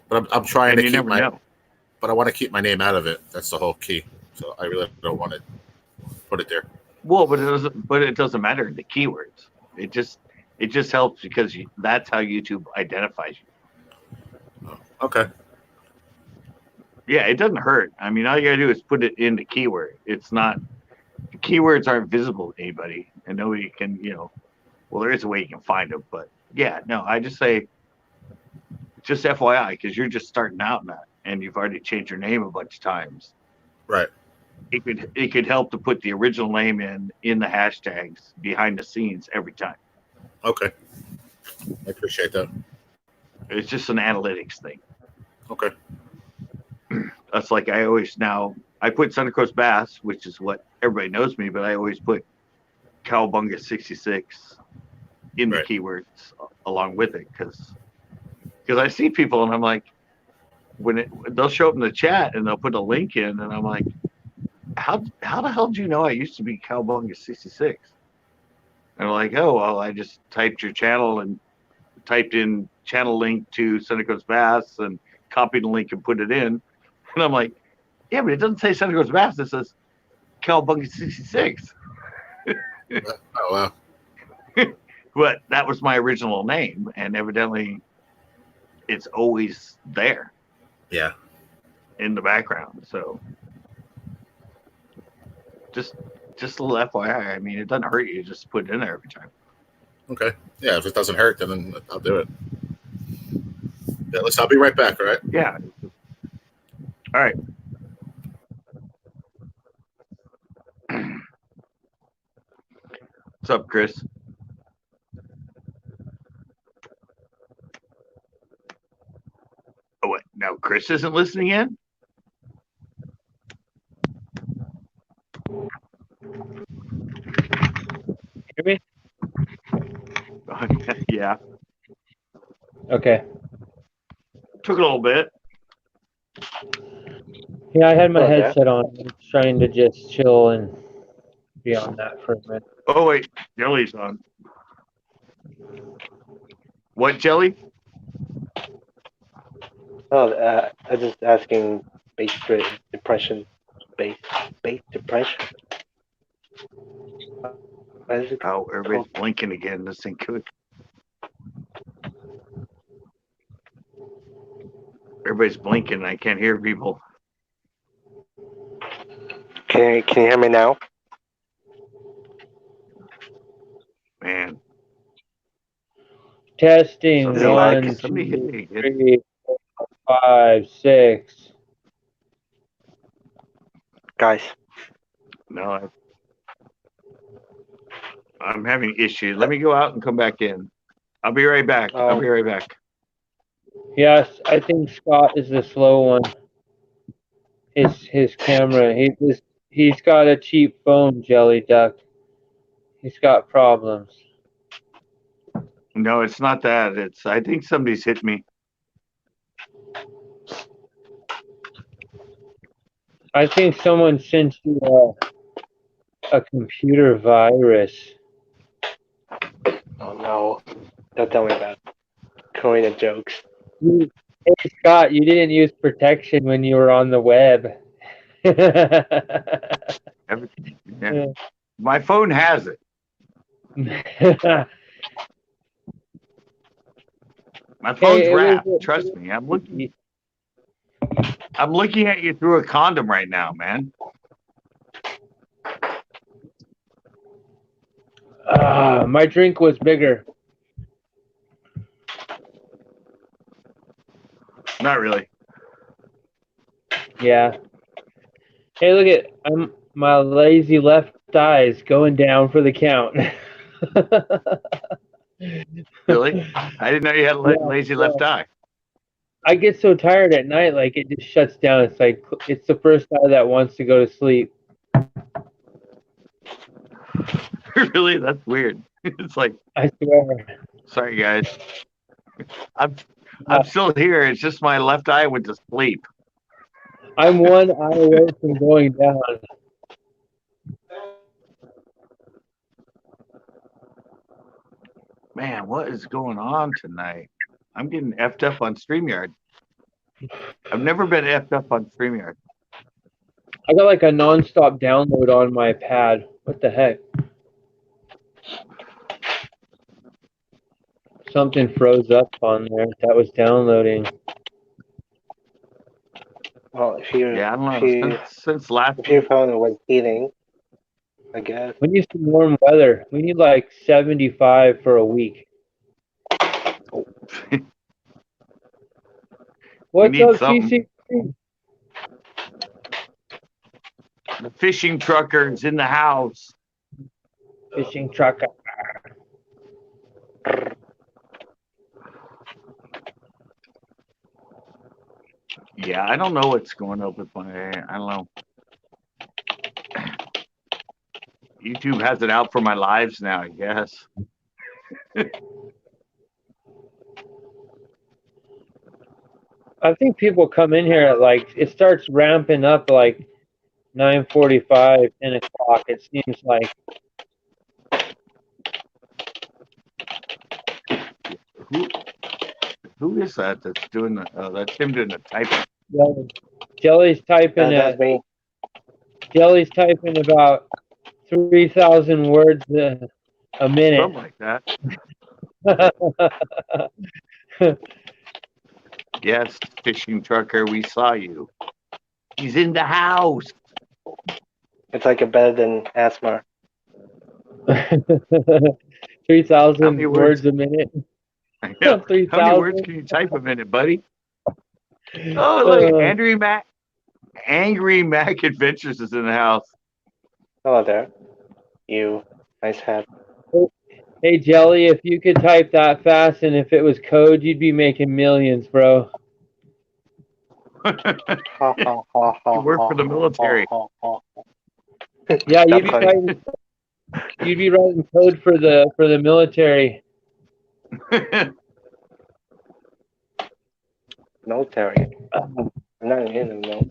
Speaker 2: But I'm trying
Speaker 1: And
Speaker 2: to
Speaker 1: you
Speaker 2: keep
Speaker 1: never know.
Speaker 2: but I want to keep my name out of it. That's the whole key. So I really don't want to put it there.
Speaker 1: Well, but it doesn't matter the keywords. It just helps because that's how YouTube identifies you.
Speaker 2: Okay.
Speaker 1: Yeah, it doesn't hurt. I mean, all you gotta do is put it in the keyword. It's not the keywords aren't visible to anybody, and nobody can, well, there is a way you can find them, but yeah, no, I just say, just FYI, because you're just starting out now, and you've already changed your name a bunch of times.
Speaker 2: Right.
Speaker 1: It could help to put the original name in the hashtags behind the scenes every time.
Speaker 2: Okay. I appreciate that.
Speaker 1: It's just an analytics thing.
Speaker 2: Okay.
Speaker 1: That's like I put Center Coast Bass, which is what everybody knows me, but I always put Cowabunga 66 in the keywords along with it because I see people and I'm like, they'll show up in the chat and they'll put a link in and I'm like, how the hell do you know I used to be Cowabunga 66? And they're like, oh well, I just typed your channel and typed in channel link to Center Coast Bass and copied the link and put it in. And I'm like, yeah, but it doesn't say Center Coast Bass. It says Cowabunga 66.
Speaker 2: Oh, wow.
Speaker 1: But that was my original name, and evidently it's always there.
Speaker 2: Yeah.
Speaker 1: In the background. So just a little FYI. I mean, it doesn't hurt you. Just put it in there every time.
Speaker 2: Okay. Yeah, if it doesn't hurt, then I'll do it. Yeah, I'll be right back, all right?
Speaker 1: Yeah. All right. What's up, Chris? Oh, what? Now Chris isn't listening in?
Speaker 5: Hear me?
Speaker 1: Yeah.
Speaker 5: Okay.
Speaker 1: Took a little bit.
Speaker 5: Yeah, I had my
Speaker 6: Okay.
Speaker 5: headset on, trying to just chill and be on that for a minute.
Speaker 1: Oh, wait. Jelly's on. What, Jelly?
Speaker 6: Oh, I was just asking base depression. Base depression. What is it
Speaker 1: Oh, everybody's
Speaker 6: called?
Speaker 1: blinking again. This thing could. Everybody's blinking. I can't hear people.
Speaker 6: Can you hear me now?
Speaker 1: Man.
Speaker 5: Testing.
Speaker 1: Somebody,
Speaker 5: 1,
Speaker 1: somebody hit
Speaker 5: 2,
Speaker 1: me again.
Speaker 5: 3, 4, 5, 6.
Speaker 6: Guys,
Speaker 1: No, I'm having issues. Let me go out and come back in. I'll be right back. I'll be right back.
Speaker 5: Yes, I think Scott is the slow one. His camera. He's got a cheap phone, Jelly Duck. He's got problems.
Speaker 1: No, it's not that. I think somebody's hit me.
Speaker 5: I think someone sent you a computer virus.
Speaker 6: oh no, don't tell me about Korean jokes.
Speaker 5: Hey Scott, you didn't use protection when you were on the web.
Speaker 1: Yeah. My phone has it. My phone's wrapped. Trust me. I'm looking at you through a condom right now, man.
Speaker 5: My drink was bigger.
Speaker 1: Not really.
Speaker 5: Yeah. Hey, look at my lazy left eye is going down for the count.
Speaker 1: Really? I didn't know you had a lazy left eye.
Speaker 5: I get so tired at night, like it just shuts down. It's like it's the first eye that wants to go to sleep.
Speaker 1: Really? That's weird. It's like,
Speaker 5: I swear.
Speaker 1: sorry guys. I'm still here. It's just my left eye went to sleep.
Speaker 5: I'm one eye away from going down.
Speaker 1: Man, what is going on tonight? I'm getting effed up on StreamYard. I've never been effed up on StreamYard.
Speaker 5: I got like a non-stop download on my pad. What the heck? Something froze up on there that was downloading.
Speaker 6: Well, if you
Speaker 1: Yeah, I don't know. Since last
Speaker 6: if your phone was heating, I guess.
Speaker 5: We need some warm weather. We need like 75 for a week. What's up, CCB?
Speaker 1: The fishing trucker is in the house.
Speaker 5: Fishing trucker.
Speaker 1: Yeah, I don't know what's going on with my. I don't know. YouTube has it out for my lives now, I guess.
Speaker 5: I think people come in here at like, it starts ramping up like 9:45, 10 o'clock. It seems like.
Speaker 1: Who is that that's doing the? That's him doing the typing.
Speaker 5: Jelly's typing.
Speaker 6: That's me.
Speaker 5: Jelly's typing about 3,000 words a minute.
Speaker 1: Something like that. Yes, fishing trucker, we saw you. He's in the house.
Speaker 6: It's like a better than asthma.
Speaker 5: 3,000 words a minute.
Speaker 1: Yeah. How many words can you type a minute, buddy? Oh, look, Angry Mac Adventures is in the house.
Speaker 6: Hello there. You nice hat.
Speaker 5: Hey, Jelly, if you could type that fast and if it was code, you'd be making millions, bro.
Speaker 1: You work for the military.
Speaker 5: Yeah, you'd be writing code for the military.
Speaker 6: Military. I'm not in the military.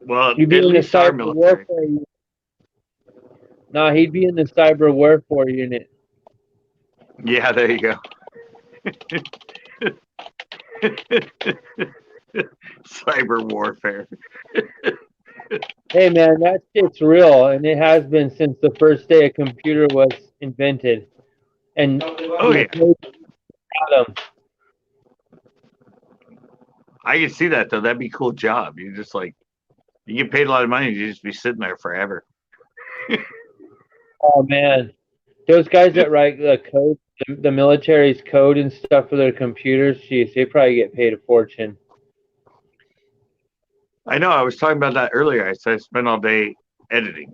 Speaker 1: Well,
Speaker 5: You'd be
Speaker 1: at
Speaker 5: in the
Speaker 1: least our
Speaker 5: cyber
Speaker 1: military.
Speaker 5: warfare unit. Nah, he'd be in the cyber warfare unit.
Speaker 1: Yeah, there you go. Cyber warfare.
Speaker 5: Hey, man, that shit's real, and it has been since the first day a computer was invented. And
Speaker 1: Oh yeah,
Speaker 5: Adam.
Speaker 1: I can see that though. That'd be a cool job. You just like you get paid a lot of money. You just be sitting there forever.
Speaker 5: Oh man, Those guys that write the code, the military's code and stuff for their computers, geez, they probably get paid a fortune.
Speaker 1: I know. I was talking about that earlier. I said I spent all day editing.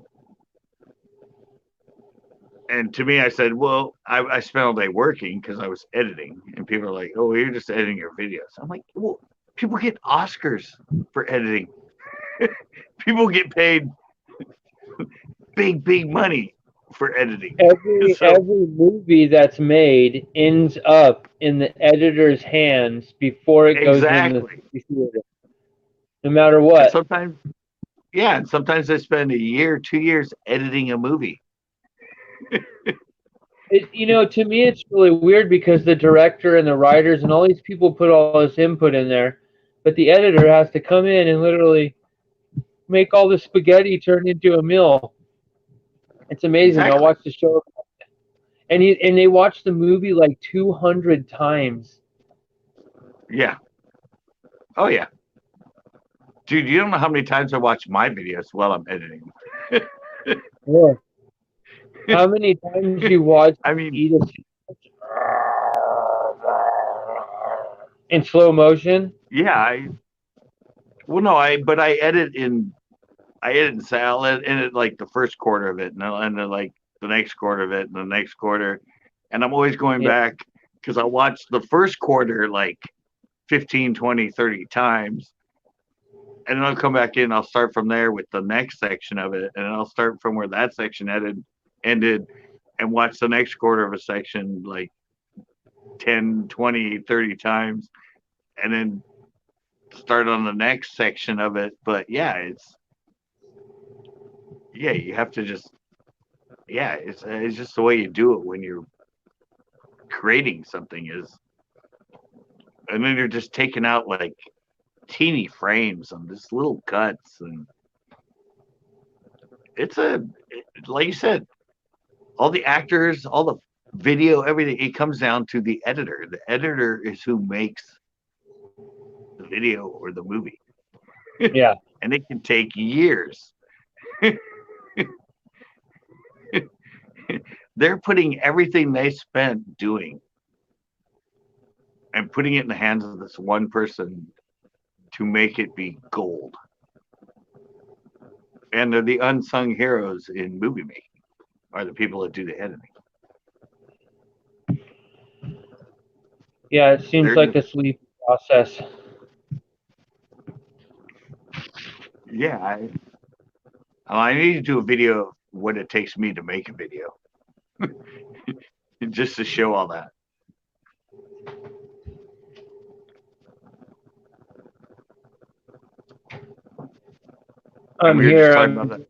Speaker 1: And to me, I said, well, I spent all day working because I was editing. And people are like, oh, you're just editing your videos. I'm like, well, people get Oscars for editing. People get paid big money for editing.
Speaker 5: Every movie that's made ends up in the editor's hands before it goes in the theater. No matter what.
Speaker 1: And sometimes, yeah, and sometimes they spend a year, 2 years editing a movie.
Speaker 5: To me, it's really weird because the director and the writers and all these people put all this input in there, but the editor has to come in and literally make all the spaghetti turn into a meal. It's amazing.
Speaker 1: Exactly.
Speaker 5: I'll watch the show, and they watch the movie like 200 times.
Speaker 1: Yeah. Oh yeah. Dude, you don't know how many times I watch my videos while I'm editing them.
Speaker 5: Yeah. How many times you watch eat a sandwich in slow motion?
Speaker 1: Yeah, I edit in I'll edit like the first quarter of it, and then like the next quarter of it, and the next quarter, and I'm always going back because I watch the first quarter like 15, 20, 30 times, and then I'll come back in. I'll start from there with the next section of it, and I'll start from where that section ended, and watch the next quarter of a section like 10, 20, 30 times, and then start on the next section of it. But yeah, you have to just it's just the way you do it when you're creating something and then you're just taking out like teeny frames on just little cuts, and like you said, all the actors, all the video, everything, it comes down to the editor. The editor is who makes the video or the movie.
Speaker 5: Yeah.
Speaker 1: And it can take years. They're putting everything they spent doing and putting it in the hands of this one person to make it be gold. And they're the unsung heroes in movie making, are the people that do the editing.
Speaker 5: Yeah, it seems like a sleep process.
Speaker 1: Yeah, I need to do a video of what it takes me to make a video, just to show all that.
Speaker 5: I'm here. I'm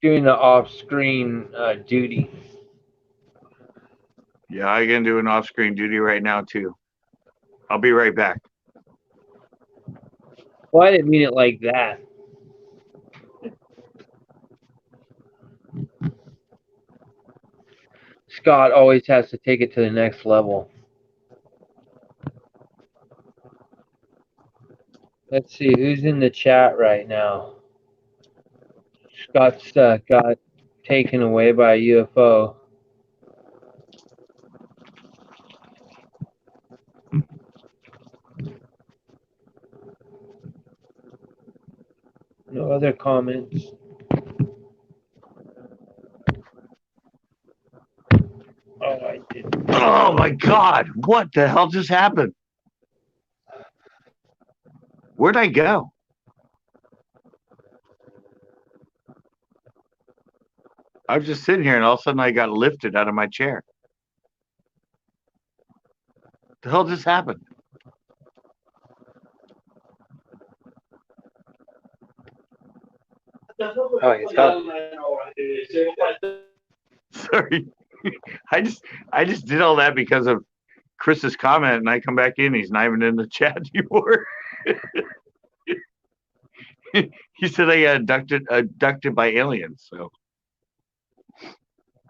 Speaker 5: doing the off-screen duty.
Speaker 1: Yeah, I'm gonna do an off-screen duty right now too. I'll be right back.
Speaker 5: Well, I didn't mean it like that. Scott always has to take it to the next level. Let's see who's in the chat right now. Scott's got taken away by a UFO. No other comments. Oh, I did.
Speaker 1: Oh my God! What the hell just happened? Where'd I go? I was just sitting here, and all of a sudden I got lifted out of my chair. What the hell just happened?
Speaker 6: Oh, he's gone.
Speaker 1: Sorry, I just did all that because of Chris's comment, and I come back in, he's not even in the chat anymore. He said I got abducted by aliens, so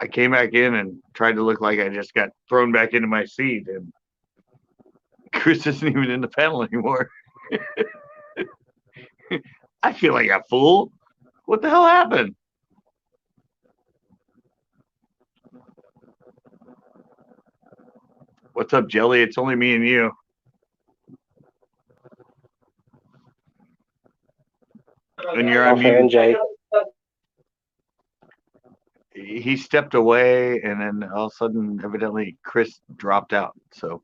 Speaker 1: I came back in and tried to look like I just got thrown back into my seat, and Chris isn't even in the panel anymore. I feel like a fool. What the hell happened? What's up, Jelly? It's only me and you. And you're on
Speaker 6: Okay,
Speaker 1: mute.
Speaker 6: NJ.
Speaker 1: He stepped away, and then all of a sudden, evidently, Chris dropped out. So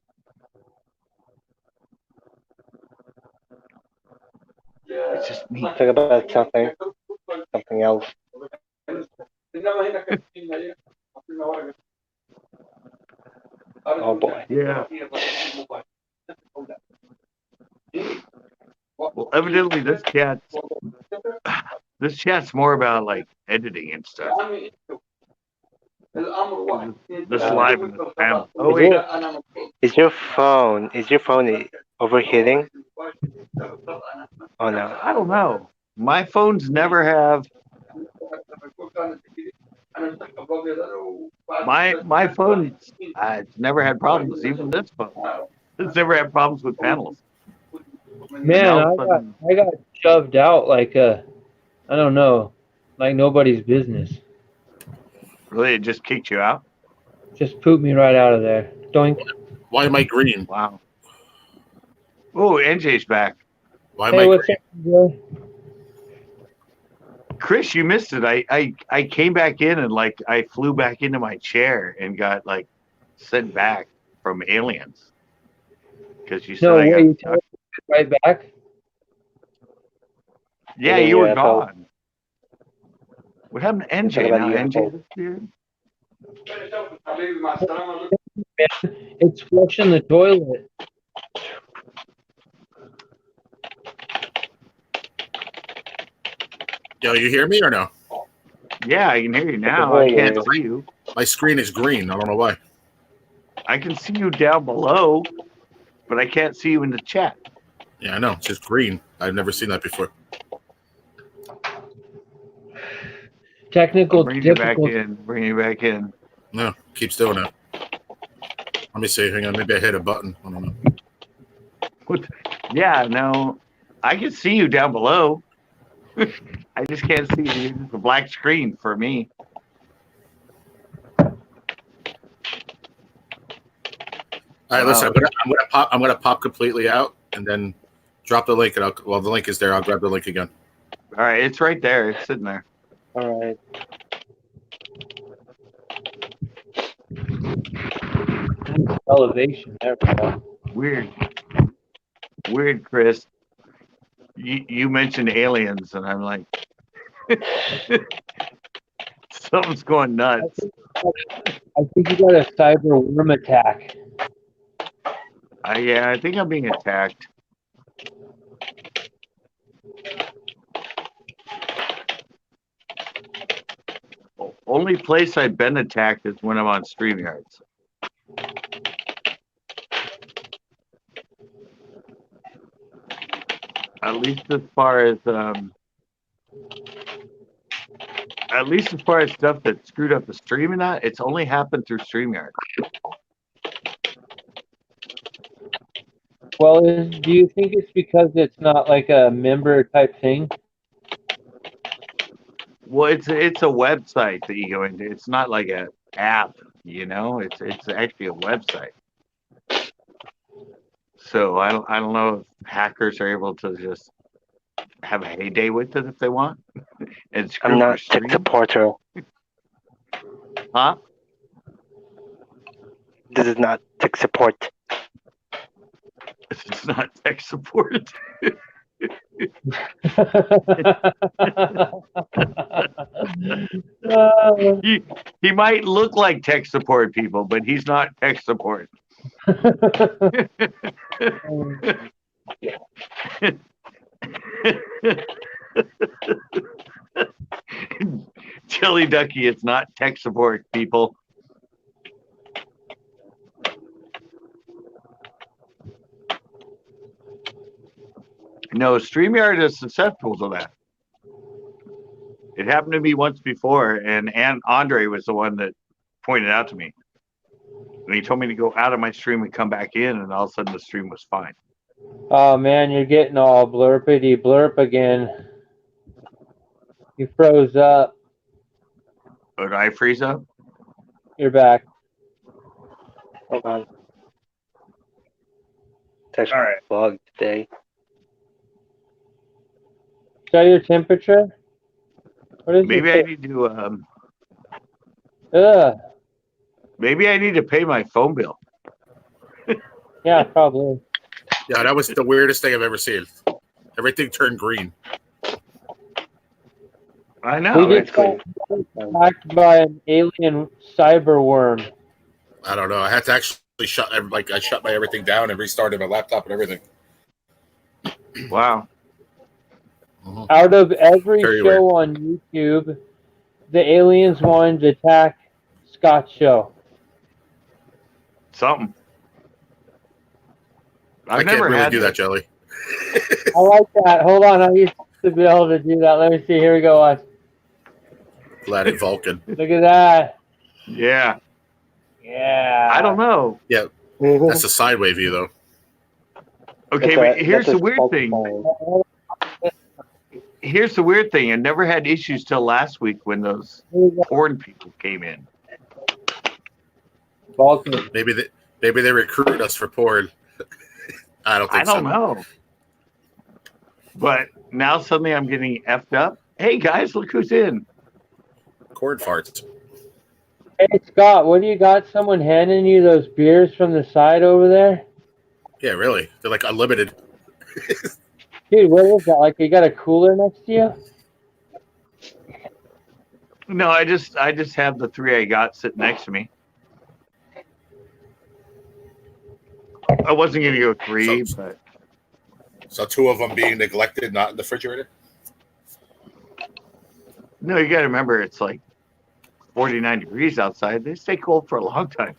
Speaker 1: it's just me.
Speaker 6: Think about something else. Oh boy.
Speaker 1: Yeah. Well, evidently, this chat's more about like editing and stuff. This live in this panel. Oh wait.
Speaker 6: Is your phone overheating? Oh no.
Speaker 1: I don't know. My phones never have. My phone, it's never had problems. Even this phone, it's never had problems with panels.
Speaker 5: Man, I got shoved out like I don't know, like nobody's business.
Speaker 1: Really, it just kicked you out.
Speaker 5: Just pooped me right out of there. Doink.
Speaker 2: Why am I green?
Speaker 1: Wow. Oh, NJ's back.
Speaker 2: Why am
Speaker 5: Hey,
Speaker 2: I
Speaker 5: what's
Speaker 2: green?
Speaker 5: up, Joe?
Speaker 1: Chris, you missed it. I came back in and like I flew back into my chair and got like sent back from aliens because you said
Speaker 5: No,
Speaker 1: I
Speaker 5: wait,
Speaker 1: got
Speaker 5: you
Speaker 1: stuck.
Speaker 5: right back?
Speaker 1: Yeah,
Speaker 6: Yeah,
Speaker 1: you were
Speaker 6: UFO.
Speaker 1: gone. What happened to NJ
Speaker 6: Talk about
Speaker 1: now?
Speaker 6: UFO.
Speaker 1: NJ disappeared.
Speaker 5: It's flushing the toilet.
Speaker 2: Yo, you hear me or no?
Speaker 1: Yeah, I can hear you now.
Speaker 6: hear
Speaker 1: I can't
Speaker 6: you.
Speaker 1: see you.
Speaker 2: My screen is green. I don't know why.
Speaker 1: I can see you down below, but I can't see you in the chat.
Speaker 2: Yeah, I know. It's just green. I've never seen that before.
Speaker 5: Technical
Speaker 1: Bring you back
Speaker 5: difficulty.
Speaker 1: in. Bring you back in.
Speaker 2: No, keeps doing it. Let me see. Hang on. Maybe I hit a button. I don't know.
Speaker 1: What? Yeah, no. I can see you down below. I just can't see you. It's a black screen for me.
Speaker 2: All right, listen. I'm gonna pop completely out and then drop the link. And the link is there. I'll grab the link again.
Speaker 1: All right, it's right there. It's sitting there.
Speaker 6: All right.
Speaker 5: Elevation. There we go.
Speaker 1: Weird, Chris. You mentioned aliens, and I'm like, something's going nuts.
Speaker 5: I think you got a cyber worm attack.
Speaker 1: Yeah, I think I'm being attacked. Only place I've been attacked is when I'm on StreamYards. At least as far as stuff that screwed up the stream and that, it's only happened through StreamYard.
Speaker 5: Well, do you think it's because it's not like a member type thing?
Speaker 1: Well, it's a website that you go into. It's not like an app, you know. It's actually a website. So I don't know if hackers are able to just have a heyday with it if they want. And screw
Speaker 6: I'm
Speaker 1: your
Speaker 6: not tech
Speaker 1: stream.
Speaker 6: supporter.
Speaker 1: Huh?
Speaker 6: This is not tech support.
Speaker 1: It's not tech support. He might look like tech support people, but he's not tech support. Jelly Ducky, it's not tech support people. No, StreamYard is susceptible to that. It happened to me once before, and Andre was the one that pointed out to me. And he told me to go out of my stream and come back in, and all of a sudden the stream was fine.
Speaker 5: Oh man, you're getting all blurpity blurp again. You froze up.
Speaker 1: Oh, did I freeze up?
Speaker 5: You're back.
Speaker 6: Hold on. It's actually
Speaker 5: All right.
Speaker 6: fog today.
Speaker 5: Is that your temperature? What is
Speaker 1: Maybe
Speaker 5: your
Speaker 1: I need to.
Speaker 5: Ugh.
Speaker 1: Maybe I need to pay my phone bill.
Speaker 5: Yeah, probably.
Speaker 2: Yeah, that was the weirdest thing I've ever seen. Everything turned green.
Speaker 1: I know.
Speaker 5: We
Speaker 1: It's
Speaker 5: just got attacked by an alien cyber worm.
Speaker 2: I don't know. I had to actually I shut my everything down and restarted my laptop and everything.
Speaker 1: wow.
Speaker 5: Out of every
Speaker 2: Very
Speaker 5: show on YouTube, the aliens wanted to attack Scott's show.
Speaker 1: Something. I've
Speaker 2: I
Speaker 1: never
Speaker 2: can't really
Speaker 1: had
Speaker 2: do
Speaker 1: this.
Speaker 2: that, Jelly.
Speaker 5: I like that. Hold on, I used to be able to do that. Let me see. Here we go. Watch.
Speaker 2: Planet Vulcan.
Speaker 5: Look at that.
Speaker 1: Yeah.
Speaker 5: Yeah.
Speaker 1: I don't know.
Speaker 2: Yeah,
Speaker 6: Mhm.
Speaker 2: that's a sideway view, though.
Speaker 1: Okay,
Speaker 6: That's
Speaker 1: but
Speaker 6: a-
Speaker 1: here's
Speaker 6: that's
Speaker 1: the
Speaker 6: a
Speaker 1: weird
Speaker 6: fault
Speaker 1: thing.
Speaker 6: line.
Speaker 1: Here's the weird thing. I never had issues till last week when those porn people came in.
Speaker 5: Vulcan.
Speaker 2: Maybe they recruited us for porn. I don't think
Speaker 1: I don't
Speaker 2: so.
Speaker 1: know. But now suddenly I'm getting effed up. Hey guys, look who's in.
Speaker 2: Corn farts.
Speaker 5: Hey Scott, what do you got? Someone handing you those beers from the side over there?
Speaker 2: Yeah, really. They're like unlimited.
Speaker 5: Dude, what is that? Like you got a cooler next to you?
Speaker 1: No, I just have the three I got sitting next to me. I wasn't gonna go three, but
Speaker 2: So two of them being neglected, not in the refrigerator.
Speaker 1: no, you gotta remember it's like 49 degrees outside. They stay cold for a long time.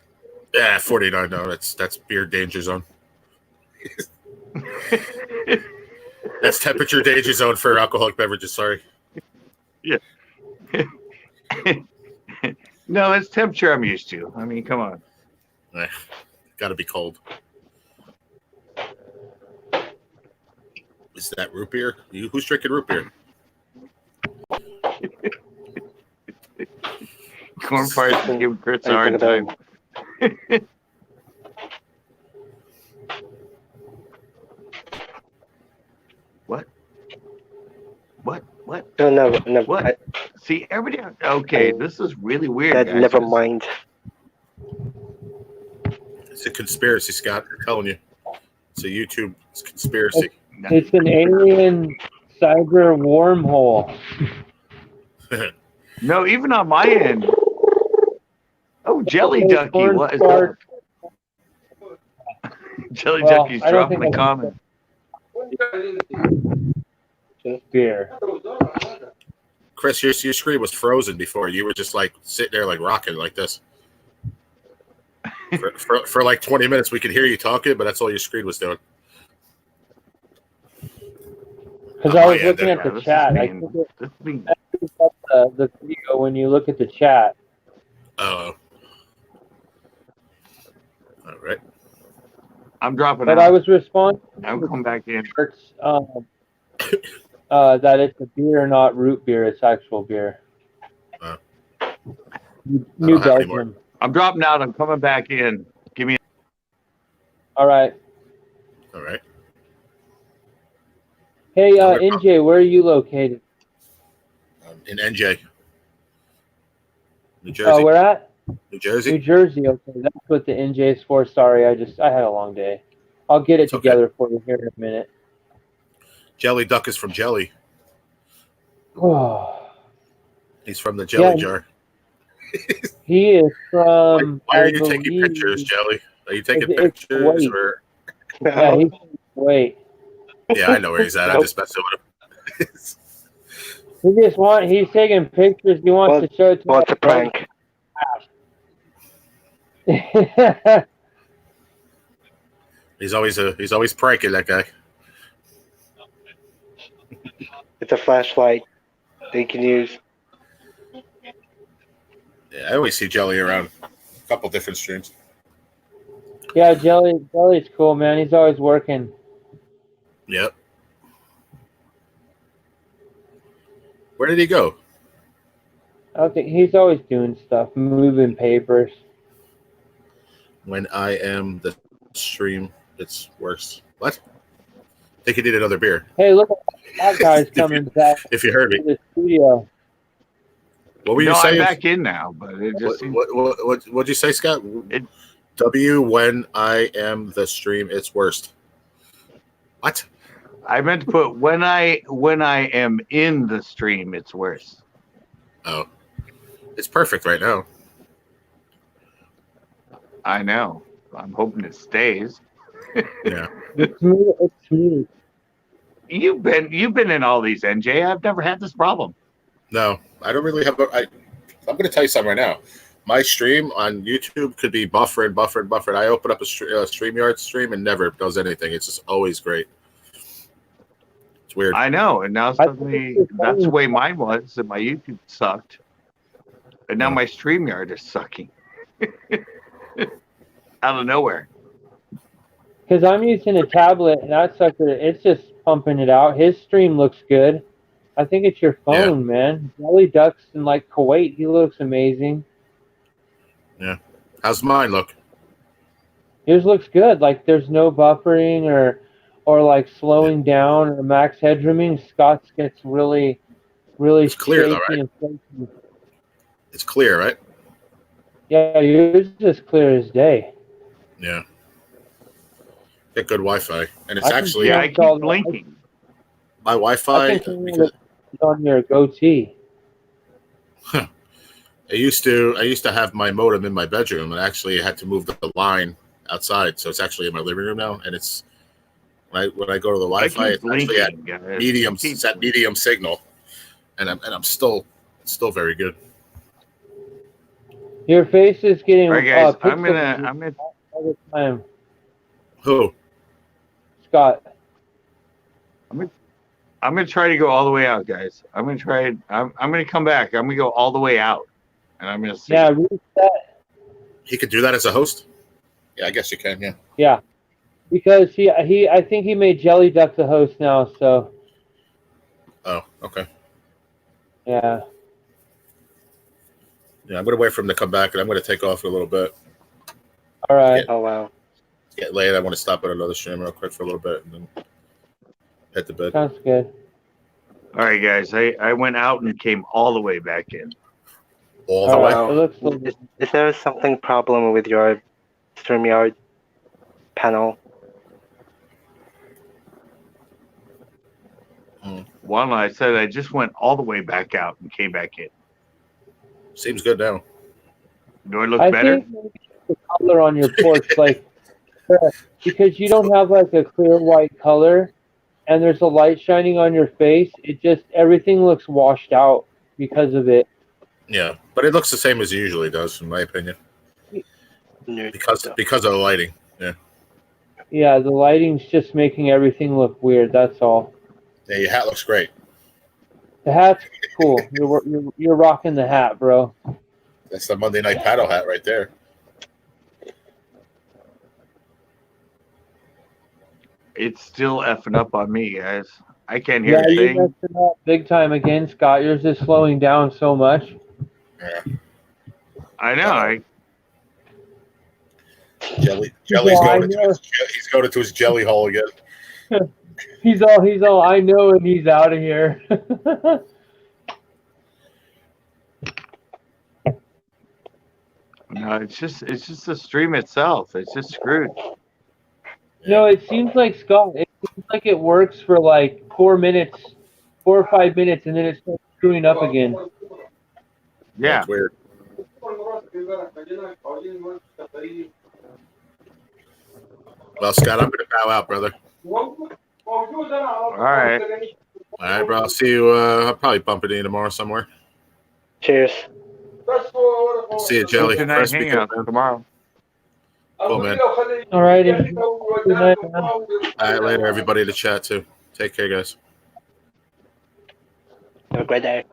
Speaker 2: Yeah, 49. No, that's beer danger zone. That's temperature danger zone for alcoholic beverages. Sorry.
Speaker 1: No, it's temperature I'm used to. I mean, come on.
Speaker 2: Got to be cold. Is that root beer? Who's drinking root beer?
Speaker 1: Corn farts can give Chris a hard time. What?
Speaker 6: No,
Speaker 1: What? See, everybody. Okay, this is really weird.
Speaker 6: That,
Speaker 1: guys.
Speaker 6: never mind.
Speaker 2: It's a conspiracy, Scott. I'm telling you. It's a YouTube conspiracy.
Speaker 5: It's an alien cyber wormhole.
Speaker 1: No, even on my end. Oh, Jelly
Speaker 5: Okay,
Speaker 1: Ducky,
Speaker 5: corn
Speaker 1: what is
Speaker 5: fart.
Speaker 1: up? Jelly
Speaker 5: Well,
Speaker 1: Ducky's
Speaker 5: I don't
Speaker 1: dropping
Speaker 5: think
Speaker 1: the
Speaker 5: I-
Speaker 1: comment.
Speaker 5: Beer.
Speaker 2: Chris, your screen was frozen before. You were just like sitting there like rocking like this. For like 20 minutes, we could hear you talking, but that's all your screen was doing.
Speaker 5: Because I was
Speaker 2: yeah,
Speaker 5: looking
Speaker 2: that-
Speaker 5: at the
Speaker 1: this is
Speaker 5: chat. I
Speaker 1: mean.
Speaker 5: think
Speaker 1: This is mean.
Speaker 5: the video when you look at the chat.
Speaker 2: Oh. All right.
Speaker 1: I'm dropping
Speaker 5: But
Speaker 1: out.
Speaker 5: I was responding
Speaker 1: I'll come back in.
Speaker 5: that it's a beer, not root beer. It's actual beer.
Speaker 2: Uh,
Speaker 5: New
Speaker 2: have any more.
Speaker 5: Belgium.
Speaker 1: I'm dropping out. I'm coming back in. Give me.
Speaker 5: All right.
Speaker 2: All right.
Speaker 5: Hey, NJ, where are you located?
Speaker 2: In NJ. New Jersey.
Speaker 5: Where at?
Speaker 2: New
Speaker 5: New
Speaker 2: Jersey.
Speaker 5: Jersey. Okay, that's what the NJ is for. Sorry, I had a long day. I'll get it
Speaker 2: It's okay.
Speaker 5: together for you here in a minute.
Speaker 2: Jelly Duck is from Jelly.
Speaker 5: Oh,
Speaker 2: He's from the Jelly
Speaker 5: Yeah.
Speaker 2: Jar.
Speaker 5: he is from.
Speaker 2: Why are
Speaker 5: I
Speaker 2: you taking
Speaker 5: believe-
Speaker 2: pictures, Jelly? Are you taking
Speaker 5: It's
Speaker 2: pictures
Speaker 5: Kuwait.
Speaker 2: or?
Speaker 5: Yeah, he's wait.
Speaker 2: Yeah, I know where he's at. I'm just messing with him.
Speaker 5: He's taking pictures. He wants to show it to
Speaker 6: What's a
Speaker 5: my
Speaker 6: prank?
Speaker 5: friends.
Speaker 2: He's always pranking that guy.
Speaker 6: It's a flashlight they can use.
Speaker 2: Yeah, I always see Jelly around a couple different streams.
Speaker 5: Yeah, Jelly's cool, man. He's always working.
Speaker 2: Yep. Where did he go?
Speaker 5: I think he's always doing stuff, moving papers.
Speaker 2: When I am the stream it's worse. What? I think you need another beer.
Speaker 5: Hey, look, that guy's coming back
Speaker 2: If you heard me.
Speaker 5: to the studio.
Speaker 2: What were you
Speaker 1: No, I'm
Speaker 2: saying?
Speaker 1: back in now, but it just seems
Speaker 2: What'd you say, Scott?
Speaker 1: It-
Speaker 2: When I am the stream, it's worst. What?
Speaker 1: I meant to put when I am in the stream, it's worse.
Speaker 2: Oh, it's perfect right now.
Speaker 1: I know. I'm hoping it stays.
Speaker 2: Yeah.
Speaker 5: It's smooth.
Speaker 1: You've been in all these, NJ. I've never had this problem.
Speaker 2: No, I don't really have. I'm going to tell you something right now. My stream on YouTube could be buffering. I open up a StreamYard stream and never does anything. It's just always great. It's weird.
Speaker 1: I know, and now suddenly that's the way mine was, and my YouTube sucked, and now my StreamYard is sucking out of nowhere.
Speaker 5: Because I'm using a tablet, and that sucker, it's just pumping it out. His stream looks good. I think it's your phone, man. Jelly Ducks in like Kuwait, he looks amazing.
Speaker 2: Yeah. How's mine look?
Speaker 5: Yours looks good. Like there's no buffering or like slowing down or max headrooming. Scott's gets really
Speaker 2: It's clear though, right?
Speaker 5: and flaky.
Speaker 2: It's clear, right?
Speaker 5: Yeah, yours is clear as day.
Speaker 2: Yeah. Get good Wi-Fi, and it's
Speaker 5: I can
Speaker 2: actually
Speaker 5: see
Speaker 1: I
Speaker 5: it's all
Speaker 1: keep blinking.
Speaker 2: my
Speaker 5: I
Speaker 2: Wi-Fi.
Speaker 5: can see it on your goatee.
Speaker 2: I used to have my modem in my bedroom, and actually I had to move the line outside, so it's actually in my living room now. And it's when I go to the Wi-Fi, it's actually at medium. It's at medium signal, and I'm still very good.
Speaker 5: Your face is getting
Speaker 1: All right, guys. I'm
Speaker 5: pixelated
Speaker 1: gonna
Speaker 5: all the time.
Speaker 2: Who?
Speaker 5: Scott.
Speaker 1: I'm gonna try to go all the way out, guys. I'm gonna try it. I'm gonna come back. I'm gonna go all the way out, and I'm gonna see.
Speaker 5: Yeah, reset.
Speaker 2: He could do that as a host. Yeah, I guess you can. Yeah.
Speaker 5: Yeah, because I think he made Jelly Duck the host now. So
Speaker 2: Oh, okay.
Speaker 5: yeah.
Speaker 2: Yeah, I'm gonna wait for him to come back, and I'm gonna take off for a little bit.
Speaker 5: All right.
Speaker 6: Oh wow.
Speaker 2: Get late. I want to stop at another stream real quick for a little bit, and then head to bed.
Speaker 5: Sounds good.
Speaker 1: All right, guys. I went out and came all the way back in.
Speaker 2: All the
Speaker 5: All
Speaker 2: way.
Speaker 5: right. It looks
Speaker 6: Is there something problem with your StreamYard panel?
Speaker 1: Well, I said I just went all the way back out and came back in.
Speaker 2: Seems good now.
Speaker 1: Do I look
Speaker 5: I
Speaker 1: better?
Speaker 5: think maybe the color on your porch, like because you don't have like a clear white color, and there's a light shining on your face. It just everything looks washed out because of it.
Speaker 2: Yeah, but it looks the same as it usually does, in my opinion, because of the lighting. Yeah.
Speaker 5: Yeah, the lighting's just making everything look weird. That's all.
Speaker 2: Yeah, your hat looks great.
Speaker 5: The hat's cool. You're rocking the hat, bro.
Speaker 2: That's the Monday Night Paddle hat right there.
Speaker 1: It's still effing up on me, guys. I can't hear
Speaker 5: Yeah,
Speaker 1: a
Speaker 5: you're
Speaker 1: thing.
Speaker 5: messing up big time again, Scott. Yours is slowing down so much.
Speaker 2: Yeah.
Speaker 1: I know.
Speaker 2: Jelly's
Speaker 5: Yeah,
Speaker 2: he's going into his jelly hole again.
Speaker 5: He's all I know, and he's out of here.
Speaker 1: No, it's just the stream itself. It's just screwed.
Speaker 5: No, it seems like Scott. It seems like it works for like 4 or 5 minutes, and then it starts screwing up again.
Speaker 1: Yeah.
Speaker 2: That's weird. Well, Scott, I'm going to bow out, brother.
Speaker 1: All right.
Speaker 2: All right, bro. I'll see you. I'll probably bump into you tomorrow somewhere.
Speaker 6: Cheers.
Speaker 2: See you, Jelly.
Speaker 1: Good night,
Speaker 2: First
Speaker 1: hang
Speaker 2: weekend,
Speaker 1: out
Speaker 2: man.
Speaker 1: tomorrow.
Speaker 2: Cool, man.
Speaker 5: All right. Good night, man.
Speaker 2: All right, later, everybody in the chat, too. Take care, guys.
Speaker 6: Have a great day.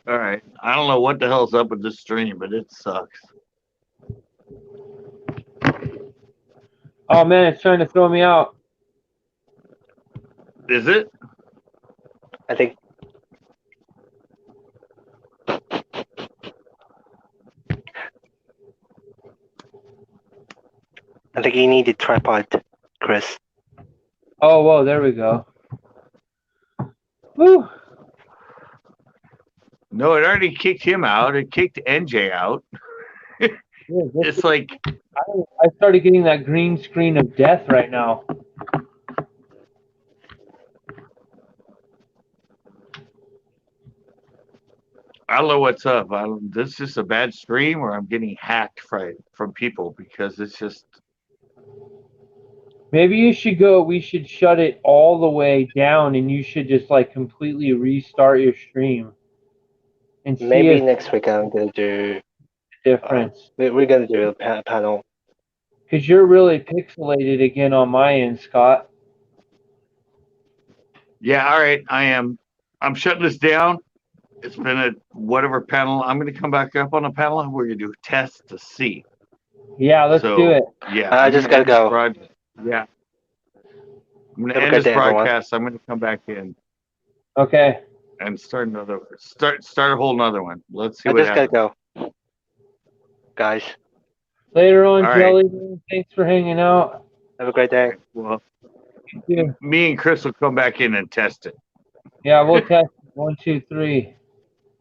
Speaker 1: All right. I don't know what the hell's up with this stream, but it sucks.
Speaker 5: Oh man, it's trying to throw me out.
Speaker 1: Is it?
Speaker 6: I think I think you need a tripod, Chris.
Speaker 5: Oh, whoa, there we go. Woo!
Speaker 1: No, it already kicked him out. It kicked NJ out.
Speaker 5: Yeah,
Speaker 1: It's like,
Speaker 5: I started getting that green screen of death right now.
Speaker 1: I don't know what's up. This is just a bad stream, or I'm getting hacked from people because it's just.
Speaker 5: Maybe you should go. We should shut it all the way down, and you should just like completely restart your stream and see
Speaker 6: Maybe
Speaker 5: if
Speaker 6: next week I'm gonna do.
Speaker 5: difference.
Speaker 6: We're gonna do a panel.
Speaker 5: Because you're really pixelated again on my end, Scott.
Speaker 1: Yeah, all right. I'm shutting this down. It's been a whatever panel. I'm going to come back up on a panel. We're going to do a test to see.
Speaker 5: Yeah, let's do it.
Speaker 1: Yeah,
Speaker 6: I just gotta go.
Speaker 1: Yeah. I'm going to
Speaker 6: Have a
Speaker 1: end
Speaker 6: good
Speaker 1: this
Speaker 6: day, everyone.
Speaker 1: broadcast. I'm going to come back in
Speaker 5: Okay.
Speaker 1: and start a whole nother one. Let's see
Speaker 6: I
Speaker 1: what
Speaker 6: just
Speaker 1: happens.
Speaker 6: gotta go, guys.
Speaker 5: Later on,
Speaker 1: All right.
Speaker 5: Jelly. Thanks for hanging out.
Speaker 6: Have a great day.
Speaker 1: Well,
Speaker 5: Yeah,
Speaker 1: me and Chris will come back in and test it.
Speaker 5: we'll test 1, 2, 3.